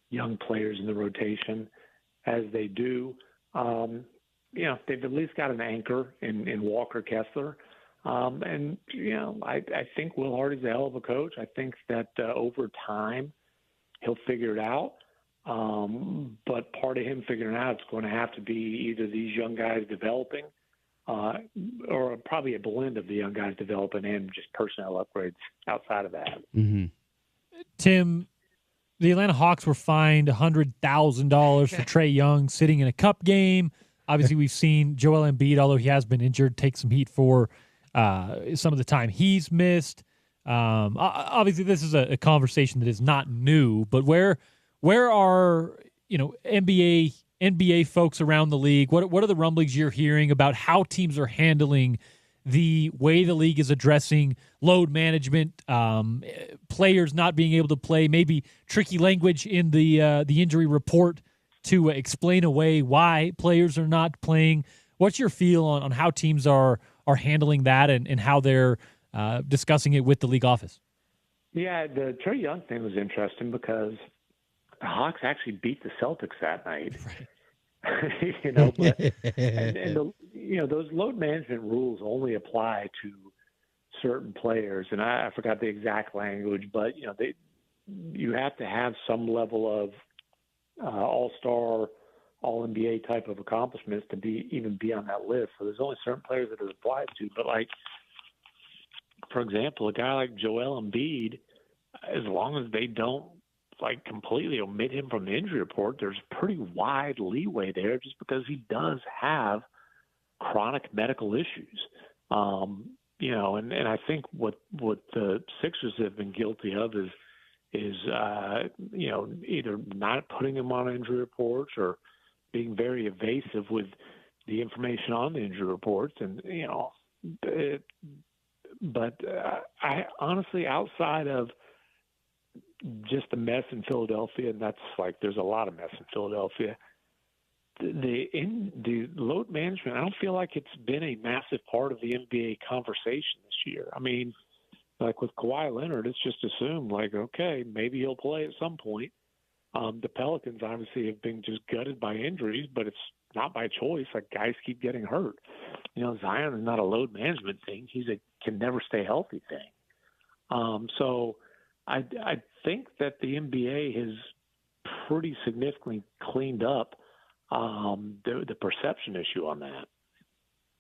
young players in the rotation as they do. They've at least got an anchor in Walker Kessler. I think Will Hardy's a hell of a coach. I think that over time he'll figure it out. But part of him figuring it out is going to have to be either these young guys developing or probably a blend of the young guys developing and just personnel upgrades outside of that. Mm-hmm. Tim, the Atlanta Hawks were fined $100,000 for Trae Young sitting in a cup game. Obviously, we've seen Joel Embiid, although he has been injured, take some heat for some of the time he's missed. Obviously, this is a conversation that is not new, but where are NBA folks around the league? What are the rumblings you're hearing about how teams are handling the way the league is addressing load management, players not being able to play, maybe tricky language in the injury report to explain away why players are not playing? What's your feel on how teams are handling that and how they're discussing it with the league office? Yeah, the Trae Young thing was interesting because the Hawks actually beat the Celtics that night. But those load management rules only apply to certain players, and I forgot the exact language, but you have to have some level of all-star all-NBA type of accomplishments to even be on that list. So there's only certain players that it applies to. But, like, for example, a guy like Joel Embiid, as long as they don't, like, completely omit him from the injury report, there's pretty wide leeway there just because he does have chronic medical issues. You know, and I think what the Sixers have been guilty of is you know, either not putting him on injury reports or being very evasive with the information on the injury reports. And, you know, but I honestly, outside of just the mess in Philadelphia, and that's like, there's a lot of mess in Philadelphia, the load management, I don't feel like it's been a massive part of the NBA conversation this year. I mean, like with Kawhi Leonard, it's just assumed, like, okay, maybe he'll play at some point. The Pelicans obviously have been just gutted by injuries, but it's not by choice. Like, guys keep getting hurt. You know, Zion is not a load management thing. He's a can never stay healthy thing. So I think that the NBA has pretty significantly cleaned up the perception issue on that.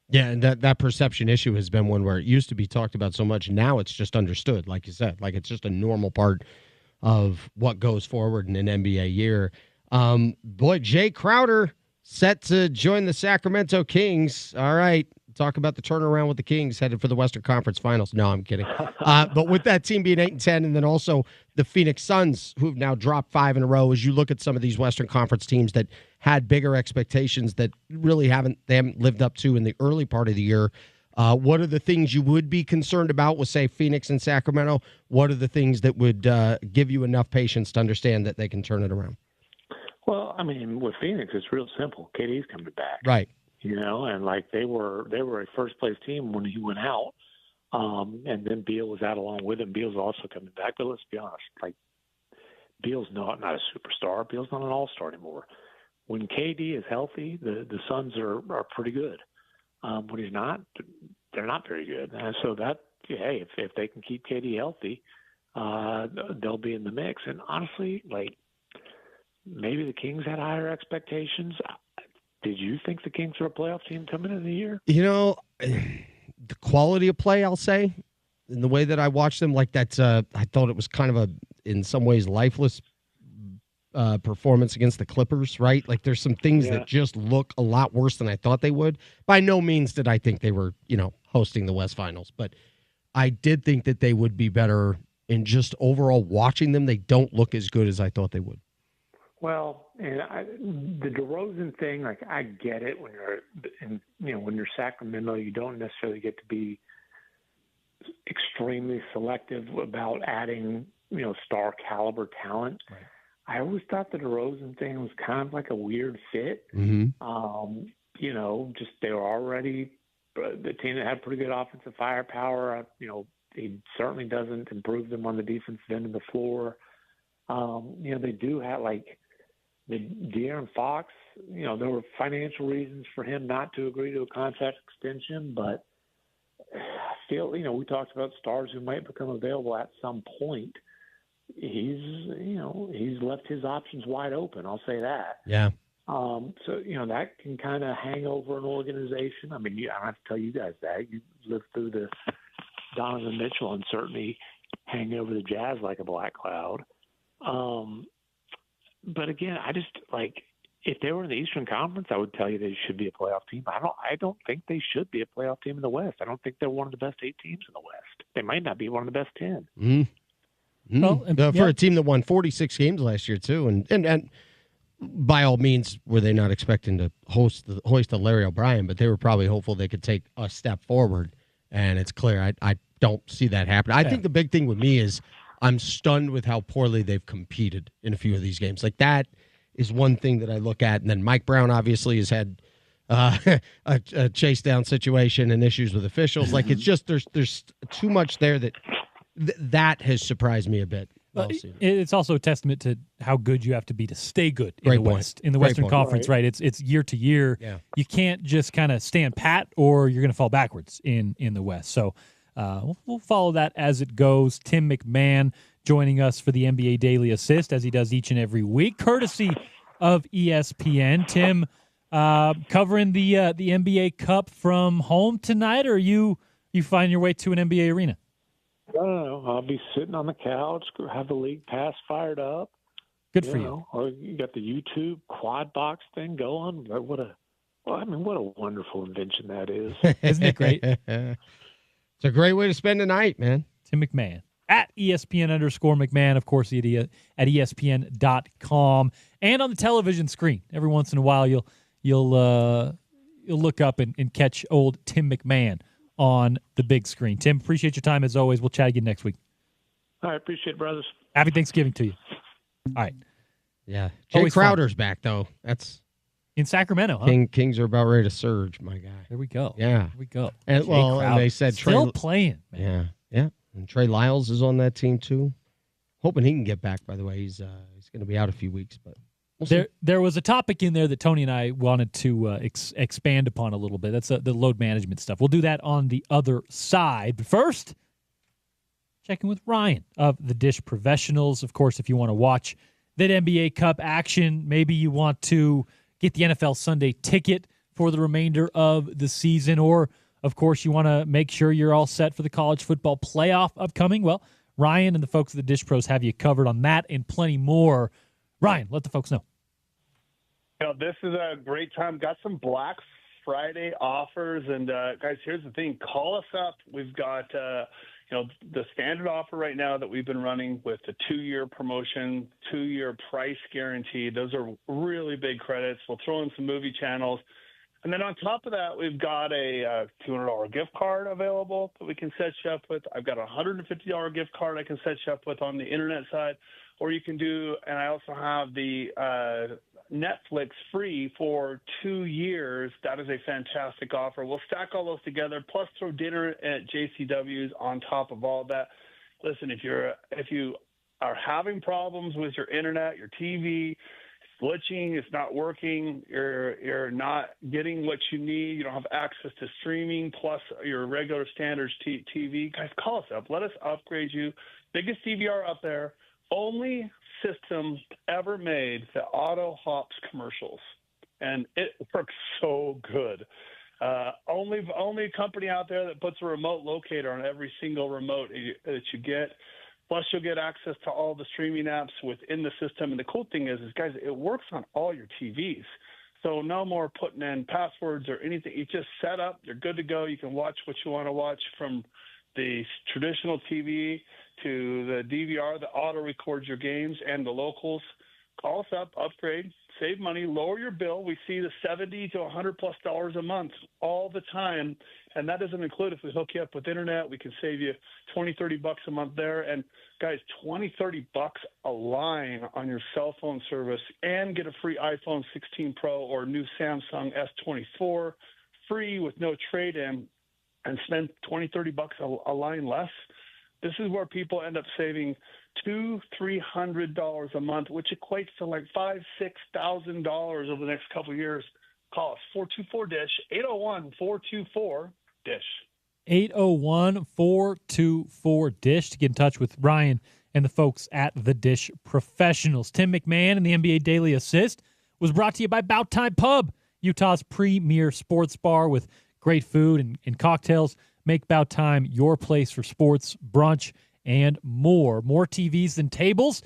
Yeah, and that perception issue has been one where it used to be talked about so much. Now it's just understood, like you said. Like, it's just a normal part of what goes forward in an NBA year. Boy, Jay Crowder set to join the Sacramento Kings. All right, talk about the turnaround with the Kings headed for the Western Conference Finals. No, I'm kidding. But with that team being 8-10, and then also the Phoenix Suns, who've now dropped 5 in a row, as you look at some of these Western Conference teams that had bigger expectations that really haven't lived up to in the early part of the year. What are the things you would be concerned about with, say, Phoenix and Sacramento? What are the things that would give you enough patience to understand that they can turn it around? Well, I mean, with Phoenix, it's real simple. KD's coming back, right? You know, and like they were a first place team when he went out, and then Beal was out along with him. Beal's also coming back, but let's be honest, like Beal's not a superstar. Beal's not an all-star anymore. When KD is healthy, the Suns are pretty good. When he's not, they're not very good. And so that, hey, if they can keep KD healthy, they'll be in the mix. And honestly, like, maybe the Kings had higher expectations. Did you think the Kings were a playoff team coming into the year? You know, the quality of play, I'll say, in the way that I watched them, like that, I thought it was kind of in some ways, lifeless performance against the Clippers, right? Like, there's some things that just look a lot worse than I thought they would. By no means did I think they were, you know, hosting the West Finals, but I did think that they would be better in just overall watching them. They don't look as good as I thought they would. Well, and the DeRozan thing, like, I get it when when you're Sacramento, you don't necessarily get to be extremely selective about adding, you know, star caliber talent. Right. I always thought the DeRozan thing was kind of like a weird fit. Mm-hmm. You know, just they were already the team that had pretty good offensive firepower. You know, he certainly doesn't improve them on the defensive end of the floor. You know, they do have, like, the De'Aaron Fox, you know, there were financial reasons for him not to agree to a contract extension, but I feel, you know, we talked about stars who might become available at some point. He's left his options wide open. I'll say that. Yeah. So, you know, that can kind of hang over an organization. I mean, I don't have to tell you guys that. You lived through the Donovan Mitchell uncertainty hanging over the Jazz like a black cloud. But again, I just, like, if they were in the Eastern Conference, I would tell you they should be a playoff team. I don't think they should be a playoff team in the West. I don't think they're one of the best 8 teams in the West. They might not be one of the best 10. Mm-hmm. Well, for a team that won 46 games last year too, and by all means, were they not expecting to hoist the Larry O'Brien, but they were probably hopeful they could take a step forward. And it's clear I don't see that happening. I think the big thing with me is I'm stunned with how poorly they've competed in a few of these games. Like, that is one thing that I look at. And then Mike Brown obviously has had a chase down situation and issues with officials. Like, it's just there's too much there that has surprised me a bit. It's also a testament to how good you have to be to stay good in the West, in the Western Conference, right? It's year to year. Yeah. You can't just kind of stand pat, or you're going to fall backwards in the West. So we'll follow that as it goes. Tim McMahon joining us for the NBA Daily Assist, as he does each and every week, courtesy of ESPN. Tim, covering the NBA Cup from home tonight, or you find your way to an NBA arena? No, I'll be sitting on the couch, have the league pass fired up. Good for you. Or you got the YouTube quad box thing going. What a wonderful invention that is. Isn't it great? It's a great way to spend the night, man. Tim McMahon at ESPN_McMahon, of course, at ESPN.com, and on the television screen. Every once in a while, you'll look up and catch old Tim McMahon on the big screen. Tim, appreciate your time as always. We'll chat again next week. All right, appreciate it, brothers. Happy Thanksgiving to you. All right. Yeah. Jay Crowder's back, though. That's in Sacramento, huh? Kings are about ready to surge, my guy. There we go. Yeah. There we go. And, and they said still playing, man. Yeah. And Trey Lyles is on that team, too. Hoping he can get back, by the way. He's going to be out a few weeks, but we'll see. There was a topic in there that Tony and I wanted to expand upon a little bit. That's the load management stuff. We'll do that on the other side. But first, checking with Ryan of the Dish Professionals. Of course, if you want to watch that NBA Cup action, maybe you want to get the NFL Sunday ticket for the remainder of the season, or, of course, you want to make sure you're all set for the college football playoff upcoming. Well, Ryan and the folks at the Dish Pros have you covered on that and plenty more. Ryan, let the folks know. This is a great time. Got some Black Friday offers, and guys, here's the thing: call us up. We've got the standard offer right now that we've been running with the 2-year promotion, 2-year price guarantee. Those are really big credits. We'll throw in some movie channels, and then on top of that, we've got a $200 gift card available that we can set you up with. I've got a $150 gift card I can set you up with on the internet side, or you can do, and I also have the Netflix free for 2 years. That is a fantastic offer. We'll stack all those together, plus throw dinner at JCW's on top of all that. Listen, if you are having problems with your internet, your TV, it's glitching, it's not working, you're not getting what you need, you don't have access to streaming plus your regular standard TV, guys, call us up. Let us upgrade you. Biggest DVR up there. Only system ever made that auto hops commercials, and it works so good. Only company out there that puts a remote locator on every single remote that you get. Plus, you'll get access to all the streaming apps within the system. And the cool thing is guys, it works on all your TVs. So no more putting in passwords or anything. You just set up. You're good to go. You can watch what you want to watch from the traditional TV to the DVR that auto records your games and the locals. Call us up, upgrade, save money, lower your bill. We see the $70 to $100+ a month all the time, and that doesn't include if we hook you up with internet. We can save you $20-$30 a month there. And guys, $20-$30 a line on your cell phone service, and get a free iPhone 16 Pro or new Samsung S24 free with no trade-in, and spend $20-$30 a line less. This is where people end up saving $200-$300 a month, which equates to like $5,000-$6,000 over the next couple of years. Call us 424-DISH, 801-424-DISH. 801-424-DISH to get in touch with Ryan and the folks at the Dish Professionals. Tim McMahon and the NBA Daily Assist was brought to you by Bout Time Pub, Utah's premier sports bar with great food and cocktails. Make Bout Time your place for sports, brunch, and more. More TVs than tables?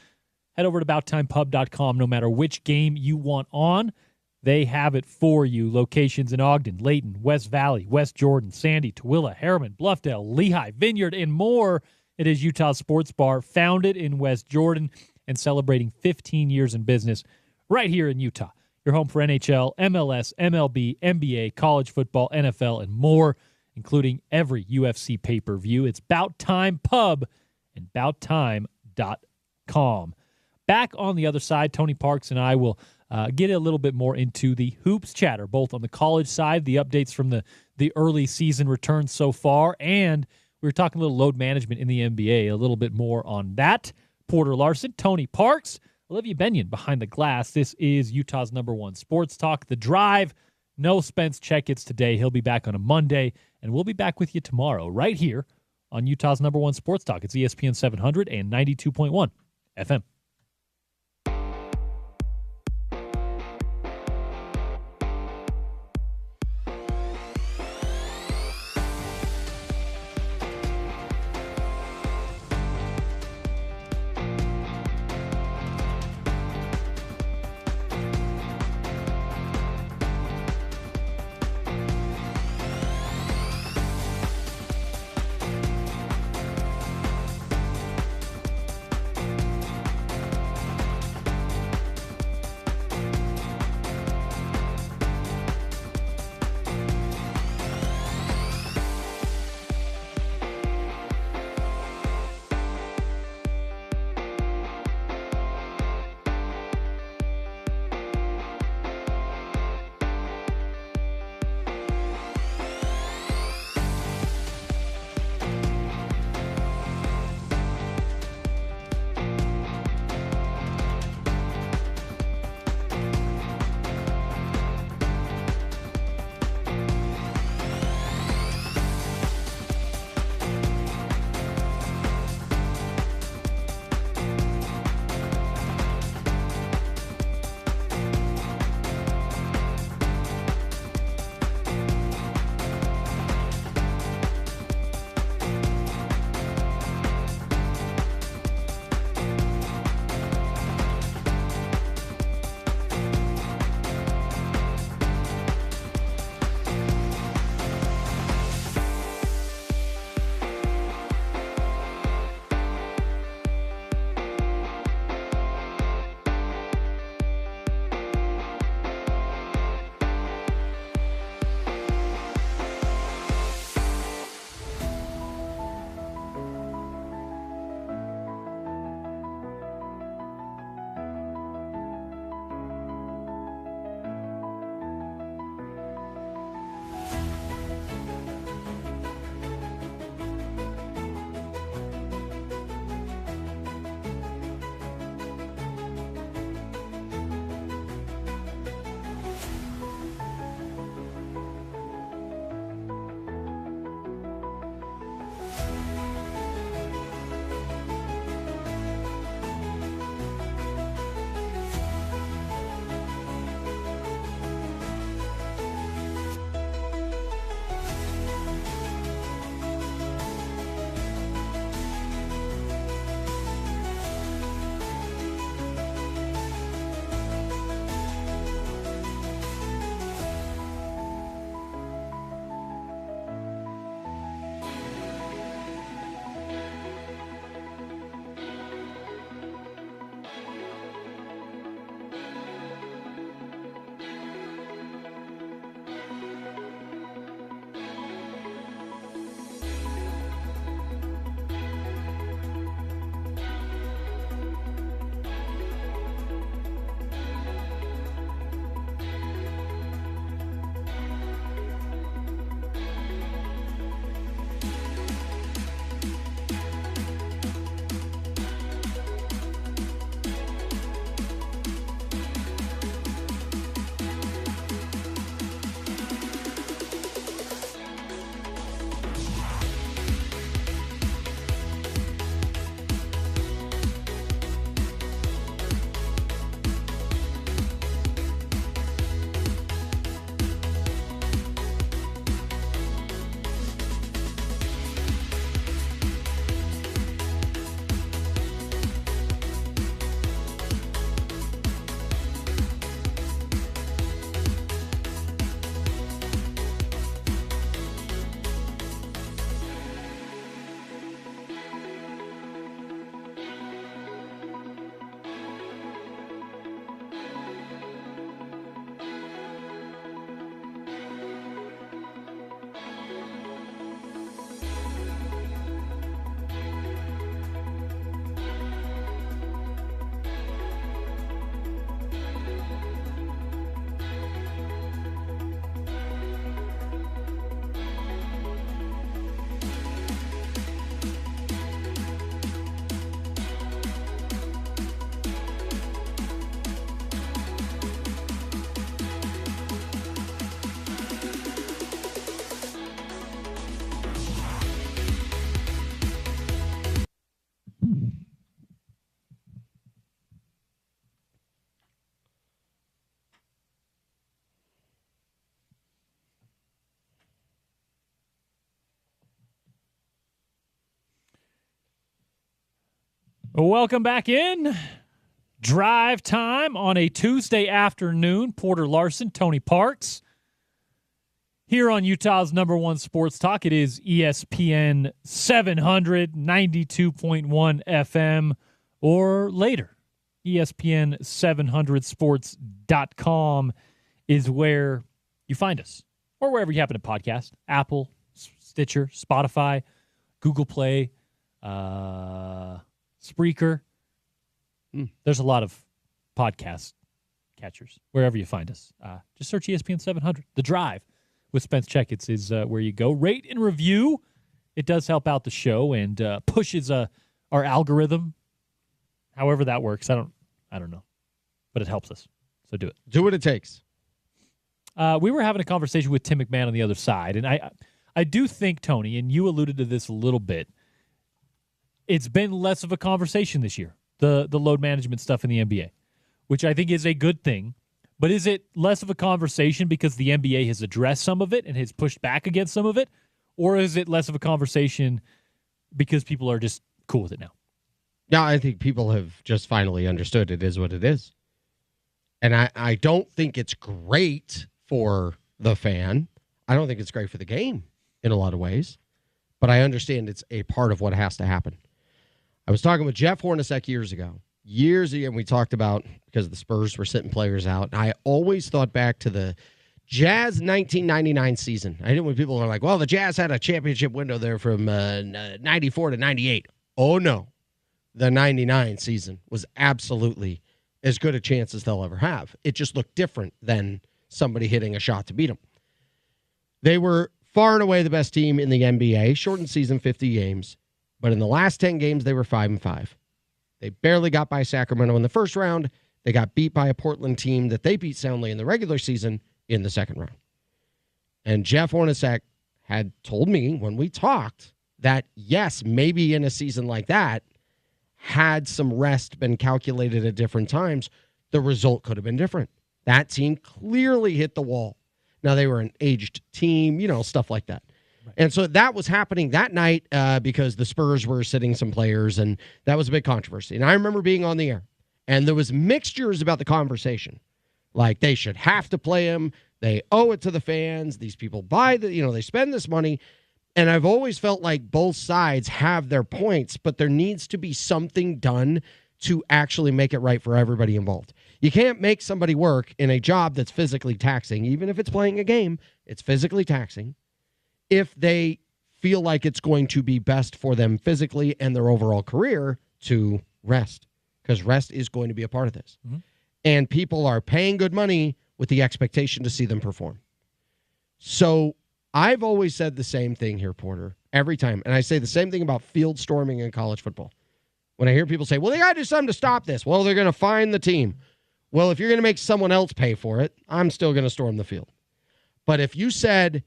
Head over to BoutTimePub.com. No matter which game you want on, they have it for you. Locations in Ogden, Layton, West Valley, West Jordan, Sandy, Tooele, Harriman, Bluffdale, Lehigh, Vineyard, and more. It is Utah's sports bar, founded in West Jordan and celebrating 15 years in business right here in Utah. Your home for NHL, MLS, MLB, NBA, college football, NFL, and more, including every UFC pay-per-view. It's Bout Time Pub and BoutTime.com. Back on the other side, Tony Parks and I will get a little bit more into the hoops chatter, both on the college side, the updates from the early season returns so far, and we were talking a little load management in the NBA, a little bit more on that. Porter Larson, Tony Parks, Olivia Benyon behind the glass. This is Utah's #1 sports talk, The Drive. No Spence Checketts today. He'll be back on a Monday, and we'll be back with you tomorrow right here on Utah's #1 sports talk. It's ESPN 700 and 92.1 FM. Welcome back in. Drive time on a Tuesday afternoon. Porter Larson, Tony Parks. Here on Utah's number one sports talk, it is ESPN 700, 92.1 FM, or later. ESPN700sports.com is where you find us, or wherever you happen to podcast. Apple, Stitcher, Spotify, Google Play, Spreaker. There's a lot of podcast catchers wherever you find us. Just search ESPN 700. The Drive with Spence Checketts is where you go. Rate and review. It does help out the show and pushes our algorithm. However that works, I don't know, but it helps us. So do it. Do what it takes. We were having a conversation with Tim McMahon on the other side, and I do think, Tony, and you alluded to this a little bit, it's been less of a conversation this year, the load management stuff in the NBA, which I think is a good thing. But is it less of a conversation because the NBA has addressed some of it and has pushed back against some of it? Or is it less of a conversation because people are just cool with it now? Yeah, I think people have just finally understood it is what it is. And I don't think it's great for the fan. I don't think it's great for the game in a lot of ways. But I understand it's a part of what has to happen. I was talking with Jeff Hornacek years ago, and we talked about, because the Spurs were sitting players out, and I always thought back to the Jazz 1999 season. I know when people are like, well, the Jazz had a championship window there from 94 to 98. Oh, no. The 99 season was absolutely as good a chance as they'll ever have. It just looked different than somebody hitting a shot to beat them. They were far and away the best team in the NBA, shortened season, 50 games. But in the last 10 games, they were 5-5. They barely got by Sacramento in the first round. They got beat by a Portland team that they beat soundly in the regular season in the second round. And Jeff Hornacek had told me when we talked that, yes, maybe in a season like that, had some rest been calculated at different times, the result could have been different. That team clearly hit the wall. Now, they were an aged team, stuff like that. And so that was happening that night because the Spurs were sitting some players, and that was a big controversy. And I remember being on the air, and there was mixtures about the conversation. Like, they should have to play him. They owe it to the fans. These people they spend this money. And I've always felt like both sides have their points, but there needs to be something done to actually make it right for everybody involved. You can't make somebody work in a job that's physically taxing, even if it's playing a game, it's physically taxing, if they feel like it's going to be best for them physically and their overall career to rest, because rest is going to be a part of this. Mm-hmm. And people are paying good money with the expectation to see them perform. So I've always said the same thing here, Porter, every time. And I say the same thing about field storming in college football. When I hear people say, well, they got to do something to stop this. Well, they're going to fine the team. Well, if you're going to make someone else pay for it, I'm still going to storm the field. But if you said,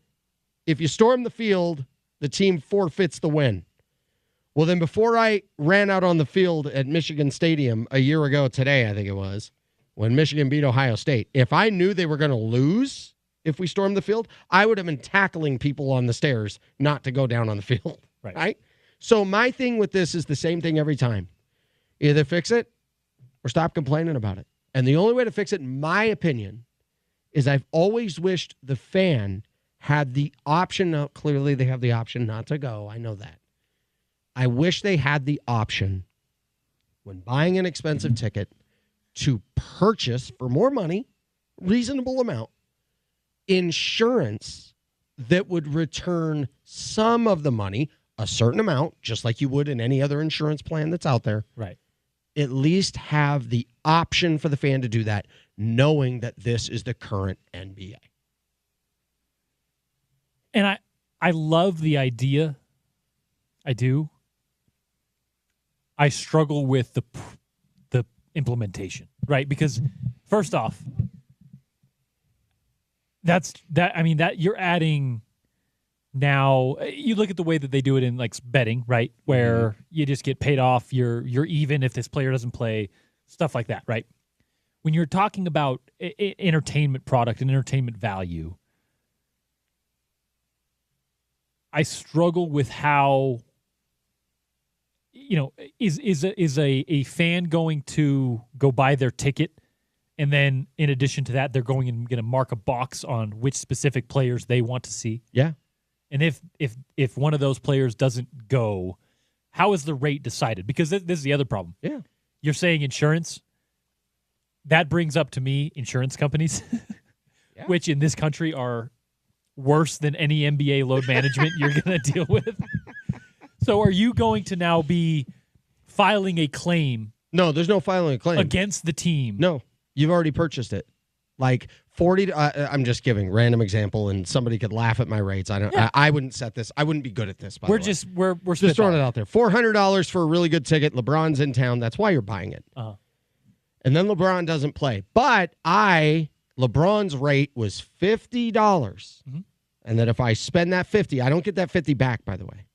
if you storm the field, the team forfeits the win. Well, then before I ran out on the field at Michigan Stadium a year ago today, I think it was, when Michigan beat Ohio State, if I knew they were going to lose if we stormed the field, I would have been tackling people on the stairs not to go down on the field. Right? So my thing with this is the same thing every time. Either fix it or stop complaining about it. And the only way to fix it, in my opinion, is I've always wished the fan had the option. Now, clearly they have the option not to go. I know that. I wish they had the option when buying an expensive ticket to purchase for more money, reasonable amount, insurance that would return some of the money, a certain amount, just like you would in any other insurance plan that's out there. Right. At least have the option for the fan to do that, knowing that this is the current NBA. And I love the idea. I do. I struggle with the implementation, right? Because first off, that you're adding now. You look at the way that they do it in like betting, right? Where you just get paid off. You're even if this player doesn't play, stuff like that, right? When you're talking about entertainment product and entertainment value, I struggle with how is a fan going to go buy their ticket, and then in addition to that, they're going to mark a box on which specific players they want to see? Yeah. And if one of those players doesn't go, how is the rate decided? Because this is the other problem. Yeah. You're saying insurance. That brings up to me insurance companies, yeah. which in this country are worse than any NBA load management you're going to deal with. So are you going to now be filing a claim? No, there's no filing a claim. Against the team? No, you've already purchased it. Like 40, I'm just giving random example, and somebody could laugh at my rates. I wouldn't set this. I wouldn't be good at this. We're just throwing it out there. $400 for a really good ticket. LeBron's in town. That's why you're buying it. Uh-huh. And then LeBron doesn't play. But LeBron's rate was $50. Mm-hmm. And that if I spend that $50, I don't get that $50 back, by the way.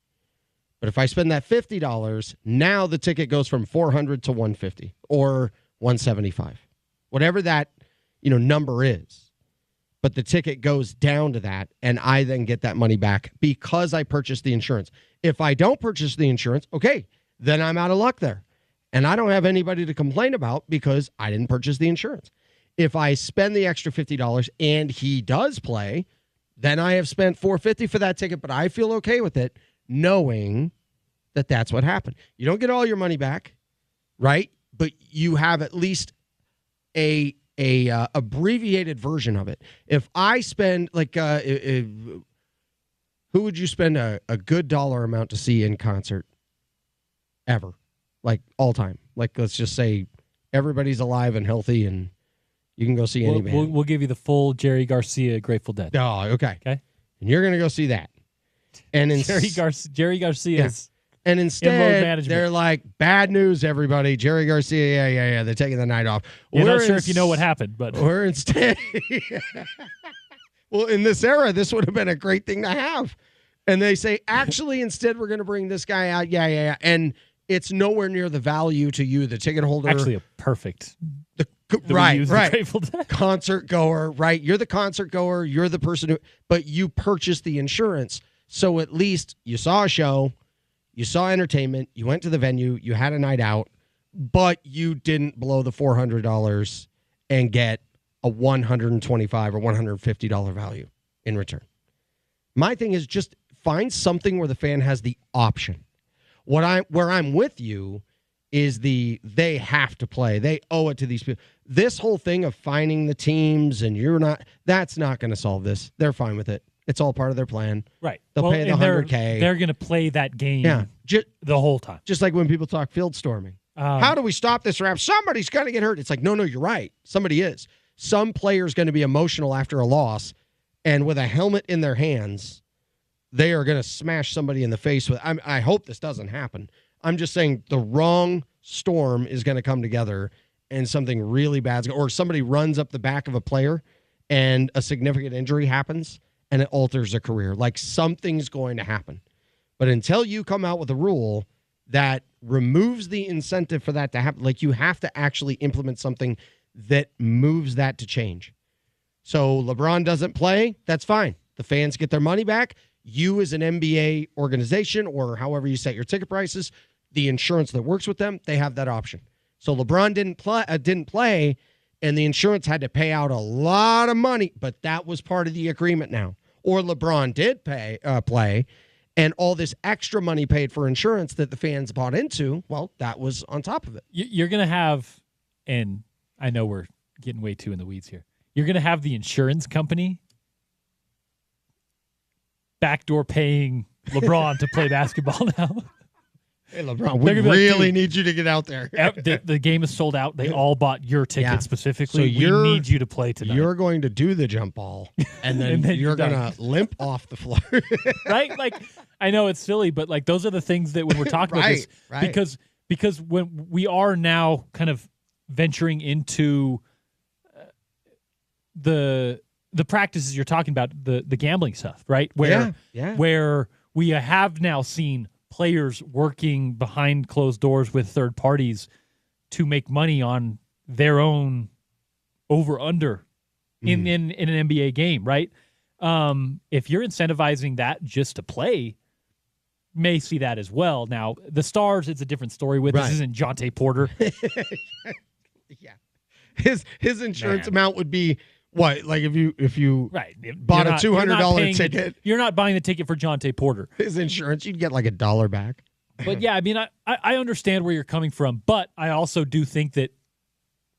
But if I spend that $50, now the ticket goes from $400 to $150 or $175, whatever that number is. But the ticket goes down to that, and I then get that money back because I purchased the insurance. If I don't purchase the insurance, okay, then I'm out of luck there. And I don't have anybody to complain about because I didn't purchase the insurance. If I spend the extra $50 and he does play, then I have spent $450 for that ticket, but I feel okay with it, knowing that that's what happened. You don't get all your money back, right? But you have at least a abbreviated version of it. If I spend who would you spend a good dollar amount to see in concert ever? Like all time. Like let's just say everybody's alive and healthy and you can go see any band. We'll give you the full Jerry Garcia Grateful Dead. Oh, okay. Okay. And you're going to go see that. And Jerry Garcia's And instead, they're like, bad news, everybody. Jerry Garcia, yeah. They're taking the night off. You're not sure if you know what happened, but we're instead. Well, in this era, this would have been a great thing to have. And they say, actually, instead, we're going to bring this guy out. Yeah. And it's nowhere near the value to you, the ticket holder. Actually, a perfect. Right. Grateful Dead. Concert goer, right? You're the concert goer. You're the person who, but you purchased the insurance. So at least you saw a show, you saw entertainment, you went to the venue, you had a night out, but you didn't blow the $400 and get a $125 or $150 value in return. My thing is just find something where the fan has the option. Where I'm with you is they have to play. They owe it to these people. This whole thing of finding the teams and that's not going to solve this. They're fine with it. It's all part of their plan. Right. They'll pay the $100K. They're going to play that game the whole time. Just like when people talk field storming. How do we stop this rap? Somebody's going to get hurt. It's like, no, you're right. Somebody is. Some player's going to be emotional after a loss, and with a helmet in their hands, they are going to smash somebody in the face with. I hope this doesn't happen. I'm just saying the wrong storm is going to come together and something really bad, or somebody runs up the back of a player and a significant injury happens and it alters a career. Like something's going to happen. But until you come out with a rule that removes the incentive for that to happen, like you have to actually implement something that moves that to change. So LeBron doesn't play, that's fine. The fans get their money back. You as an NBA organization or however you set your ticket prices, the insurance that works with them, they have that option. So LeBron didn't play, and the insurance had to pay out a lot of money, but that was part of the agreement now. Or LeBron did play, and all this extra money paid for insurance that the fans bought into, well, that was on top of it. You're going to have, and I know we're getting way too in the weeds here, you're going to have the insurance company backdoor paying LeBron to play basketball now. Hey, LeBron, we really need you to get out there. The game is sold out. They all bought your ticket specifically. So we need you to play tonight. You're going to do the jump ball, and then, you're going to limp off the floor. Right? Like, I know it's silly, but like those are the things that when we're talking about this, because when we are now kind of venturing into the practices you're talking about, the gambling stuff, right? Where we have now seen players working behind closed doors with third parties to make money on their own over-under in an NBA game, right? If you're incentivizing that just to play, may see that as well. Now, the Stars, it's a different story with. This isn't Jonte Porter. Yeah. His insurance amount would be what? Like if you bought a $200 ticket. You're not buying the ticket for Jonte Porter. His insurance, you'd get like $1 back. But yeah, I mean, I understand where you're coming from, but I also do think that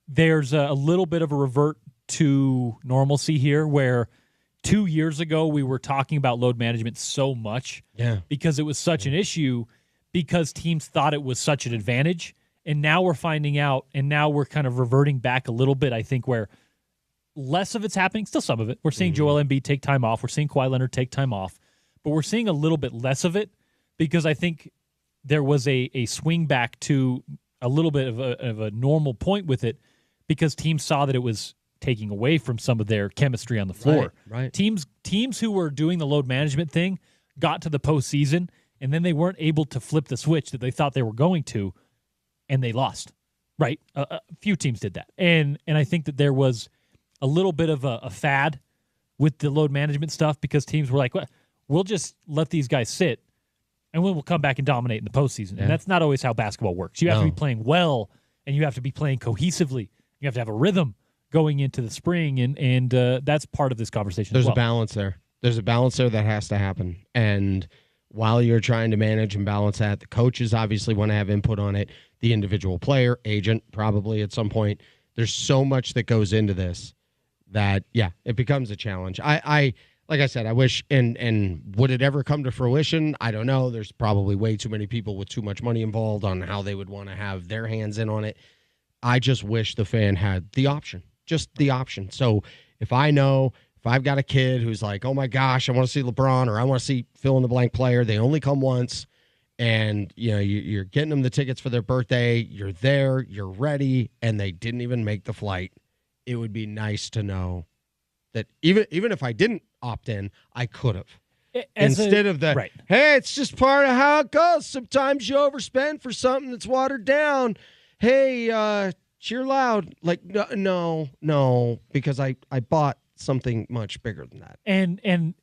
there's a little bit of a revert to normalcy here where 2 years ago we were talking about load management so much because it was such an issue because teams thought it was such an advantage. And now we're finding out, and now we're kind of reverting back a little bit, I think, where less of it's happening, still some of it. We're seeing Joel Embiid take time off. We're seeing Kawhi Leonard take time off. But we're seeing a little bit less of it because I think there was a swing back to a little bit of a normal point with it because teams saw that it was taking away from some of their chemistry on the floor. Right. Teams who were doing the load management thing got to the postseason, and then they weren't able to flip the switch that they thought they were going to, and they lost, right? A few teams did that. And I think that there was a little bit of a fad with the load management stuff because teams were like, well, we'll just let these guys sit, and we'll come back and dominate in the postseason. Yeah. And that's not always how basketball works. You have to be playing well, and you have to be playing cohesively. You have to have a rhythm going into the spring, and that's part of this conversation There's as well. a balance there. There's a balance there that has to happen. And while you're trying to manage and balance that, the coaches obviously want to have input on it. The individual player, agent, probably at some point. There's so much that goes into this that, it becomes a challenge. I like I said, I wish, and would it ever come to fruition? I don't know. There's probably way too many people with too much money involved on how they would want to have their hands in on it. I just wish the fan had the option, just the option. So if I've got a kid who's like, oh my gosh, I want to see LeBron or I want to see fill in the blank player, they only come once. And, you're getting them the tickets for their birthday. You're there. You're ready. And they didn't even make the flight. It would be nice to know that even if I didn't opt in, I could have. Instead of the, hey, it's just part of how it goes. Sometimes you overspend for something that's watered down. Hey, cheer loud. Like, no, because I bought something much bigger than that. And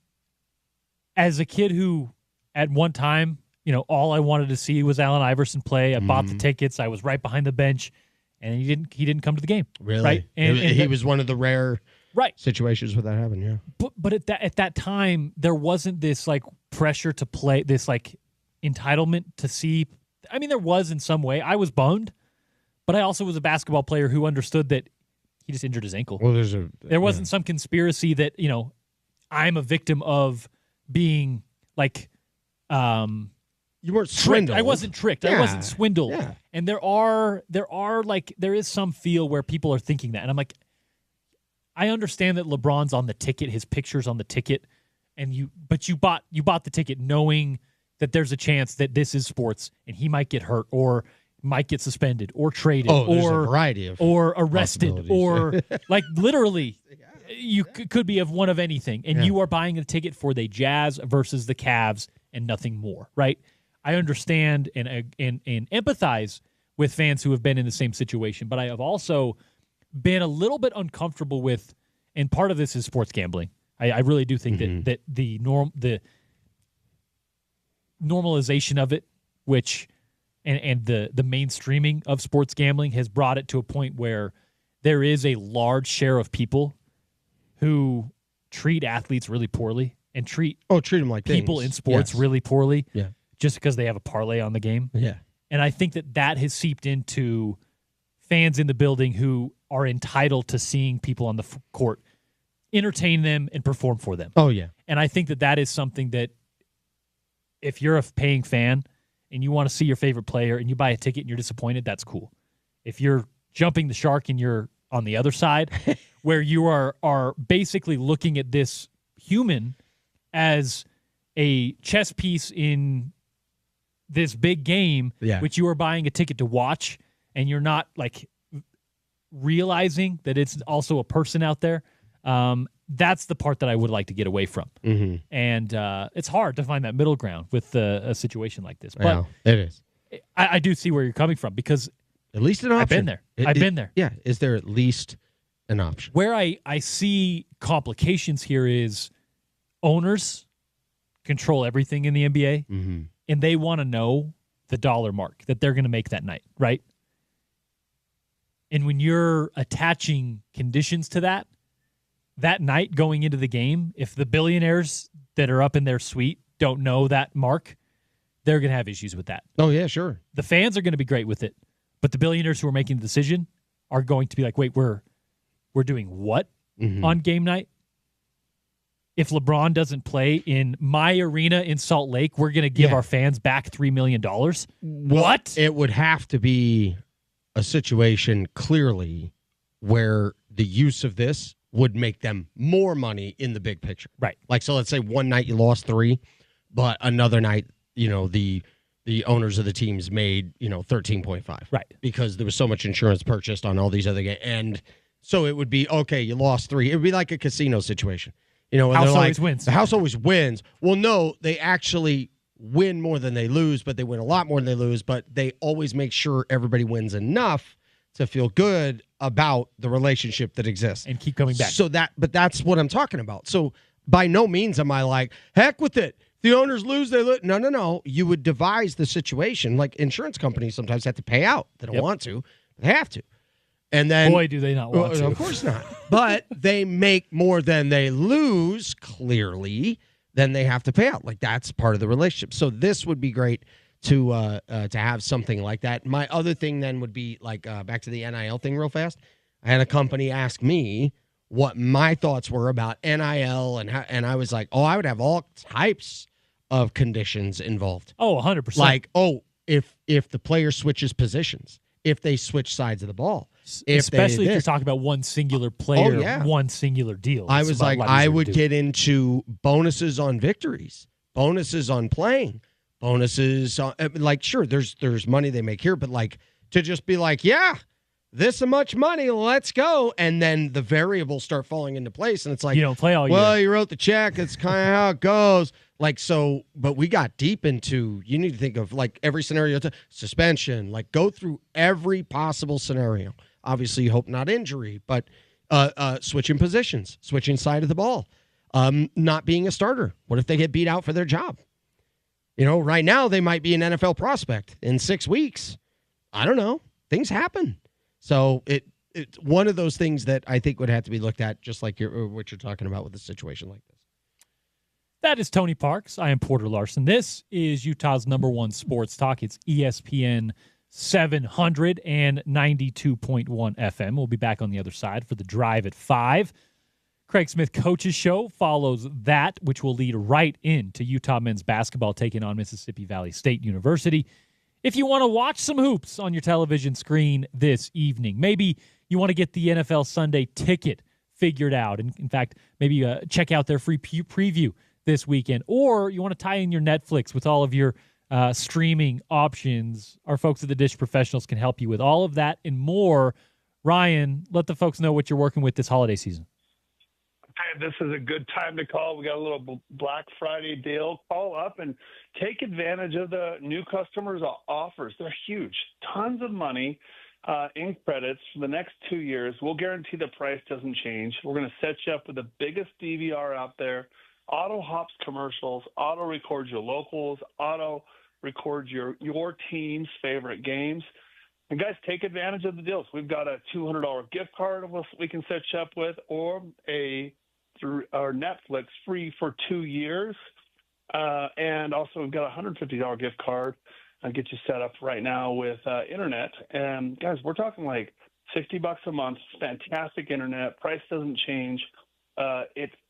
as a kid who at one time, all I wanted to see was Allen Iverson play. I bought the tickets. I was right behind the bench, and he didn't come to the game. Really? Right? And he was one of the rare situations where that happened, yeah. But at that time, there wasn't this, like, pressure to play, this, like, entitlement to see. I mean, there was in some way. I was bummed, but I also was a basketball player who understood that he just injured his ankle. Well, there wasn't some conspiracy that, I'm a victim of being, like, you weren't swindled. I wasn't tricked. I wasn't swindled. Yeah. And there is some feel where people are thinking that. And I'm like, I understand that LeBron's on the ticket, his picture's on the ticket, but you bought the ticket knowing that there's a chance that this is sports and he might get hurt or might get suspended or traded or a variety of or arrested or like literally you could be of one of anything. And you are buying a ticket for the Jazz versus the Cavs and nothing more, right? I understand and empathize with fans who have been in the same situation, but I have also been a little bit uncomfortable with, and part of this is sports gambling. I really do think that the normalization of it, which and the mainstreaming of sports gambling has brought it to a point where there is a large share of people who treat athletes really poorly and treat them like people in sports really poorly. Yeah. Just because they have a parlay on the game. Yeah. And I think that has seeped into fans in the building who are entitled to seeing people on the court entertain them and perform for them. Oh, yeah. And I think that is something that if you're a paying fan and you want to see your favorite player and you buy a ticket and you're disappointed, that's cool. If you're jumping the shark and you're on the other side where you are basically looking at this human as a chess piece in this big game, which you are buying a ticket to watch, and you're not like realizing that it's also a person out there. That's the part that I would like to get away from. Mm-hmm. And it's hard to find that middle ground with a situation like this. But it is. I do see where you're coming from because at least an option. I've been there. Yeah. Is there at least an option? Where I see complications here is owners control everything in the NBA. Mm-hmm. and they want to know the dollar mark that they're going to make that night, right? And when you're attaching conditions to that night going into the game, if the billionaires that are up in their suite don't know that mark, they're going to have issues with that. Oh, yeah, sure. The fans are going to be great with it, but the billionaires who are making the decision are going to be like, wait, we're doing what on game night? If LeBron doesn't play in my arena in Salt Lake, we're going to give our fans back $3 million? What? It would have to be a situation clearly where the use of this would make them more money in the big picture. Right. Like, so let's say one night you lost 3, but another night, the owners of the teams made, 13.5. Right. Because there was so much insurance purchased on all these other games. And so it would be, okay, you lost 3. It would be like a casino situation. House always wins. The house always wins. Well, no, they actually win more than they lose, but they win a lot more than they lose, but they always make sure everybody wins enough to feel good about the relationship that exists. And keep coming back. But that's what I'm talking about. So by no means am I like, heck with it. The owners lose, they lose. No. You would devise the situation. Like insurance companies sometimes have to pay out. They don't want to. They have to. And then, boy, do they not want to. Of course not. But they make more than they lose, clearly, then they have to pay out. Like that's part of the relationship. So this would be great to have something like that. My other thing then would be like back to the NIL thing real fast. I had a company ask me what my thoughts were about NIL and I was like, I would have all types of conditions involved. 100%. Like, if the player switches positions, if they switch sides of the ball. Especially if you're talking about one singular player, one singular deal. I was like, I would get into bonuses on victories, bonuses on playing, bonuses on, like, sure, there's money they make here, but like to just be like, yeah, this much money, let's go. And then the variables start falling into place. And it's like, you don't play all year. Well, you wrote the check. It's kind of how it goes. Like, so, but we got deep into, you need to think of like every scenario, suspension, like go through every possible scenario. Obviously, you hope not injury, but switching positions, switching side of the ball, not being a starter. What if they get beat out for their job? Right now they might be an NFL prospect in 6 weeks. I don't know. Things happen. So it's one of those things that I think would have to be looked at, just like what you're talking about with a situation like this. That is Tony Parks. I am Porter Larson. This is Utah's #1 sports talk. It's ESPN 700 and 92.1 FM. We'll be back on the other side for the drive at 5. Craig Smith Coach's Show follows that, which will lead right into Utah men's basketball taking on Mississippi Valley State University. If you want to watch some hoops on your television screen this evening, maybe you want to get the NFL Sunday ticket figured out. And in fact, maybe check out their free preview this weekend, or you want to tie in your Netflix with all of your streaming options. Our folks at the Dish Professionals can help you with all of that and more. Ryan, let the folks know what you're working with this holiday season. This is a good time to call. We got a little Black Friday deal. Call up and take advantage of the new customers' offers. They're huge. Tons of money in credits for the next 2 years. We'll guarantee the price doesn't change. We're going to set you up with the biggest DVR out there. Auto hops commercials, auto records your locals, auto records your team's favorite games. And guys, take advantage of the deals. We've got a $200 gift card we can set you up with, or through our Netflix free for 2 years. And also we've got a $150 gift card and get you set up right now with internet. And guys, we're talking like $60 a month, fantastic internet, price doesn't change.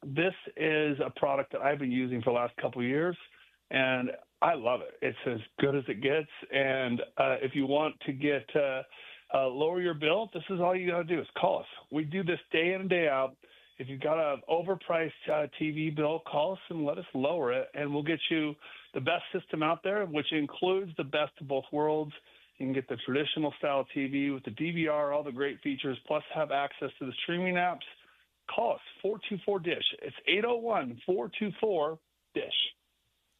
This is a product that I've been using for the last couple of years, and I love it. It's as good as it gets. And if you want to get lower your bill, this is all you got to do is call us. We do this day in and day out. If you've got an overpriced TV bill, call us and let us lower it, and we'll get you the best system out there, which includes the best of both worlds. You can get the traditional style TV with the DVR, all the great features, plus have access to the streaming apps. Call us, 424-DISH. It's 801-424-DISH.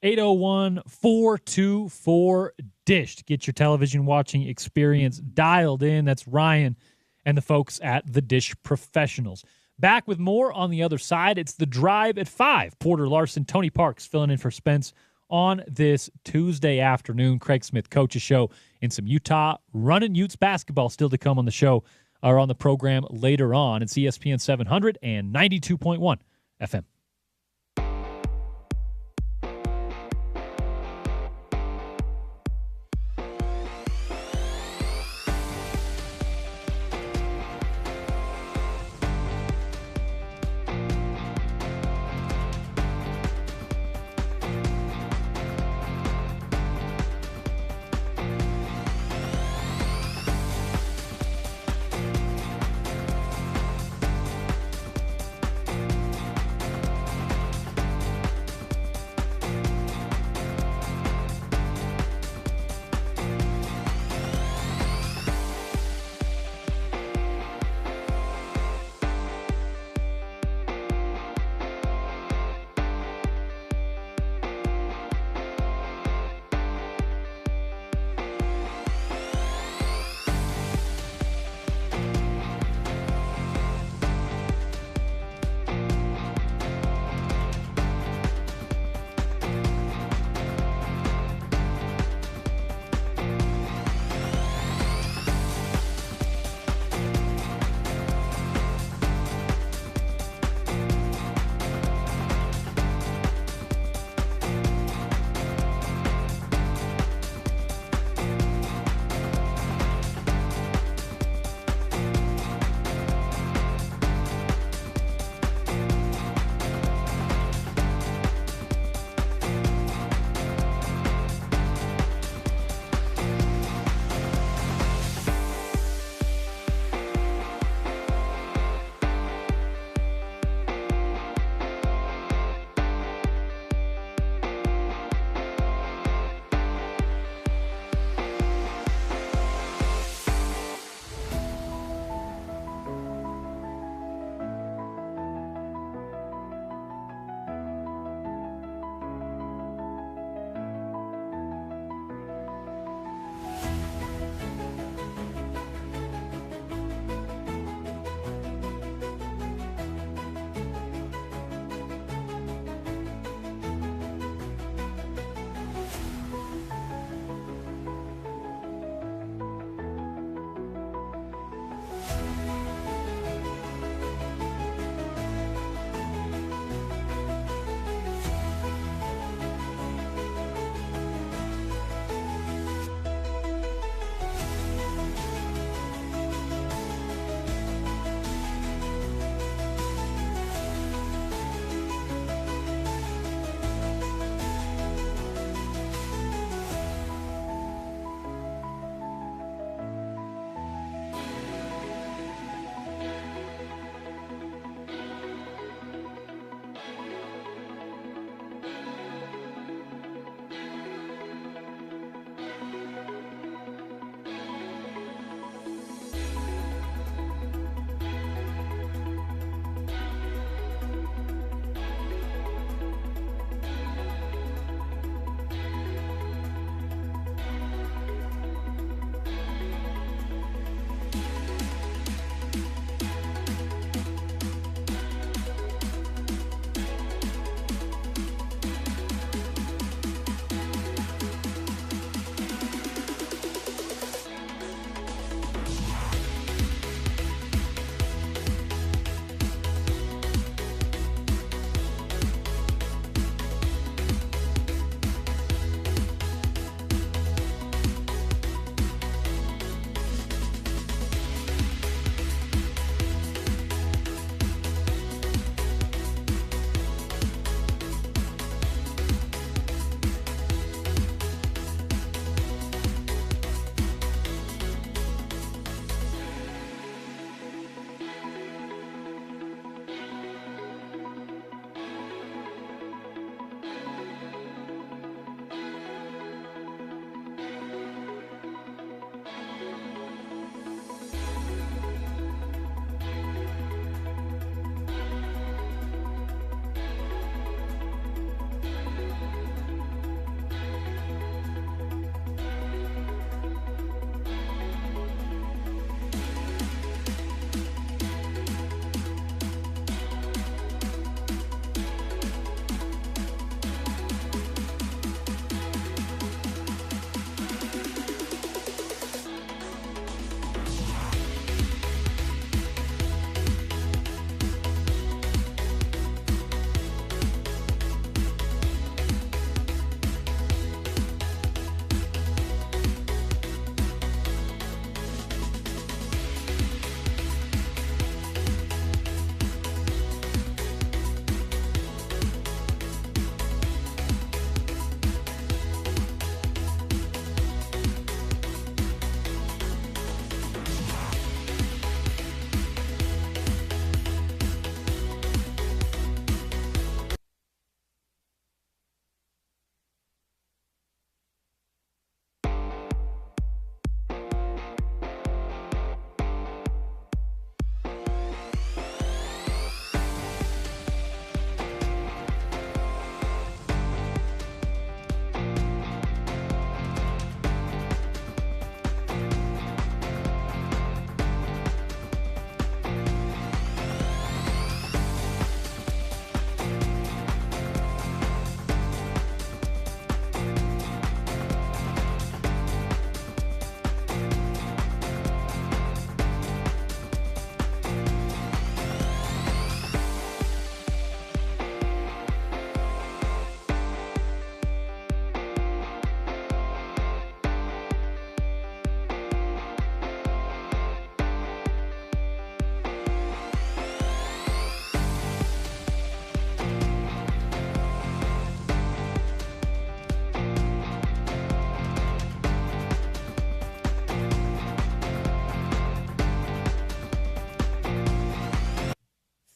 801-424-DISH to get your television watching experience dialed in. That's Ryan and the folks at the Dish Professionals. Back with more on the other side. It's the drive at 5. Porter Larson, Tony Parks filling in for Spence on this Tuesday afternoon. Craig Smith Coaches Show and some Utah Running Utes basketball still to come on the show or on the program later on. It's ESPN 700 and 92.1 FM.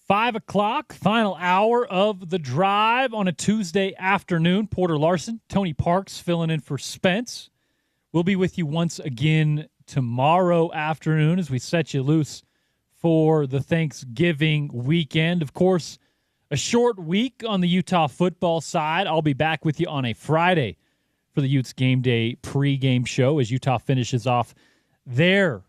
5 o'clock, final hour of The Drive on a Tuesday afternoon. Porter Larson, Tony Parks filling in for Spence. We'll be with you once again tomorrow afternoon as we set you loose for the Thanksgiving weekend. Of course, a short week on the Utah football side. I'll be back with you on a Friday for the Utes Game Day pregame show as Utah finishes off their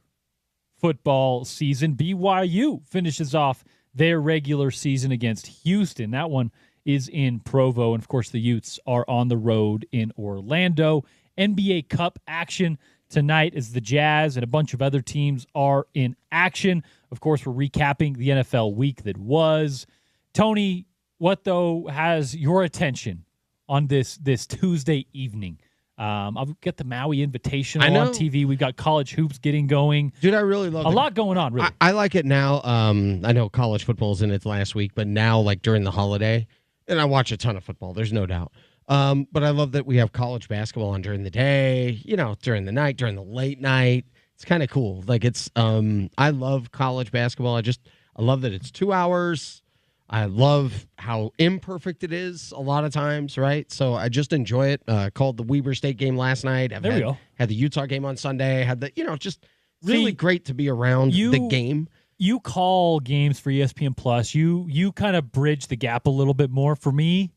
football season. BYU finishes off their regular season against Houston. That one is in Provo. And, of course, the Utes are on the road in Orlando. NBA Cup action tonight as the Jazz and a bunch of other teams are in action. Of course, we're recapping the NFL week that was. Tony, what, though, has your attention on this Tuesday evening? I've got the Maui Invitational on TV. We've got college hoops getting going. Dude, I really love a lot going on, really. I like it now. I know college football is in its last week, but now, like during the holiday, and I watch a ton of football, there's no doubt. But I love that we have college basketball on during the day, during the night, during the late night. It's kind of cool. Like I love college basketball. I love that it's 2 hours. I love how imperfect it is a lot of times, right? So I just enjoy it. Called the Weber State game last night. There we go. Had the Utah game on Sunday. Had the, just really great to be around the game. You call games for ESPN Plus. You kind of bridge the gap a little bit more. For me,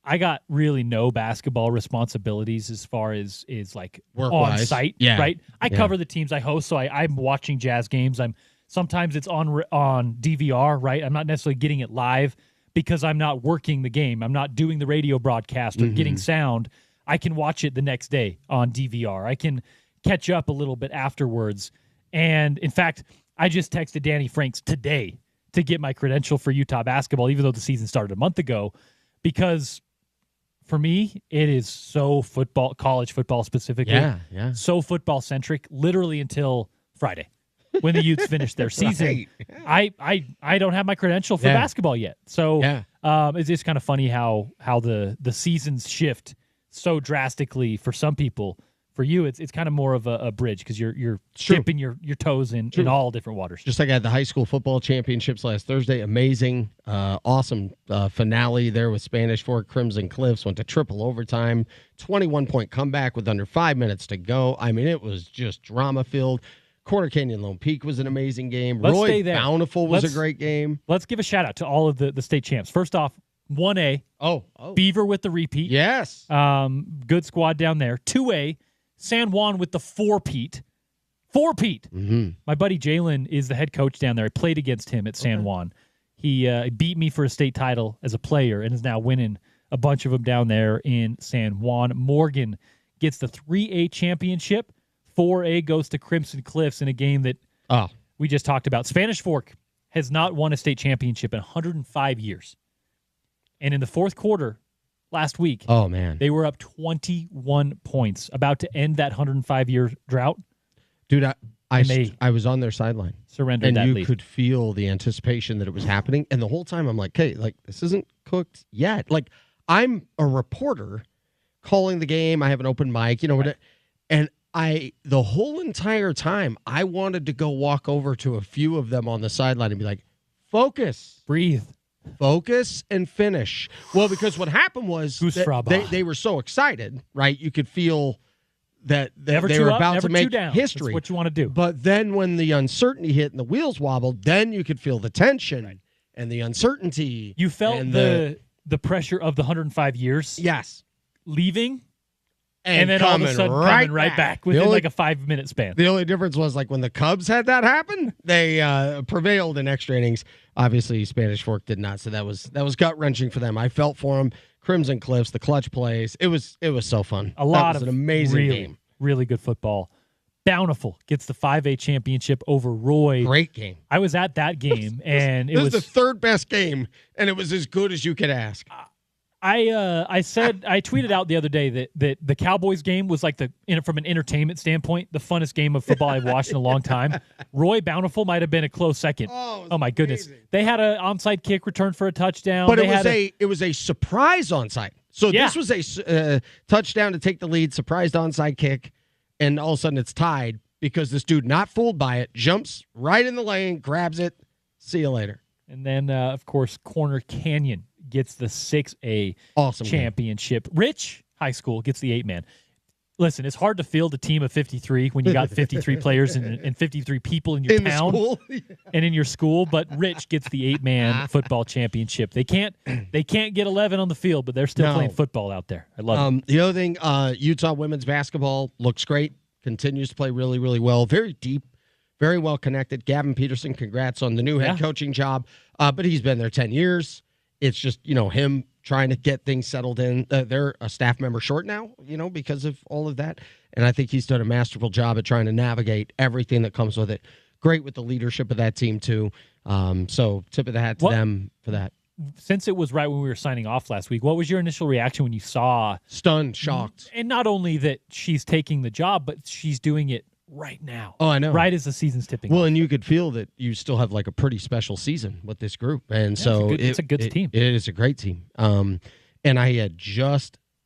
I got really no basketball responsibilities as far as like work-wise. On site, right? I cover the teams I host, so I'm watching Jazz games. Sometimes it's on DVR, right? I'm not necessarily getting it live because I'm not working the game. I'm not doing the radio broadcast or getting sound. I can watch it the next day on DVR. I can catch up a little bit afterwards. And, in fact, I just texted Danny Franks today to get my credential for Utah basketball, even though the season started a month ago, because for me, it is so football, college football specifically, so football-centric, literally until Friday. When the Utes finish their season, right. I don't have my credential for basketball yet. So it's just kind of funny how the seasons shift so drastically for some people. For you, it's kind of more of a bridge because you're dipping your toes in all different waters. Just like I had the high school football championships last Thursday. Amazing, awesome finale there with Spanish Fork Crimson Cliffs. Went to triple overtime, 21-point comeback with under 5 minutes to go. I mean, it was just drama-filled. Corner Canyon Lone Peak was an amazing game. Roy Bountiful was a great game. Let's give a shout-out to all of the state champs. First off, 1A, Beaver with the repeat. Yes. Good squad down there. 2A, San Juan with the four-peat. Mm-hmm. My buddy Jalen is the head coach down there. I played against him at San Juan. He beat me for a state title as a player and is now winning a bunch of them down there in San Juan. Morgan gets the 3A championship. 4A goes to Crimson Cliffs in a game that we just talked about. Spanish Fork has not won a state championship in 105 years. And in the fourth quarter last week, they were up 21 points, about to end that 105-year drought. Dude, I was on their sideline. Surrendered that lead. And you could feel the anticipation that it was happening. And the whole time I'm like, hey, this isn't cooked yet. Like, I'm a reporter calling the game. I have an open mic, and the whole entire time, I wanted to go walk over to a few of them on the sideline and be like, focus. Breathe. Focus and finish. Well, because what happened was they were so excited, right? You could feel that they were about to make history. That's what you want to do. But then when the uncertainty hit and the wheels wobbled, then you could feel the tension and the uncertainty. You felt the pressure of the 105 years. Yes. Leaving. And then all of a sudden coming right back within like a 5-minute span. The only difference was like when the Cubs had that happen, they prevailed in extra innings. Obviously, Spanish Fork did not, so that was gut-wrenching for them. I felt for them. Crimson Cliffs, the clutch plays. It was so fun. That was an amazing game. Really good football. Bountiful gets the 5A championship over Roy. Great game. I was at that game, and it was the third best game, and it was as good as you could ask. I tweeted out the other day that the Cowboys game was like from an entertainment standpoint, the funnest game of football I've watched in a long time. Roy Bountiful might have been a close second. Oh my goodness. They had an onside kick return for a touchdown. But it was a surprise onside. So this was a touchdown to take the lead, surprised onside kick, and all of a sudden it's tied because this dude, not fooled by it, jumps right in the lane, grabs it. See you later. And then, of course, Corner Canyon gets the 6A championship. Game. Rich High School gets the 8-man. Listen, it's hard to field a team of 53 when you got 53 players and 53 people in your town and in your school. But Rich gets the 8-man football championship. They can't get 11 on the field, but they're still playing football out there. I love it. The other thing, Utah women's basketball looks great. Continues to play really, really well. Very deep, very well connected. Gavin Peterson, congrats on the new head coaching job. But he's been there 10 years. It's just, him trying to get things settled in. They're a staff member short now, because of all of that. And I think he's done a masterful job at trying to navigate everything that comes with it. Great with the leadership of that team, too. So tip of the hat to them for that. Since it was right when we were signing off last week, what was your initial reaction when you saw? Stunned, shocked. And not only that she's taking the job, but she's doing it right now. Oh, I know. Right as the season's tipping off. And you could feel that you still have like a pretty special season with this group. And so it's a good team. It is a great team. And I had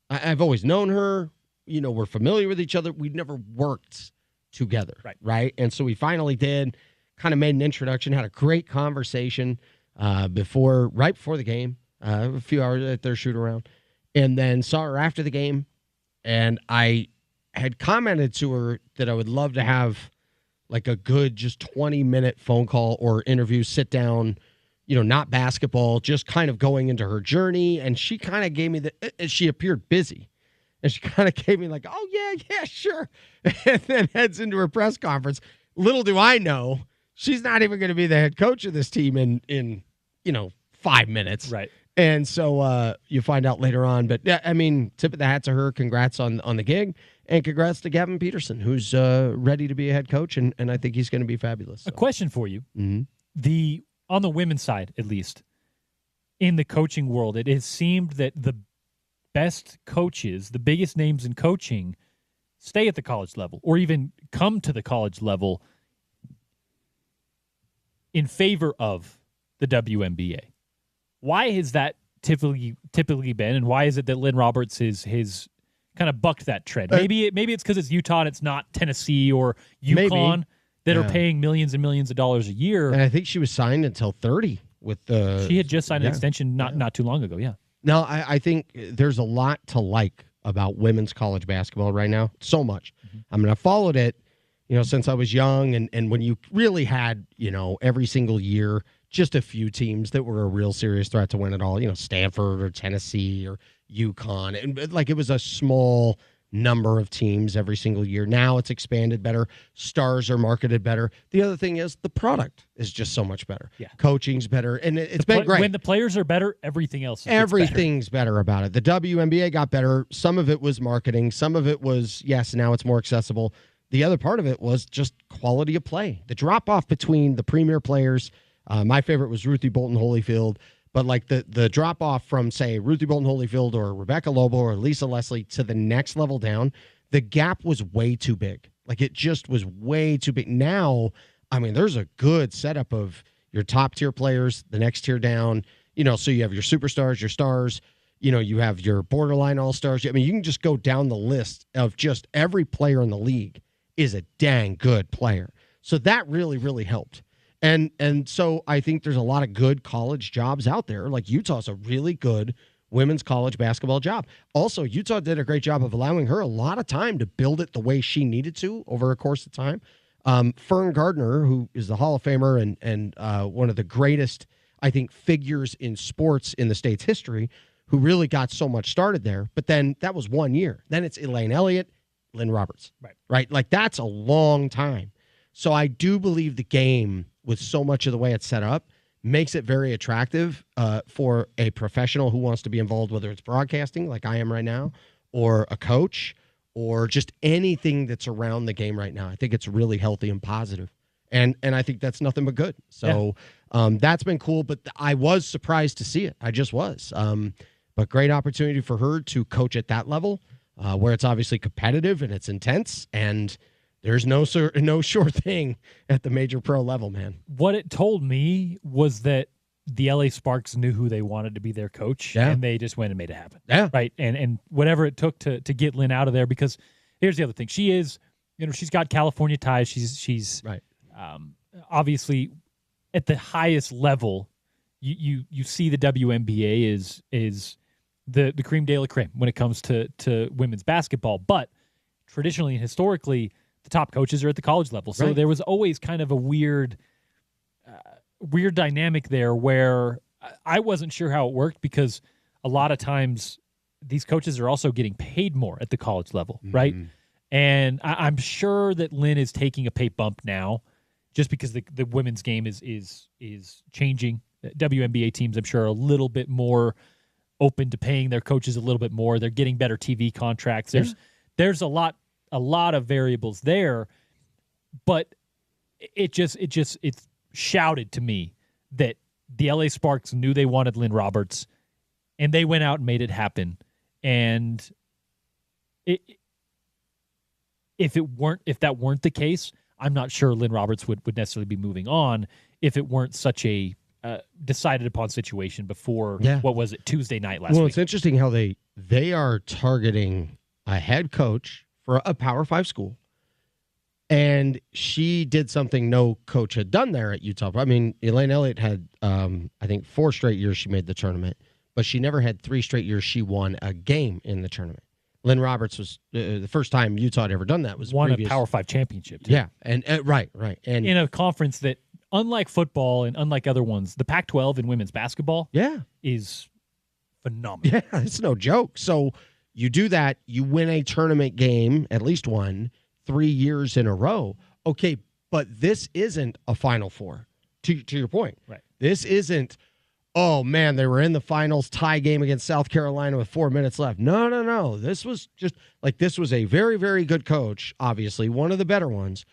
I've always known her, we're familiar with each other. We've never worked together. Right. And so we finally did, kind of made an introduction, had a great conversation right before the game, a few hours at their shoot around, and then saw her after the game. And I had commented to her that I would love to have like a good just 20-minute phone call or interview, sit down, not basketball, just kind of going into her journey. And she kind of gave me she appeared busy. And she kind of gave me like, oh, yeah, sure. And then heads into her press conference. Little do I know, she's not even going to be the head coach of this team in 5 minutes. Right. And so you find out later on. But, yeah, I mean, tip of the hat to her. Congrats on the gig. And congrats to Gavin Peterson, who's ready to be a head coach, and I think he's going to be fabulous. So. A question for you. Mm-hmm. On the women's side, at least, in the coaching world, it has seemed that the best coaches, the biggest names in coaching, stay at the college level or even come to the college level in favor of the WNBA. Why has that typically been, and why is it that Lynn Roberts is kind of bucked that trend? Maybe it's because it's Utah and it's not Tennessee or UConn that are paying millions and millions of dollars a year. And I think she was signed until 30 with the. She had just signed an extension not too long ago. Yeah. No, I think there's a lot to like about women's college basketball right now. So much. Mm-hmm. I mean, I followed it, since I was young, and when you really had, every single year, just a few teams that were a real serious threat to win it all. Stanford or Tennessee or UConn, and it was a small number of teams every single year. Now it's expanded better. Stars are marketed better. The other thing is the product is just so much better. Yeah. Coaching's better, and it's been great. When the players are better, everything's better about it. The WNBA got better. Some of it was marketing. Some of it was, now it's more accessible. The other part of it was just quality of play. The drop-off between the premier players, my favorite was Ruthie Bolton-Holyfield, but like the drop-off from, say, Ruthie Bolton-Holyfield or Rebecca Lobo or Lisa Leslie to the next level down, the gap was way too big. Like, it just was way too big. Now, I mean, there's a good setup of your top-tier players, the next tier down, so you have your superstars, your stars, you have your borderline all-stars. I mean, you can just go down the list of just every player in the league is a dang good player. So that really, really helped. And so I think there's a lot of good college jobs out there. Like Utah's a really good women's college basketball job. Also, Utah did a great job of allowing her a lot of time to build it the way she needed to over a course of time. Fern Gardner, who is the Hall of Famer and one of the greatest, I think, figures in sports in the state's history, who really got so much started there. But then that was 1 year. Then it's Elaine Elliott, Lynn Roberts. Right? Like, that's a long time. So I do believe the game, with so much of the way it's set up, makes it very attractive for a professional who wants to be involved, whether it's broadcasting like I am right now, or a coach, or just anything that's around the game right now. I think it's really healthy and positive. And I think that's nothing but good. So that's been cool, but I was surprised to see it. I just was. But great opportunity for her to coach at that level, where it's obviously competitive and it's intense, and there's no sure thing at the major pro level, man. What it told me was that the LA Sparks knew who they wanted to be their coach, and they just went and made it happen. Yeah. Right. And whatever it took to get Lynn out of there, because here's the other thing. She is, she's got California ties. She's right. Obviously at the highest level you see the WNBA is the creme de la creme when it comes to women's basketball, but traditionally and historically, the top coaches are at the college level. So there was always kind of a weird dynamic there where I wasn't sure how it worked, because a lot of times these coaches are also getting paid more at the college level, right? And I'm sure that Lynn is taking a pay bump now, just because the women's game is changing. WNBA teams, I'm sure, are a little bit more open to paying their coaches a little bit more. They're getting better TV contracts. There's a lot of variables there, but it's shouted to me that the LA Sparks knew they wanted Lynn Roberts, and they went out and made it happen. And if that weren't the case, I'm not sure Lynn Roberts would necessarily be moving on if it weren't such a decided upon situation before, what was it, Tuesday night last week. Well, it's interesting how they are targeting a head coach for a Power 5 school. And she did something no coach had done there at Utah. I mean, Elaine Elliott had, I think, 4 straight years she made the tournament, but she never had 3 straight years she won a game in the tournament. Lynn Roberts was the first time Utah had ever done that. Was won a Power 5 championship, too. Yeah, and right. And in a conference that, unlike football and unlike other ones, the Pac-12 in women's basketball is phenomenal. Yeah, it's no joke. So you do that, you win a tournament game, at least one, 3 years in a row. Okay, but this isn't a Final Four, to your point. Right. This isn't, oh, man, they were in the finals, tie game against South Carolina with 4 minutes left. No. This was just, this was a very, very good coach, obviously, one of the better ones,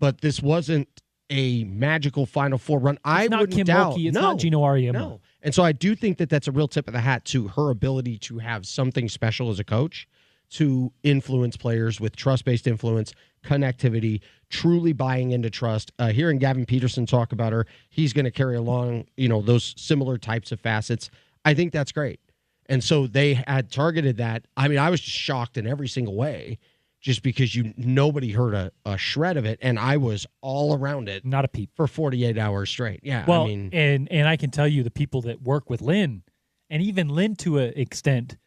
but this wasn't a magical Final Four run. It's not Kim Mulkey. It's not Gino Auriemma. No. And so I do think that that's a real tip of the hat to her ability to have something special as a coach, to influence players with trust-based influence, connectivity, truly buying into trust. Hearing Gavin Peterson talk about her, he's going to carry along, those similar types of facets. I think that's great. And so they had targeted that. I mean, I was just shocked in every single way, just because nobody heard a shred of it, and I was all around it. Not a peep. For 48 hours straight. Yeah. Well, and I can tell you, the people that work with Lynn, and even Lynn to an extent,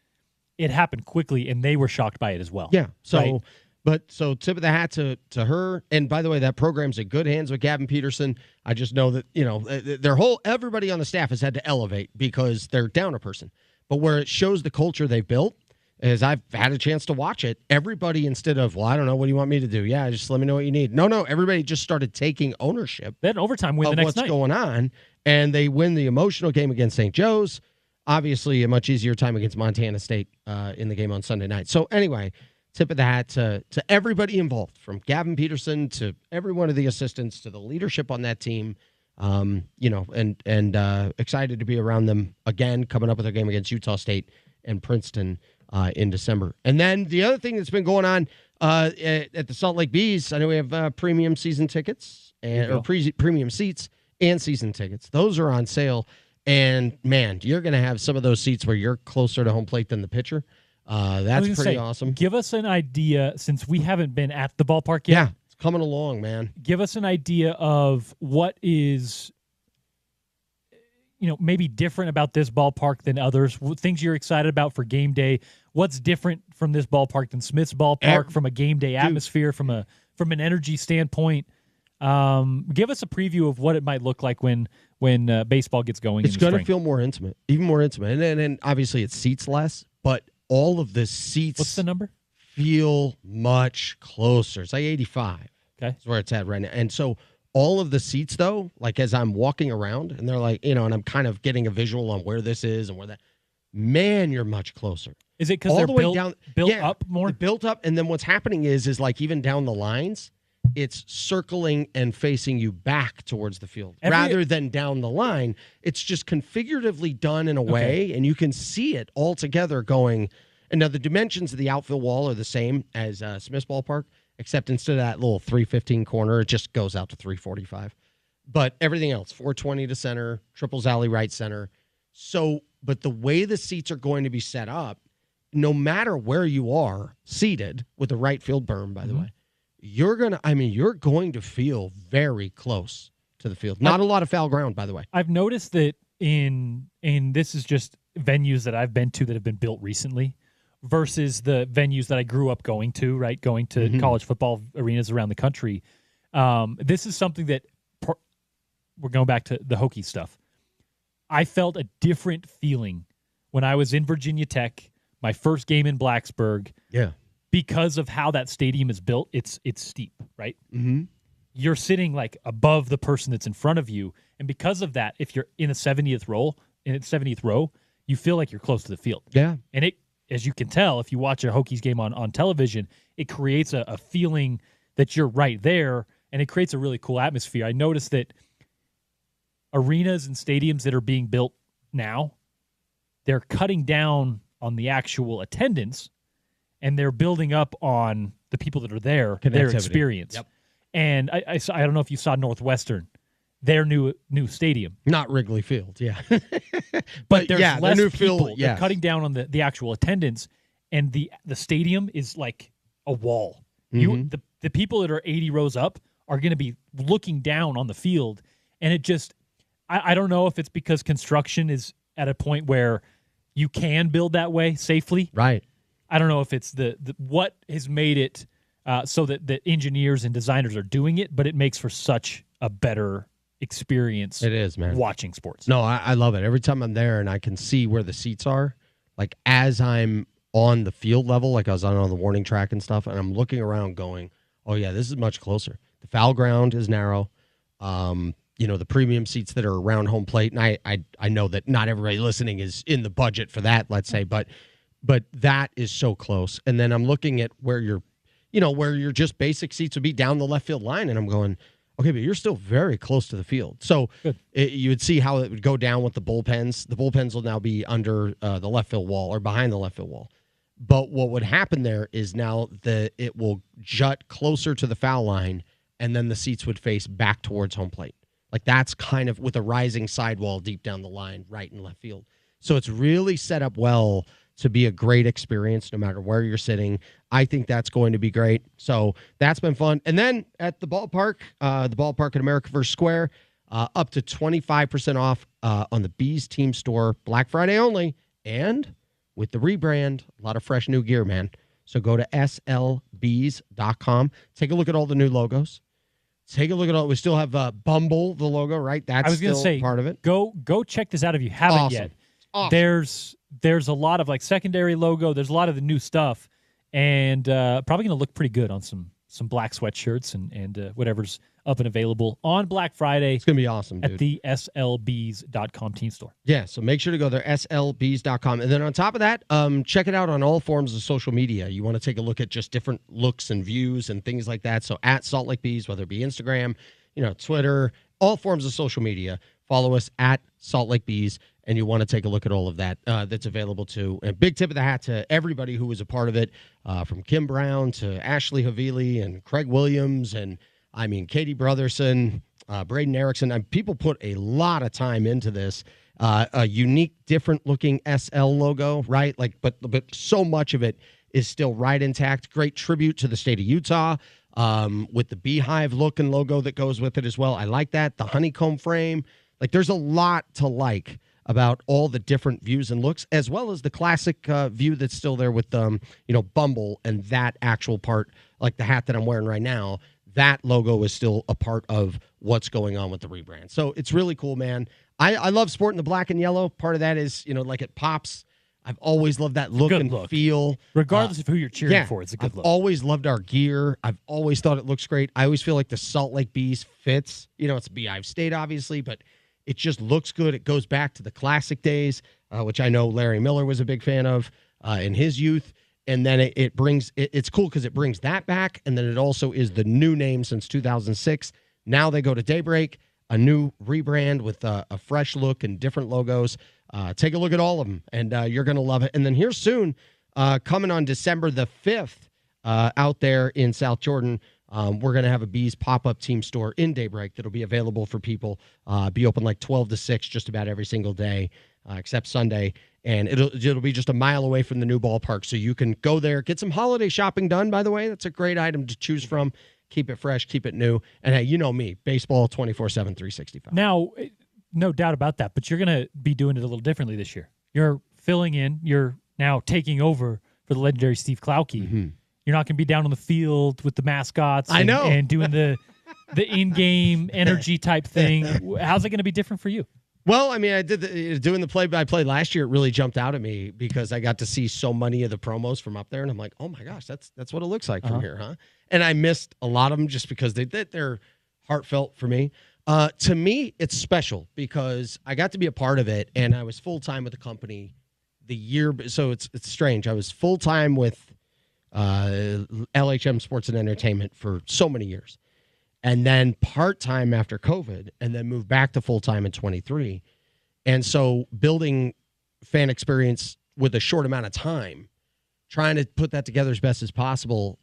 it happened quickly, and they were shocked by it as well. Yeah. So, right? So tip of the hat to her. And by the way, that program's in good hands with Gavin Peterson. I just know that, everybody on the staff has had to elevate because they're down a person. But where it shows the culture they've built, as I've had a chance to watch it, everybody, instead of, well, I don't know, what do you want me to do? Yeah, just let me know what you need. No, everybody just started taking ownership. Then overtime win the next night. What's going on, and they win the emotional game against St. Joe's. Obviously, a much easier time against Montana State in the game on Sunday night. So anyway, tip of the hat to everybody involved, from Gavin Peterson to every one of the assistants to the leadership on that team. And excited to be around them again, coming up with their game against Utah State and Princeton in December. And then the other thing that's been going on at the Salt Lake Bees, I know we have premium season tickets premium seats and season tickets. Those are on sale. And, man, you're going to have some of those seats where you're closer to home plate than the pitcher. That's pretty awesome. Give us an idea, since we haven't been at the ballpark yet. Yeah, it's coming along, man. Give us an idea of what is, maybe different about this ballpark than others, things you're excited about for game day. What's different from this ballpark than Smith's ballpark from a game day atmosphere, from an energy standpoint? Give us a preview of what it might look like when baseball gets going. It's going to feel more intimate, even more intimate. And obviously it seats less, but all of the seats. What's the number? Feel much closer. It's like 85. Okay. That's where it's at right now. And so all of the seats, though, like as I'm walking around, and they're like, and I'm kind of getting a visual on where this is and where that. Man, you're much closer. Is it because they're built up more? Built up, and then what's happening is like even down the lines, it's circling and facing you back towards the field rather than down the line. It's just configuratively done in a way, and you can see it all together going. And now the dimensions of the outfield wall are the same as Smith's Ballpark, except instead of that little 315 corner, it just goes out to 345. But everything else, 420 to center, Triples Alley right center. So, but the way the seats are going to be set up, no matter where you are seated with the right field berm, by the way, you're going to feel very close to the field. Not a lot of foul ground, by the way. I've noticed that this is just venues that I've been to that have been built recently versus the venues that I grew up going to, right? Going to college football arenas around the country. This is something that we're going back to the Hokie stuff. I felt a different feeling when I was in Virginia Tech, my first game in Blacksburg. Yeah. Because of how that stadium is built, it's steep, right? Mm-hmm. You're sitting like above the person that's in front of you. And because of that, if you're in the 70th row, you feel like you're close to the field. Yeah. And it, as you can tell, if you watch a Hokies game on television, it creates a feeling that you're right there, and it creates a really cool atmosphere. I noticed that arenas and stadiums that are being built now, they're cutting down on the actual attendance, and they're building up on the people that are there, their experience. Yep. And I don't know if you saw Northwestern, their new stadium. Not Wrigley Field, yeah. but there's less the new people. field, They're cutting down on the actual attendance, and the stadium is like a wall. Mm-hmm. The people that are 80 rows up are going to be looking down on the field, and it just I don't know if it's because construction is at a point where you can build that way safely. Right. I don't know if it's the what has made it so that the engineers and designers are doing it, but it makes for such a better experience. It is, man. Watching sports. No, I love it. Every time I'm there and I can see where the seats are, like as I'm on the field level, like I was on the warning track and stuff, and I'm looking around going, oh, yeah, this is much closer. The foul ground is narrow. The premium seats that are around home plate, and I know that not everybody listening is in the budget for that, let's say, but that is so close. And then I'm looking at where your just basic seats would be down the left field line, and I'm going, okay, but you're still very close to the field. So you would see how it would go down with the bullpens. The bullpens will now be under the left field wall or behind the left field wall. But what would happen there is now it will jut closer to the foul line, and then the seats would face back towards home plate. Like that's kind of with a rising sidewall deep down the line, right and left field. So it's really set up well to be a great experience no matter where you're sitting. I think that's going to be great. So that's been fun. And then at the ballpark at America Square, up to 25% off on the Bees team store, Black Friday only, and with the rebrand, a lot of fresh new gear, man. So go to slbees.com. Take a look at all the new logos. Take a look at all. We still have Bumble, the logo, right? That's still part of it. Go check this out if you haven't yet. Awesome. There's a lot of like secondary logo. There's a lot of the new stuff, and probably going to look pretty good on some black sweatshirts and whatever's up and available on Black Friday. It's going to be awesome, dude. At the slbees.com team store. Yeah, so make sure to go there, slbees.com. And then on top of that, check it out on all forms of social media. You want to take a look at just different looks and views and things like that. So at Salt Lake Bees, whether it be Instagram, Twitter, all forms of social media, follow us at Salt Lake Bees, and you want to take a look at all of that that's available too. And big tip of the hat to everybody who was a part of it, from Kim Brown to Ashley Havili and Craig Williams and Katie Brotherson, Braden Erickson. People put a lot of time into this. A unique, different-looking SL logo, right? But so much of it is still right intact. Great tribute to the state of Utah, with the beehive look and logo that goes with it as well. I like that. The honeycomb frame. There's a lot to like about all the different views and looks, as well as the classic view that's still there with Bumble and that actual part, like the hat that I'm wearing right now. That logo is still a part of what's going on with the rebrand. So it's really cool, man. I love sporting the black and yellow. Part of that is, it pops. I've always loved that look feel. Regardless of who you're cheering for, it's a good look. I've always loved our gear. I've always thought it looks great. I always feel like the Salt Lake Bees fits. It's a Beehive State, obviously, but it just looks good. It goes back to the classic days, which I know Larry Miller was a big fan of in his youth. And then it's cool because it brings that back. And then it also is the new name since 2006. Now they go to Daybreak, a new rebrand with a fresh look and different logos. Take a look at all of them, and you're going to love it. And then here soon, coming on December the 5th, out there in South Jordan, we're going to have a Bees pop-up team store in Daybreak that'll be available for people. Be open 12 to 6 just about every single day, except Sunday. And it'll be just a mile away from the new ballpark, so you can go there, get some holiday shopping done, by the way. That's a great item to choose from. Keep it fresh, keep it new. And hey, you know me, baseball 24/7, 365. Now, No doubt about that, but you're going to be doing it a little differently this year. You're filling in. You're now taking over for the legendary Steve Klauke. Mm-hmm. You're not going to be down on the field with the mascots and doing the in-game energy type thing. How's it going to be different for you? Well, I mean, I did doing the play-by-play last year. It really jumped out at me because I got to see so many of the promos from up there, and I'm like, oh my gosh, that's what it looks like from here, huh? And I missed a lot of them just because they're heartfelt for me. To me, it's special because I got to be a part of it, and I was full-time with the company the year. So it's strange. I was full-time with LHM Sports and Entertainment for so many years, and then part-time after COVID, and then moved back to full-time in 23. And so building fan experience with a short amount of time, trying to put that together as best as possible.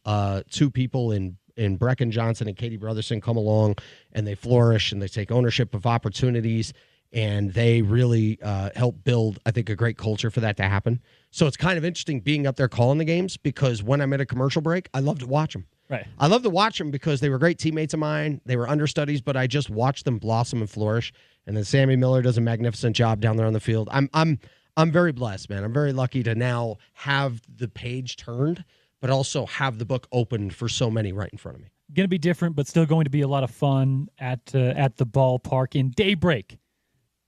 Two people in Brecken Johnson and Katie Brotherson come along, and they flourish, and they take ownership of opportunities, and they really help build, I think, a great culture for that to happen. So it's kind of interesting being up there calling the games because when I'm at a commercial break, I love to watch them. Right. I love to watch them because they were great teammates of mine. They were understudies, but I just watched them blossom and flourish. And then Sammy Miller does a magnificent job down there on the field. I'm very blessed, man. I'm very lucky to now have the page turned, but also have the book open for so many right in front of me. Going to be different, but still going to be a lot of fun at the ballpark in Daybreak,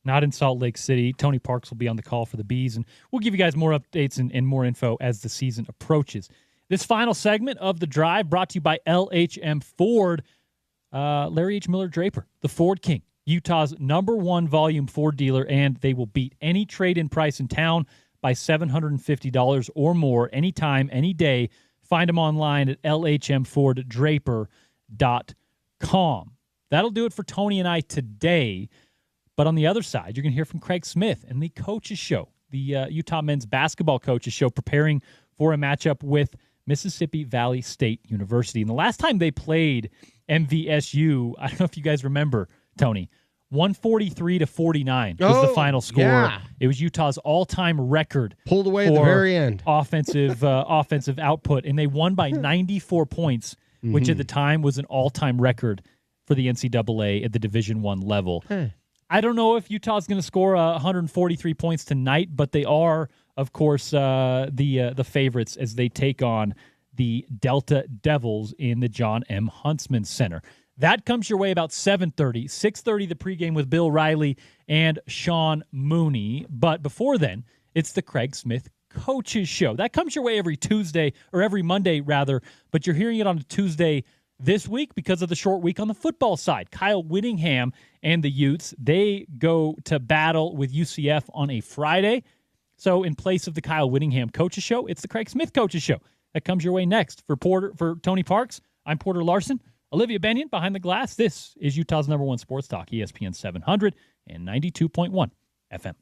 not in Salt Lake City. Tony Parks will be on the call for the Bees, and we'll give you guys more updates and more info as the season approaches. This final segment of The Drive brought to you by LHM Ford. Larry H. Miller Draper, the Ford King, Utah's #1 volume Ford dealer, and they will beat any trade-in price in town by $750 or more anytime, any day. Find them online at lhmforddraper.com. That'll do it for Tony and I today. But on the other side, you're going to hear from Craig Smith and the Coaches Show, the Utah men's basketball Coaches Show, preparing for a matchup with Mississippi Valley State University. And the last time they played MVSU, I don't know if you guys remember, Tony, 143-49 was the final score. Yeah. It was Utah's all-time record. Pulled away at the very end. Offensive output, and they won by 94 points, which at the time was an all-time record for the NCAA at the Division I level. I don't know if Utah's going to score 143 points tonight, but they are, of course, the favorites as they take on the Delta Devils in the John M. Huntsman Center. That comes your way about 7:30, 6:30 the pregame with Bill Riley and Sean Mooney. But before then, it's the Craig Smith Coaches Show. That comes your way every Tuesday, or every Monday, rather, but you're hearing it on a Tuesday this week because of the short week on the football side. Kyle Whittingham and the Utes, they go to battle with UCF on a Friday. So in place of the Kyle Whittingham Coaches Show, it's the Craig Smith Coaches Show. That comes your way next. For Tony Parks, I'm Porter Larson. Olivia Bennion behind the glass. This is Utah's #1 sports talk, ESPN 700 and 92.1 FM.